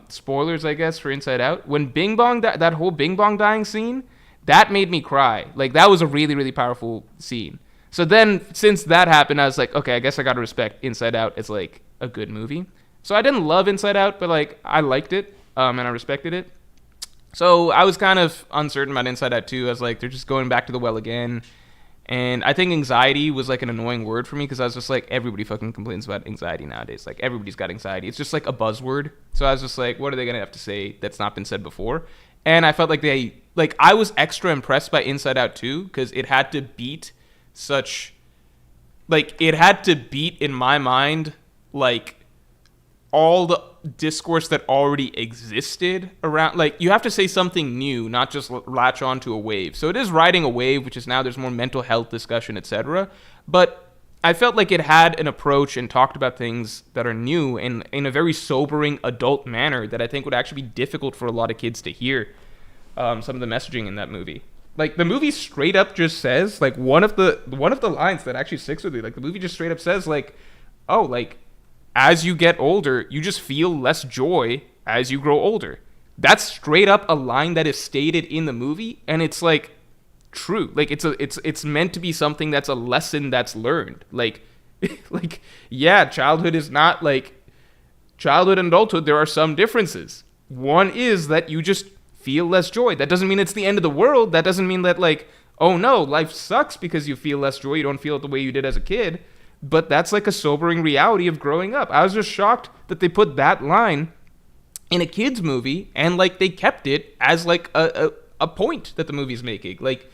spoilers, I guess, for Inside Out. When Bing Bong, that whole Bing Bong dying scene, that made me cry. Like, that was a really, really powerful scene. So then, since that happened, I was like, okay, I guess I gotta respect Inside Out as, like, a good movie. So I didn't love Inside Out, but, like, I liked it, and I respected it. So I was kind of uncertain about Inside Out 2. I was like, they're just going back to the well again. And I think anxiety was like an annoying word for me because I was just like, everybody fucking complains about anxiety nowadays. Like, everybody's got anxiety. It's just like a buzzword. So I was just like, what are they going to have to say that's not been said before? And I felt like I was extra impressed by Inside Out 2 because it had to beat in my mind, like, all the discourse that already existed around. Like, you have to say something new, not just latch onto a wave. So it is riding a wave, which is now there's more mental health discussion, etc. But I felt like it had an approach and talked about things that are new and in a very sobering adult manner that I think would actually be difficult for a lot of kids to hear. Some of the messaging in that movie, like, the movie straight up just says, like, one of the lines that actually sticks with me, like, the movie just straight up says, like, oh, like, as you get older, you just feel less joy as you grow older. That's straight up a line that is stated in the movie, and it's, like, true. Like, it's meant to be something that's a lesson that's learned. Like, like, yeah, childhood is not, like, childhood and adulthood, there are some differences. One is that you just feel less joy. That doesn't mean it's the end of the world. That doesn't mean that, like, oh no, life sucks because you feel less joy. You don't feel it the way you did as a kid. But that's like a sobering reality of growing up. I was just shocked that they put that line in a kid's movie and, like, they kept it as, like, a point that the movie's making. Like,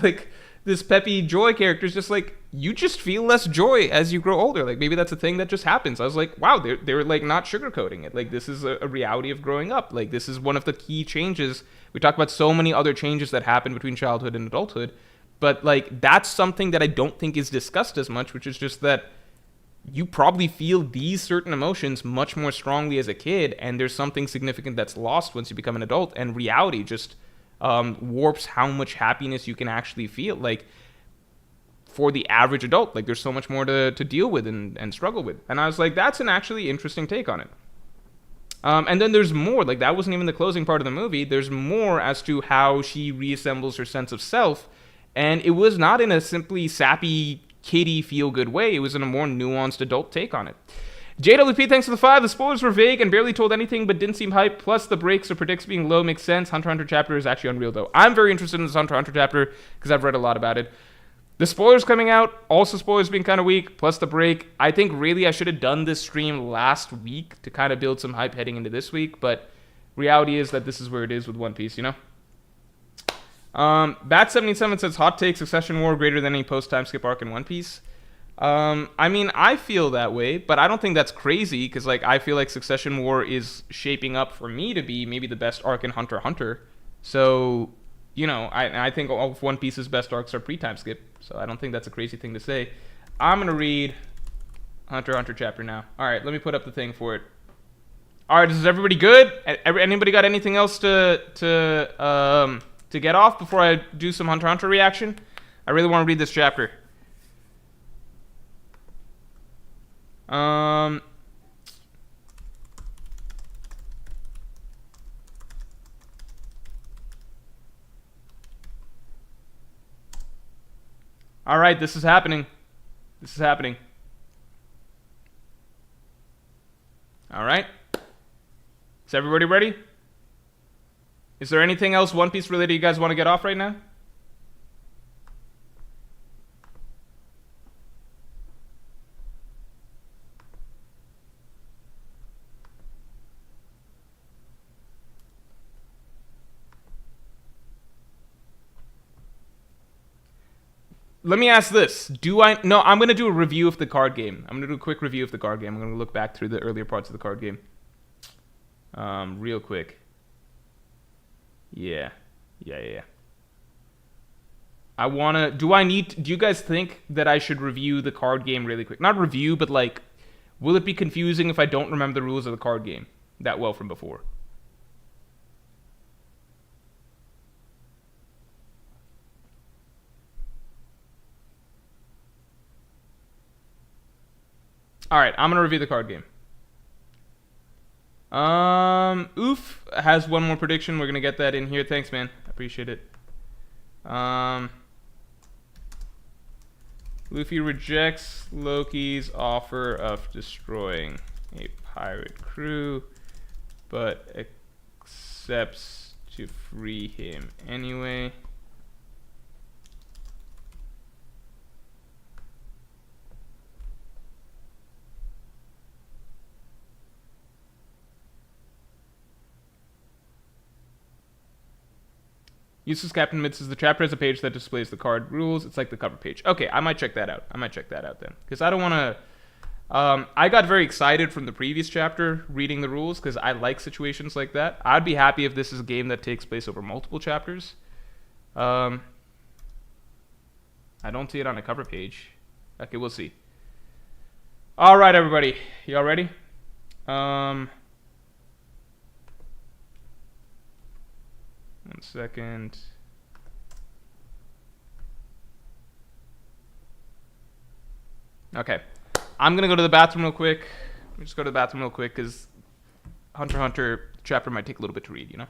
like, this Peppy Joy character is just like, you just feel less joy as you grow older. Like, maybe that's a thing that just happens. I was like, wow, they're like not sugarcoating it. Like, this is a reality of growing up. Like, this is one of the key changes. We talk about so many other changes that happen between childhood and adulthood. But, like, that's something that I don't think is discussed as much, which is just that you probably feel these certain emotions much more strongly as a kid, and there's something significant that's lost once you become an adult, and reality just warps how much happiness you can actually feel. Like, for the average adult, like, there's so much more to deal with and struggle with. And I was like, that's an actually interesting take on it. And then there's more. Like, that wasn't even the closing part of the movie. There's more as to how she reassembles her sense of self. And it was not in a simply sappy, kiddie, feel-good way. It was in a more nuanced adult take on it. JWP, thanks for the 5. The spoilers were vague and barely told anything, but didn't seem hype. Plus, the breaks or predicts being low makes sense. Hunter x Hunter chapter is actually unreal, though. I'm very interested in this Hunter x Hunter chapter because I've read a lot about it. The spoilers coming out, also spoilers being kind of weak, plus the break. I think really I should have done this stream last week to kind of build some hype heading into this week, but reality is that this is where it is with One Piece, you know? Bat77 says, hot take, Succession War greater than any post-time skip arc in One Piece. I mean, I feel that way, but I don't think that's crazy, because, like, I feel like Succession War is shaping up for me to be maybe the best arc in Hunter x Hunter. So, you know, I think all of One Piece's best arcs are pre-time skip, so I don't think that's a crazy thing to say. I'm going to read Hunter x Hunter chapter now. Alright, let me put up the thing for it. Alright, is everybody good? Anybody got anything else to get off before I do some Hunter x Hunter reaction? I really want to read this chapter. Alright, this is happening. This is happening. Alright. Is everybody ready? Is there anything else One Piece related you guys want to get off right now? let me ask this. No, I'm going to do a review of the card game. I'm going to do a quick review of the card game. I'm going to look back through the earlier parts of the card game. Real quick. Yeah. Do you guys think that I should review the card game really quick? Not review, but like, will it be confusing if I don't remember the rules of the card game that well from before? Alright, I'm gonna review the card game. Oof has one more prediction. We're gonna get that in here. Thanks, man. Appreciate it. Luffy rejects Loki's offer of destroying a pirate crew, but accepts to free him anyway. Useless Captain admits the chapter has a page that displays the card rules. It's like the cover page. Okay, I might check that out. Then. Because I don't want to... I got very excited from the previous chapter reading the rules because I like situations like that. I'd be happy if this is a game that takes place over multiple chapters. I don't see it on a cover page. Okay, we'll see. Alright, everybody. Y'all ready? One second. Okay. I'm going to go to the bathroom real quick. Let me just go to the bathroom real quick because Hunter x Hunter chapter might take a little bit to read, you know?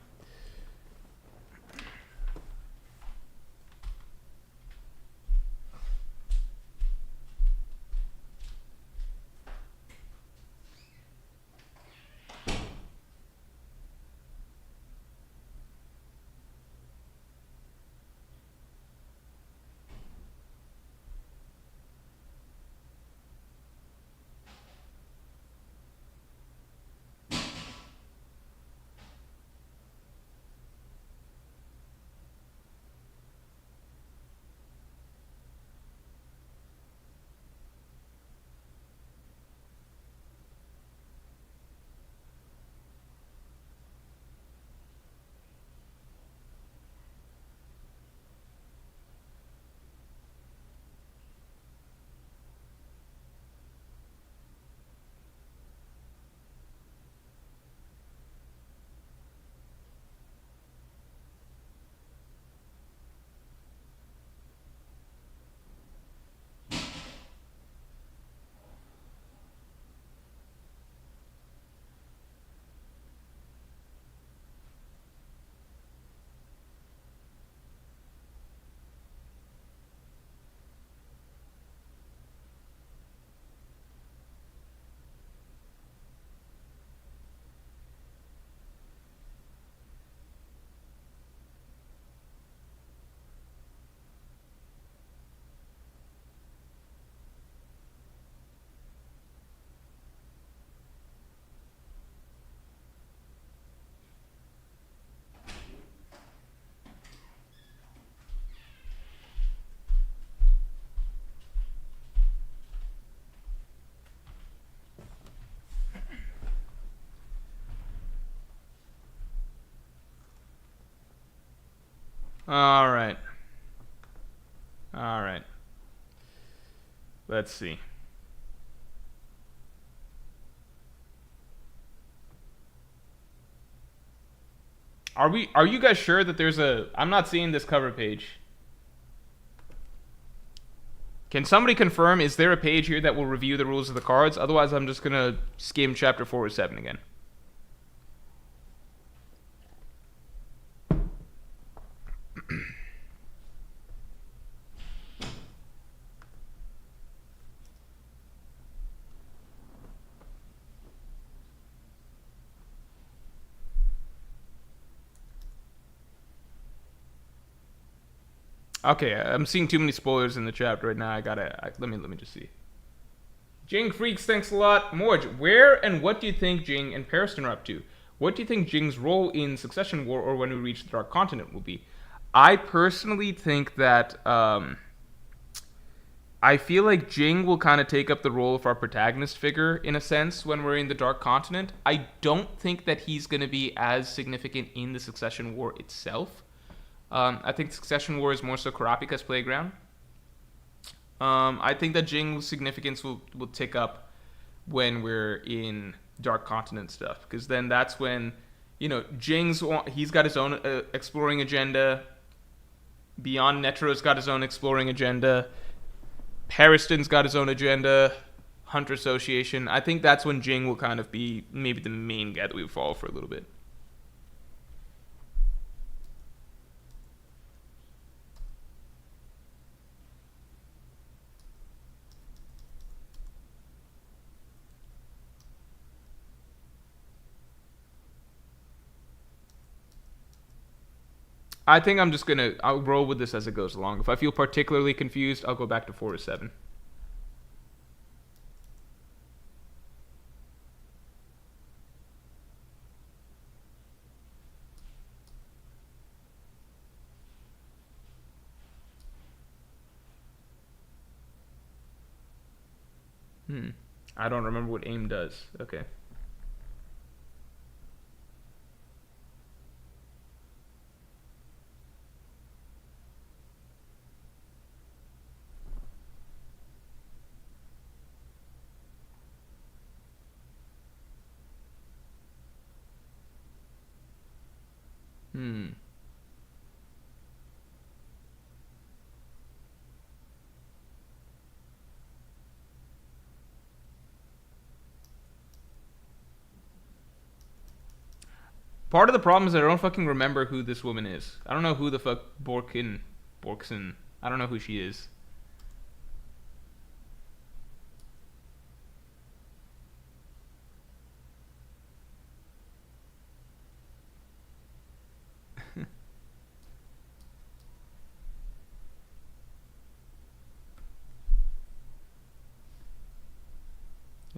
All right. Let's see. Are you guys sure that there's a... I'm not seeing this cover page. Can somebody confirm, is there a page here that will review the rules of the cards? Otherwise, I'm just going to skim chapter 4 or 7 again. Okay, I'm seeing too many spoilers in the chapter right now. Let me just see. Jing Freaks, thanks a lot. Morj, where and what do you think Jing and Periston are up to? What do you think Jing's role in Succession War or when we reach the Dark Continent will be? I personally think that I feel like Jing will kind of take up the role of our protagonist figure in a sense when we're in the Dark Continent. I don't think that he's going to be as significant in the Succession War itself. I think Succession War is more so Kurapika's playground. I think that Jing's significance will tick up when we're in Dark Continent stuff, because then that's when, he's got his own exploring agenda. Beyond Netro's got his own exploring agenda. Harriston's got his own agenda. Hunter Association. I think that's when Jing will kind of be maybe the main guy that we follow for a little bit. I think I'll roll with this as it goes along. If I feel particularly confused, I'll go back to 4 to 7. I don't remember what aim does. Okay. Part of the problem is I don't fucking remember who this woman is. I don't know who the fuck Borkson. I don't know who she is.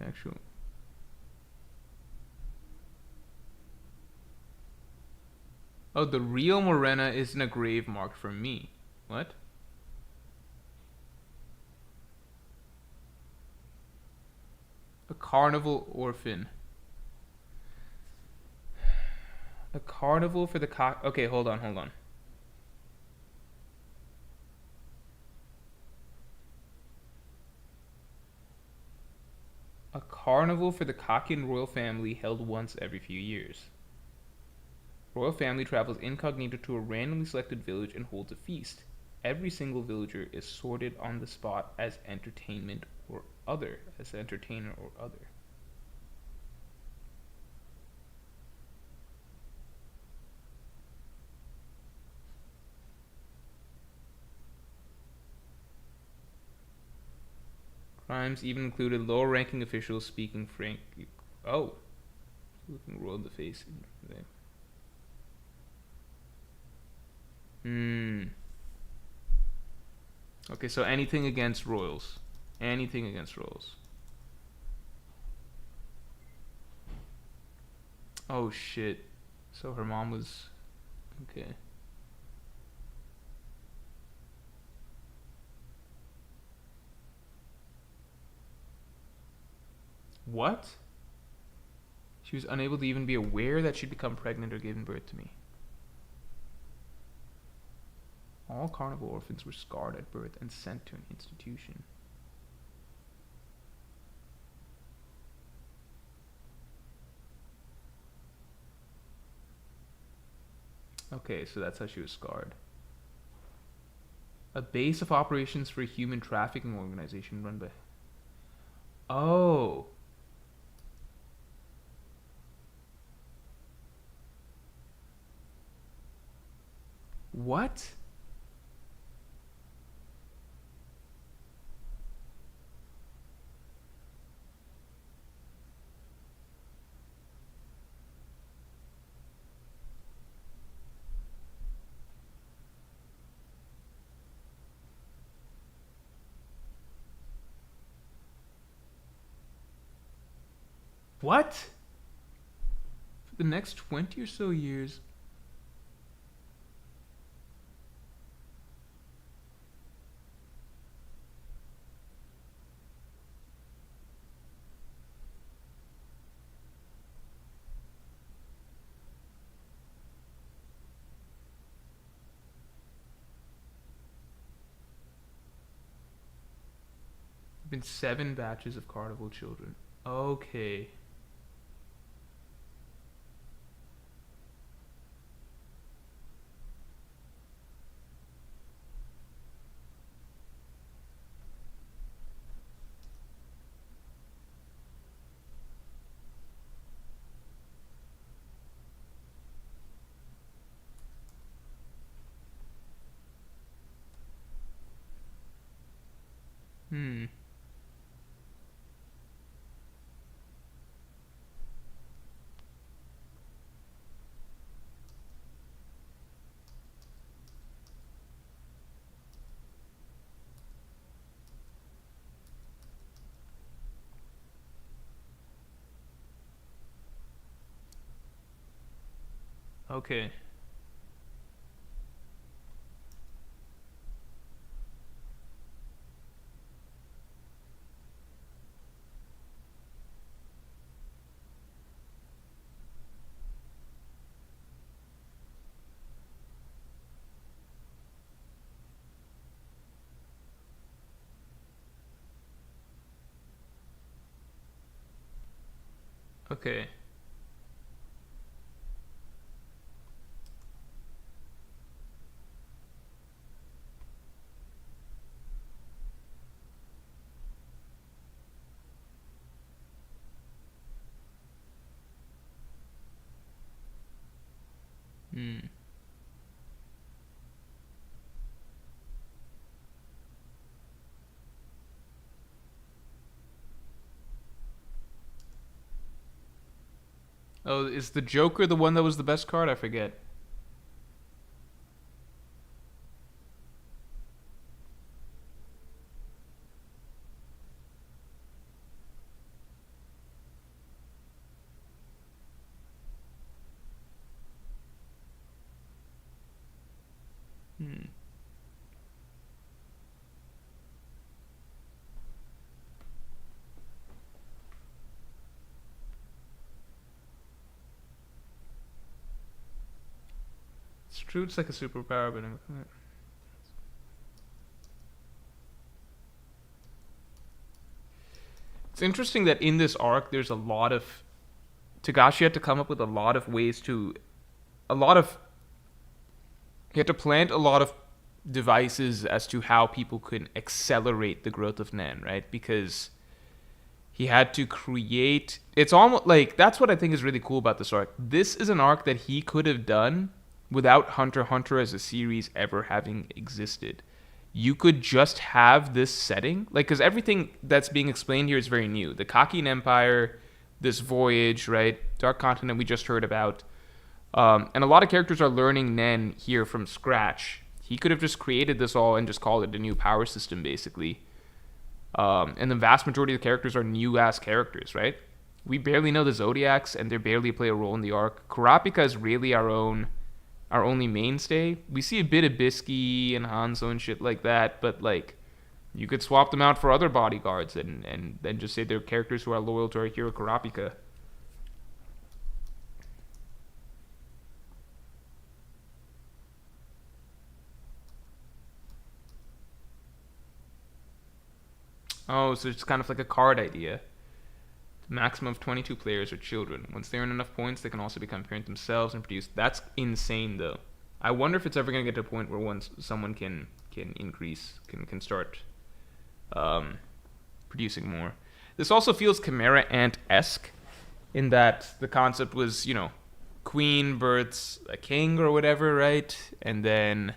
Actual. Oh, the real Morena isn't a grave marked for me. What? A carnival orphan. A carnival for the cock. Okay, hold on. A carnival for the Kakin royal family held once every few years. Royal family travels incognito to a randomly selected village and holds a feast. Every single villager is sorted on the spot as entertainer or other. Crimes even included lower-ranking officials speaking frank. Oh, looking royal in the face. Okay, so anything against royals. Oh shit. So her mom was. Okay. What? She was unable to even be aware that she'd become pregnant or given birth to me. All carnival orphans were scarred at birth and sent to an institution. Okay, so that's how she was scarred. A base of operations for a human trafficking organization run by... Oh. What? What? For the next 20 or so years... Been 7 batches of carnival children. Okay. Hmm. Okay. Okay. Hmm. Oh, is the Joker the one that was the best card? I forget. Hmm. It's true. It's like a superpower, but it's interesting that in this arc, there's a lot of Togashi had to come up with a lot of ways to a lot of he had to plant a lot of devices as to how people could accelerate the growth of Nen, right? Because he had to create. It's almost like that's what I think is really cool about this arc. This is an arc that he could have done without Hunter x Hunter as a series ever having existed. You could just have this setting, like, because everything that's being explained here is very new. The Kakin Empire, this voyage, right? Dark Continent we just heard about. And a lot of characters are learning Nen here from scratch. He could have just created this all and just called it a new power system, basically. And the vast majority of the characters are new ass characters, right? We barely know the Zodiacs, and they barely play a role in the arc. Kurapika is really our only mainstay. We see a bit of Bisky and Hanzo and shit like that, but like you could swap them out for other bodyguards and then just say they're characters who are loyal to our hero Kurapika. Oh, so it's kind of like a card idea. The maximum of 22 players are children. Once they earn enough points, they can also become parent themselves and produce. That's insane, though. I wonder if it's ever gonna get to a point where once someone can increase can start um, producing more. This also feels Chimera Ant esque in that the concept was queen births a king or whatever, right? And then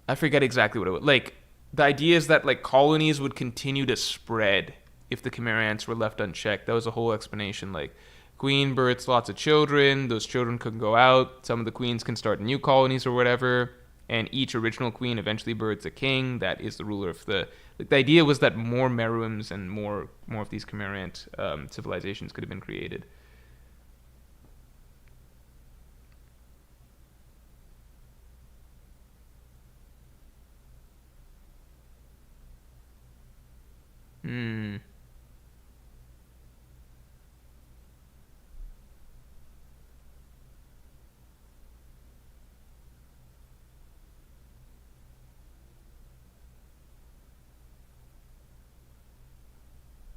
I forget exactly what it was. Like the idea is that like colonies would continue to spread if the Chimera ants were left unchecked. That was a whole explanation. Like queen births lots of children. Those children can go out. Some of the queens can start new colonies or whatever. And each original queen eventually births a king that is the ruler of the. Like the idea was that more Meruems and more of these Chimera ant civilizations could have been created. Hmm.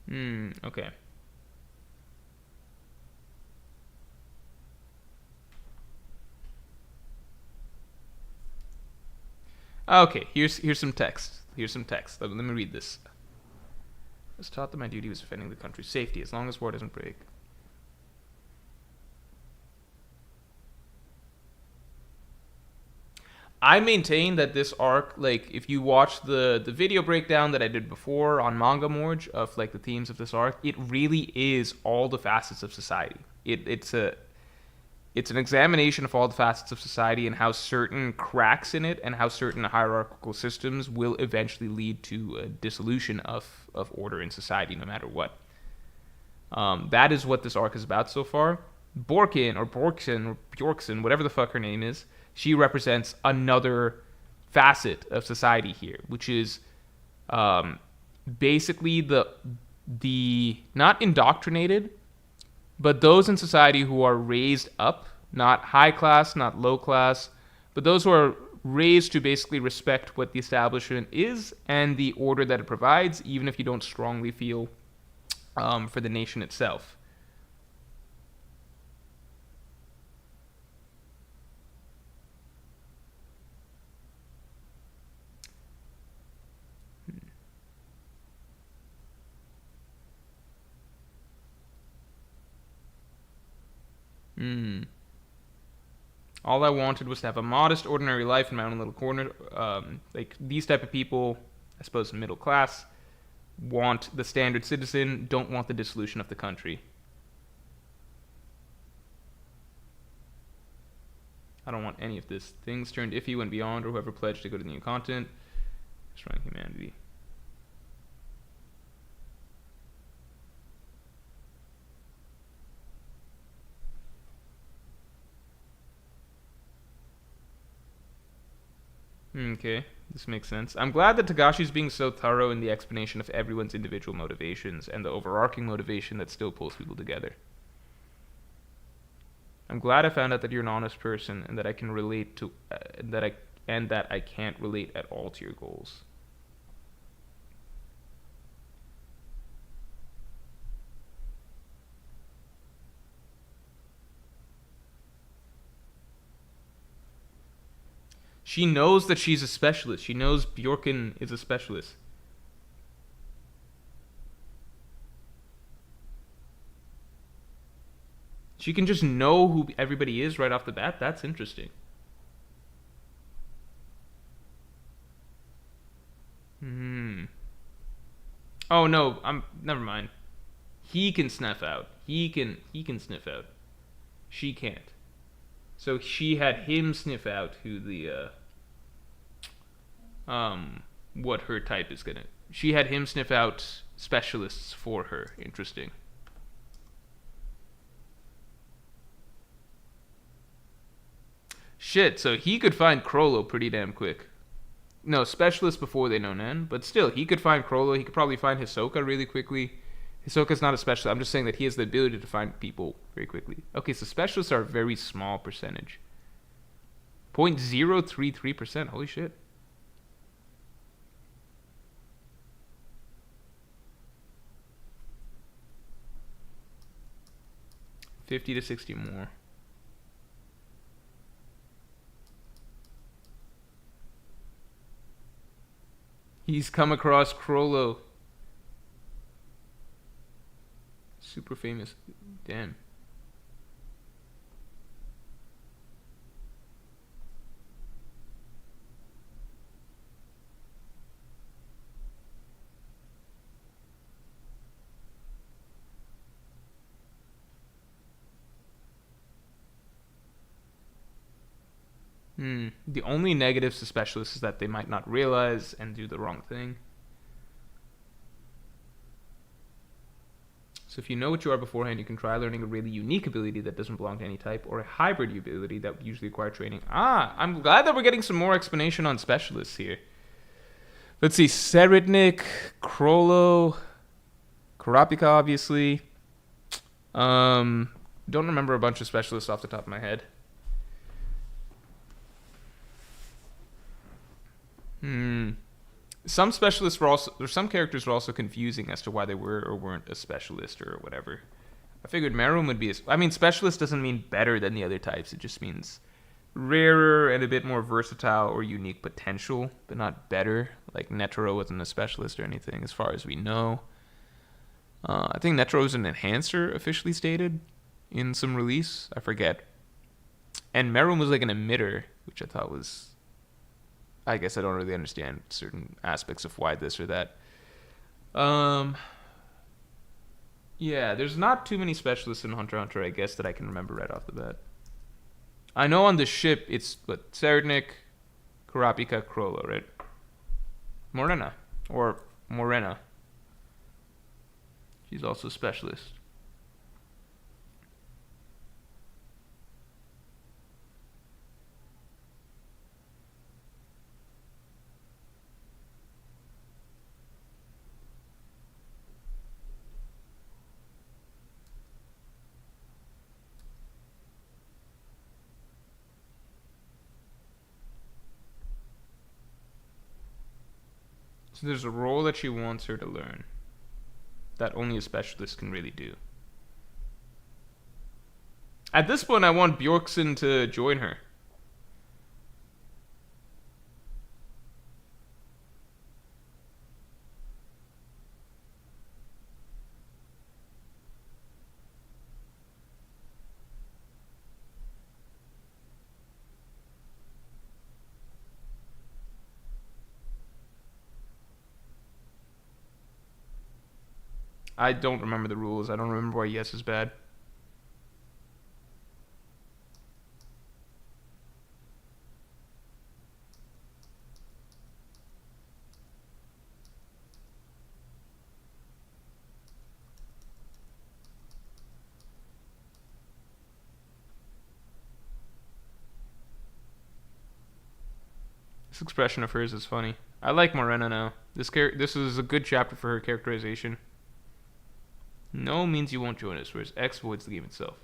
Okay. Okay, here's some text. Here's some text. Let me read this. I was taught that my duty was defending the country's safety as long as war doesn't break. I maintain that this arc, like, if you watch the video breakdown that I did before on Manga Morj of like the themes of this arc, it really is all the facets of society. It's an examination of all the facets of society and how certain cracks in it and how certain hierarchical systems will eventually lead to a dissolution of order in society, no matter what. That is what this arc is about so far. Bjorkson, whatever the fuck her name is, she represents another facet of society here, which is basically the not indoctrinated, but those in society who are raised up, not high class, not low class, but those who are raised to basically respect what the establishment is and the order that it provides, even if you don't strongly feel for the nation itself. All I wanted was to have a modest, ordinary life in my own little corner. Like these type of people, I suppose, middle class, want the standard citizen, don't want the dissolution of the country. I don't want any of this. Things turned iffy when Beyond or whoever pledged to go to the new continent, destroying humanity. Okay, this makes sense. I'm glad that Tagashi's being so thorough in the explanation of everyone's individual motivations and the overarching motivation that still pulls people together. I'm glad I found out that you're an honest person and that I can relate to that I can't relate at all to your goals. She knows that she's a specialist. She knows Bjorken is a specialist. She can just know who everybody is right off the bat. That's interesting. Hmm. Oh no, I'm never mind. He can sniff out. He can sniff out. She can't. So she had him sniff out who the what her type is gonna. She had him sniff out specialists for her. Interesting. Shit, so he could find Crollo pretty damn quick. No, specialists before they know Nen, but still, he could find Crollo. He could probably find Hisoka really quickly. Hisoka's not a specialist. I'm just saying that he has the ability to find people very quickly. Okay, so specialists are a very small percentage. 0.033%. Holy shit. 50 to 60 more. He's come across Crollo. Super famous. Damn. The only negatives to specialists is that they might not realize and do the wrong thing. So if you know what you are beforehand, you can try learning a really unique ability that doesn't belong to any type, or a hybrid ability that would usually require training. I'm glad that we're getting some more explanation on specialists here. Let's see, Serednik, Crollo, Kurapika, obviously. Don't remember a bunch of specialists off the top of my head. some specialists were also, or some characters were also confusing as to why they were or weren't a specialist or whatever. I figured Meruem would be. I mean, specialist doesn't mean better than the other types. It just means rarer and a bit more versatile or unique potential, but not better. Like Netero wasn't a specialist or anything, as far as we know. I think Netero is an enhancer, officially stated in some release. I forget. And Meruem was like an emitter, which I thought was. I guess I don't really understand certain aspects of why this or that. Yeah, there's not too many specialists in Hunter x Hunter, I guess, that I can remember right off the bat. I know on the ship it's Sernik, Kurapika, Krollo, right? Morena. Or Morena. She's also a specialist. So there's a role that she wants her to learn that only a specialist can really do. At this point, I want Bjorkson to join her. I don't remember the rules. I don't remember why yes is bad. This expression of hers is funny. I like Morena now. This is a good chapter for her characterization. No means you won't join us, whereas X voids the game itself.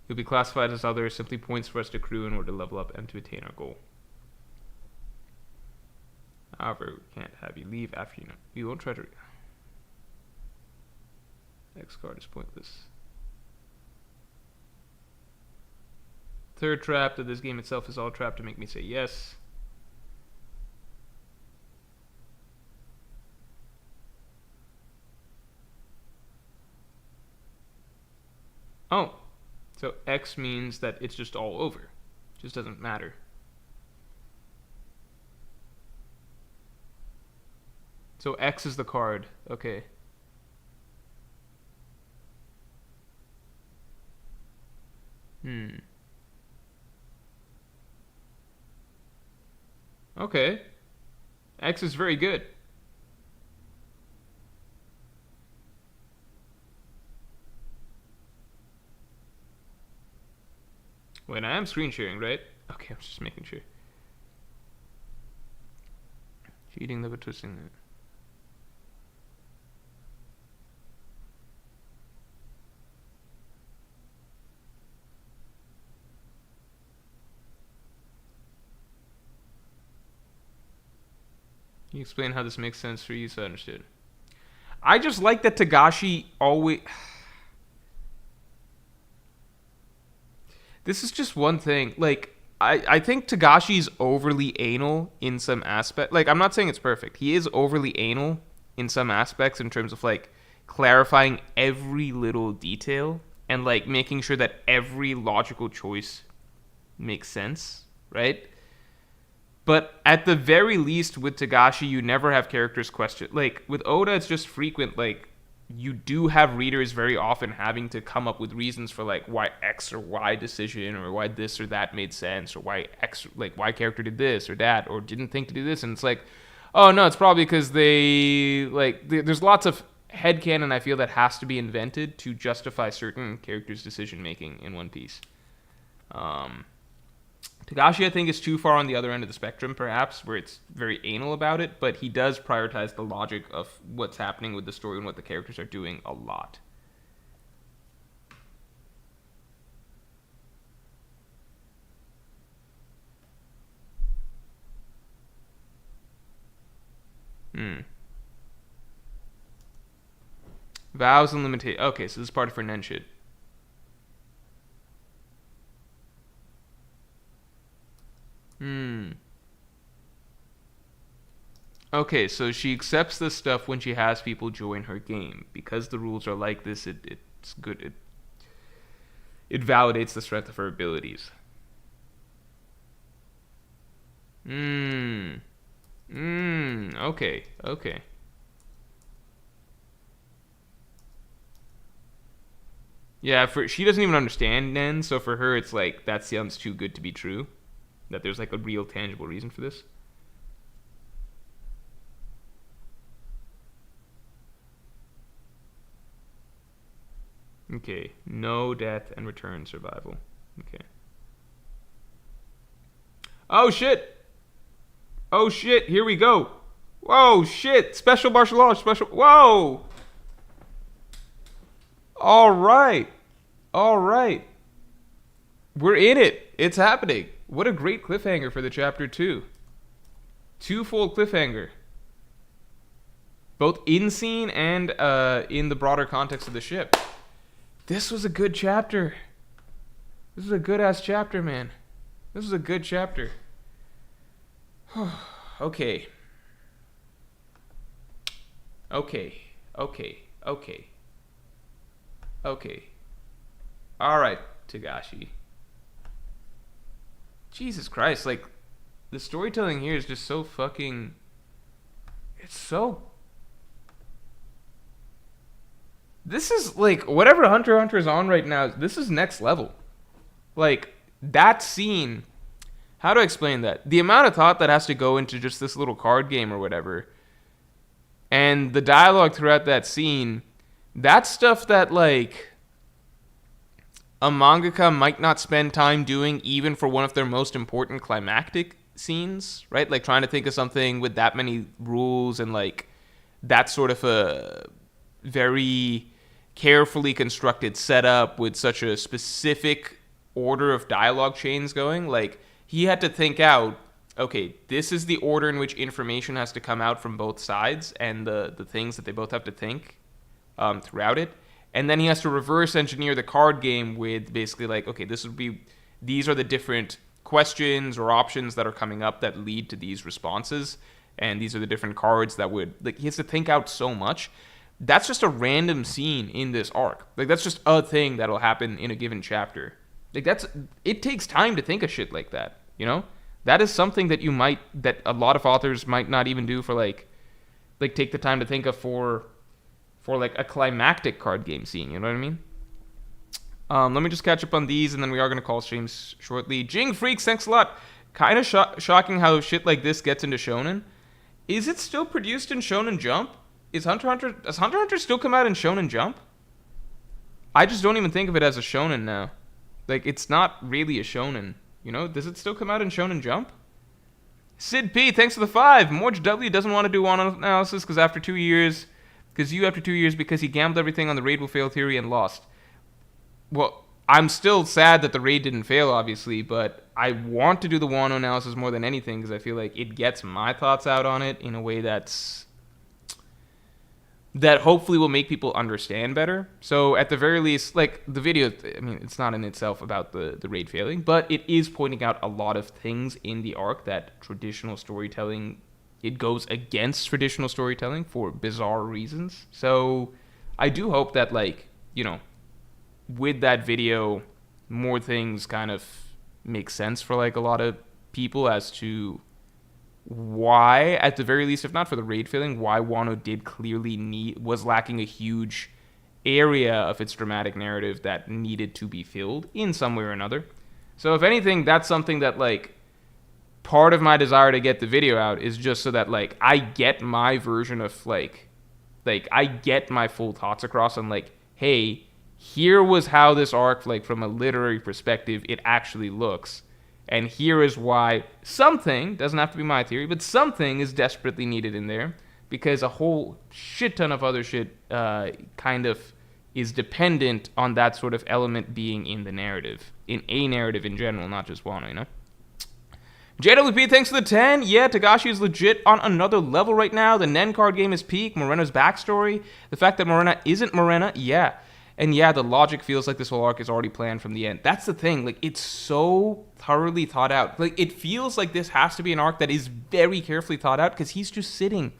You'll be classified as other, simply points for us to accrue in order to level up and to attain our goal. However, we can't have you leave after you won't try to. X card is pointless. Third trap that this game itself is all trapped to make me say yes. Oh, so X means that it's just all over. It just doesn't matter. So X is the card. Okay. Okay. X is very good. Wait, I am screen sharing, right? Okay, I'm just making sure. Cheating, never twisting it. Can you explain how this makes sense for you so I understood? I just like that Togashi always... This is just one thing. Like, I think Togashi's overly anal in some aspect. Like, I'm not saying it's perfect. He is overly anal in some aspects in terms of, like, clarifying every little detail and, like, making sure that every logical choice makes sense, right? But at the very least, with Togashi, you never have characters question. Like, with Oda, it's just frequent. Like, you do have readers very often having to come up with reasons for, like, why X or Y decision, or why this or that made sense, or why X, like, why character did this or that, or didn't think to do this. And it's like, oh, no, it's probably because they, like, there's lots of headcanon, I feel, that has to be invented to justify certain characters' decision-making in One Piece. Togashi, I think, is too far on the other end of the spectrum, perhaps, where it's very anal about it, but he does prioritize the logic of what's happening with the story and what the characters are doing a lot. Vows and limitations. Okay, so this is part of her Nen shit. Okay, so she accepts this stuff when she has people join her game. Because the rules are like this, it's good. It validates the strength of her abilities. Okay, okay. Yeah, she doesn't even understand Nen, so for her it's like that sounds too good to be true. That there's like a real tangible reason for this. Okay, no death and return survival. Okay. Oh shit! Oh shit, here we go. Whoa, shit! Special martial law, special. Whoa! Alright. Alright. We're in it. It's happening. What a great cliffhanger for the chapter 2. Twofold cliffhanger. Both in scene and in the broader context of the ship. This was a good chapter. This was a good ass chapter, man. This was a good chapter. Okay. Okay. Okay. Okay. Okay. Alright, Togashi. Jesus Christ, like, the storytelling here is just so fucking... It's so... This is, like, whatever Hunter x Hunter is on right now, this is next level. Like, that scene... How do I explain that? The amount of thought that has to go into just this little card game or whatever, and the dialogue throughout that scene, that's stuff that, like, a mangaka might not spend time doing even for one of their most important climactic scenes, right? Like, trying to think of something with that many rules and, like, that sort of a very carefully constructed setup with such a specific order of dialogue chains going. Like, he had to think out, okay, this is the order in which information has to come out from both sides and the things that they both have to think throughout it. And then he has to reverse engineer the card game with basically like, okay, these are the different questions or options that are coming up that lead to these responses. And these are the different cards that would, like, he has to think out so much. That's just a random scene in this arc. Like, that's just a thing that'll happen in a given chapter. Like, it takes time to think of shit like that, you know? That is something that that a lot of authors might not even do for, like take the time to think of for like a climactic card game scene, you know what I mean? Let me just catch up on these, and then we are going to call streams shortly. Jing Freaks, thanks a lot. Kind of shocking how shit like this gets into Shonen. Is it still produced in Shonen Jump? Does Hunter x Hunter still come out in Shonen Jump? I just don't even think of it as a Shonen now. Like, it's not really a shonen, you know? Does it still come out in Shonen Jump? Sid P, thanks for the 5. Morj W doesn't want to do one analysis because after 2 years, because he gambled everything on the raid will fail theory and lost. Well, I'm still sad that the raid didn't fail, obviously, but I want to do the Wano analysis more than anything because I feel like it gets my thoughts out on it in a way that hopefully will make people understand better. So at the very least, like, the video, I mean, it's not in itself about the raid failing, but it is pointing out a lot of things in the arc that traditional storytelling, it goes against traditional storytelling for bizarre reasons. So I do hope that, like, you know, with that video, more things kind of make sense for, like, a lot of people as to why, at the very least, if not for the raid failing, why Wano did clearly was lacking a huge area of its dramatic narrative that needed to be filled in some way or another. So if anything, that's something that, like, part of my desire to get the video out is just so that, like, I get my version of, like I get my full thoughts across on, like, hey, here was how this arc, like, from a literary perspective, it actually looks. And here is why something, doesn't have to be my theory, but something is desperately needed in there, because a whole shit ton of other shit kind of is dependent on that sort of element being in the narrative, in a narrative in general, not just Wano, you know? JWP, thanks for the 10. Yeah, Tagashi is legit on another level right now. The Nen card game is peak. Morena's backstory. The fact that Morena isn't Morena, yeah. And yeah, the logic feels like this whole arc is already planned from the end. That's the thing. Like, it's so thoroughly thought out. Like, it feels like this has to be an arc that is very carefully thought out, because he's just sitting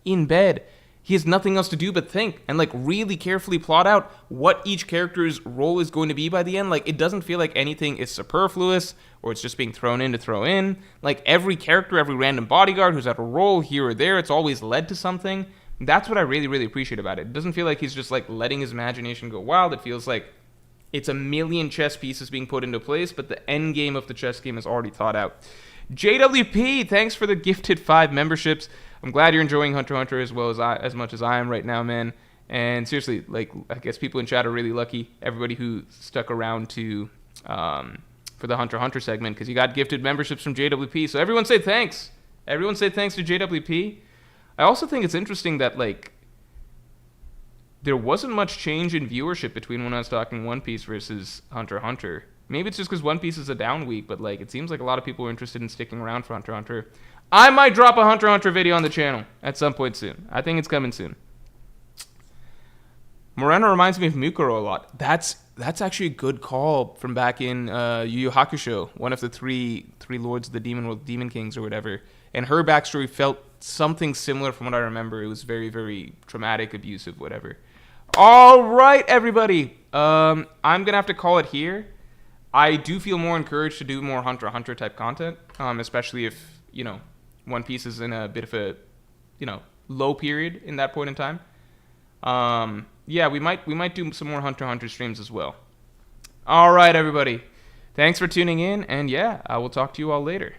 in bed. He has nothing else to do but think and, like, really carefully plot out what each character's role is going to be by the end. Like, it doesn't feel like anything is superfluous or it's just being thrown in to throw in. Like, every character, every random bodyguard who's had a role here or there, it's always led to something. That's what I really, really appreciate about it. It doesn't feel like he's just, like, letting his imagination go wild. It feels like it's a million chess pieces being put into place, but the end game of the chess game is already thought out. JWP, thanks for the gifted 5 memberships. I'm glad you're enjoying Hunter x Hunter as much as I am right now, man. And seriously, like, I guess people in chat are really lucky. Everybody who stuck around to for the Hunter x Hunter segment, because you got gifted memberships from JWP. So everyone say thanks. Everyone say thanks to JWP. I also think it's interesting that, like, there wasn't much change in viewership between when I was talking One Piece versus Hunter x Hunter. Maybe it's just because One Piece is a down week, but, like, it seems like a lot of people are interested in sticking around for Hunter x Hunter. I might drop a Hunter x Hunter video on the channel at some point soon. I think it's coming soon. Morena reminds me of Mukuro a lot. That's actually a good call from back in Yu Yu Hakusho, one of the three lords of the Demon World, Demon Kings or whatever. And her backstory felt something similar from what I remember. It was very, very traumatic, abusive, whatever. All right, everybody. I'm going to have to call it here. I do feel more encouraged to do more Hunter x Hunter type content, especially if, you know, One Piece is in a bit of a, you know, low period in that point in time. Yeah, we might do some more Hunter x Hunter streams as well. All right, everybody. Thanks for tuning in, and yeah, I will talk to you all later.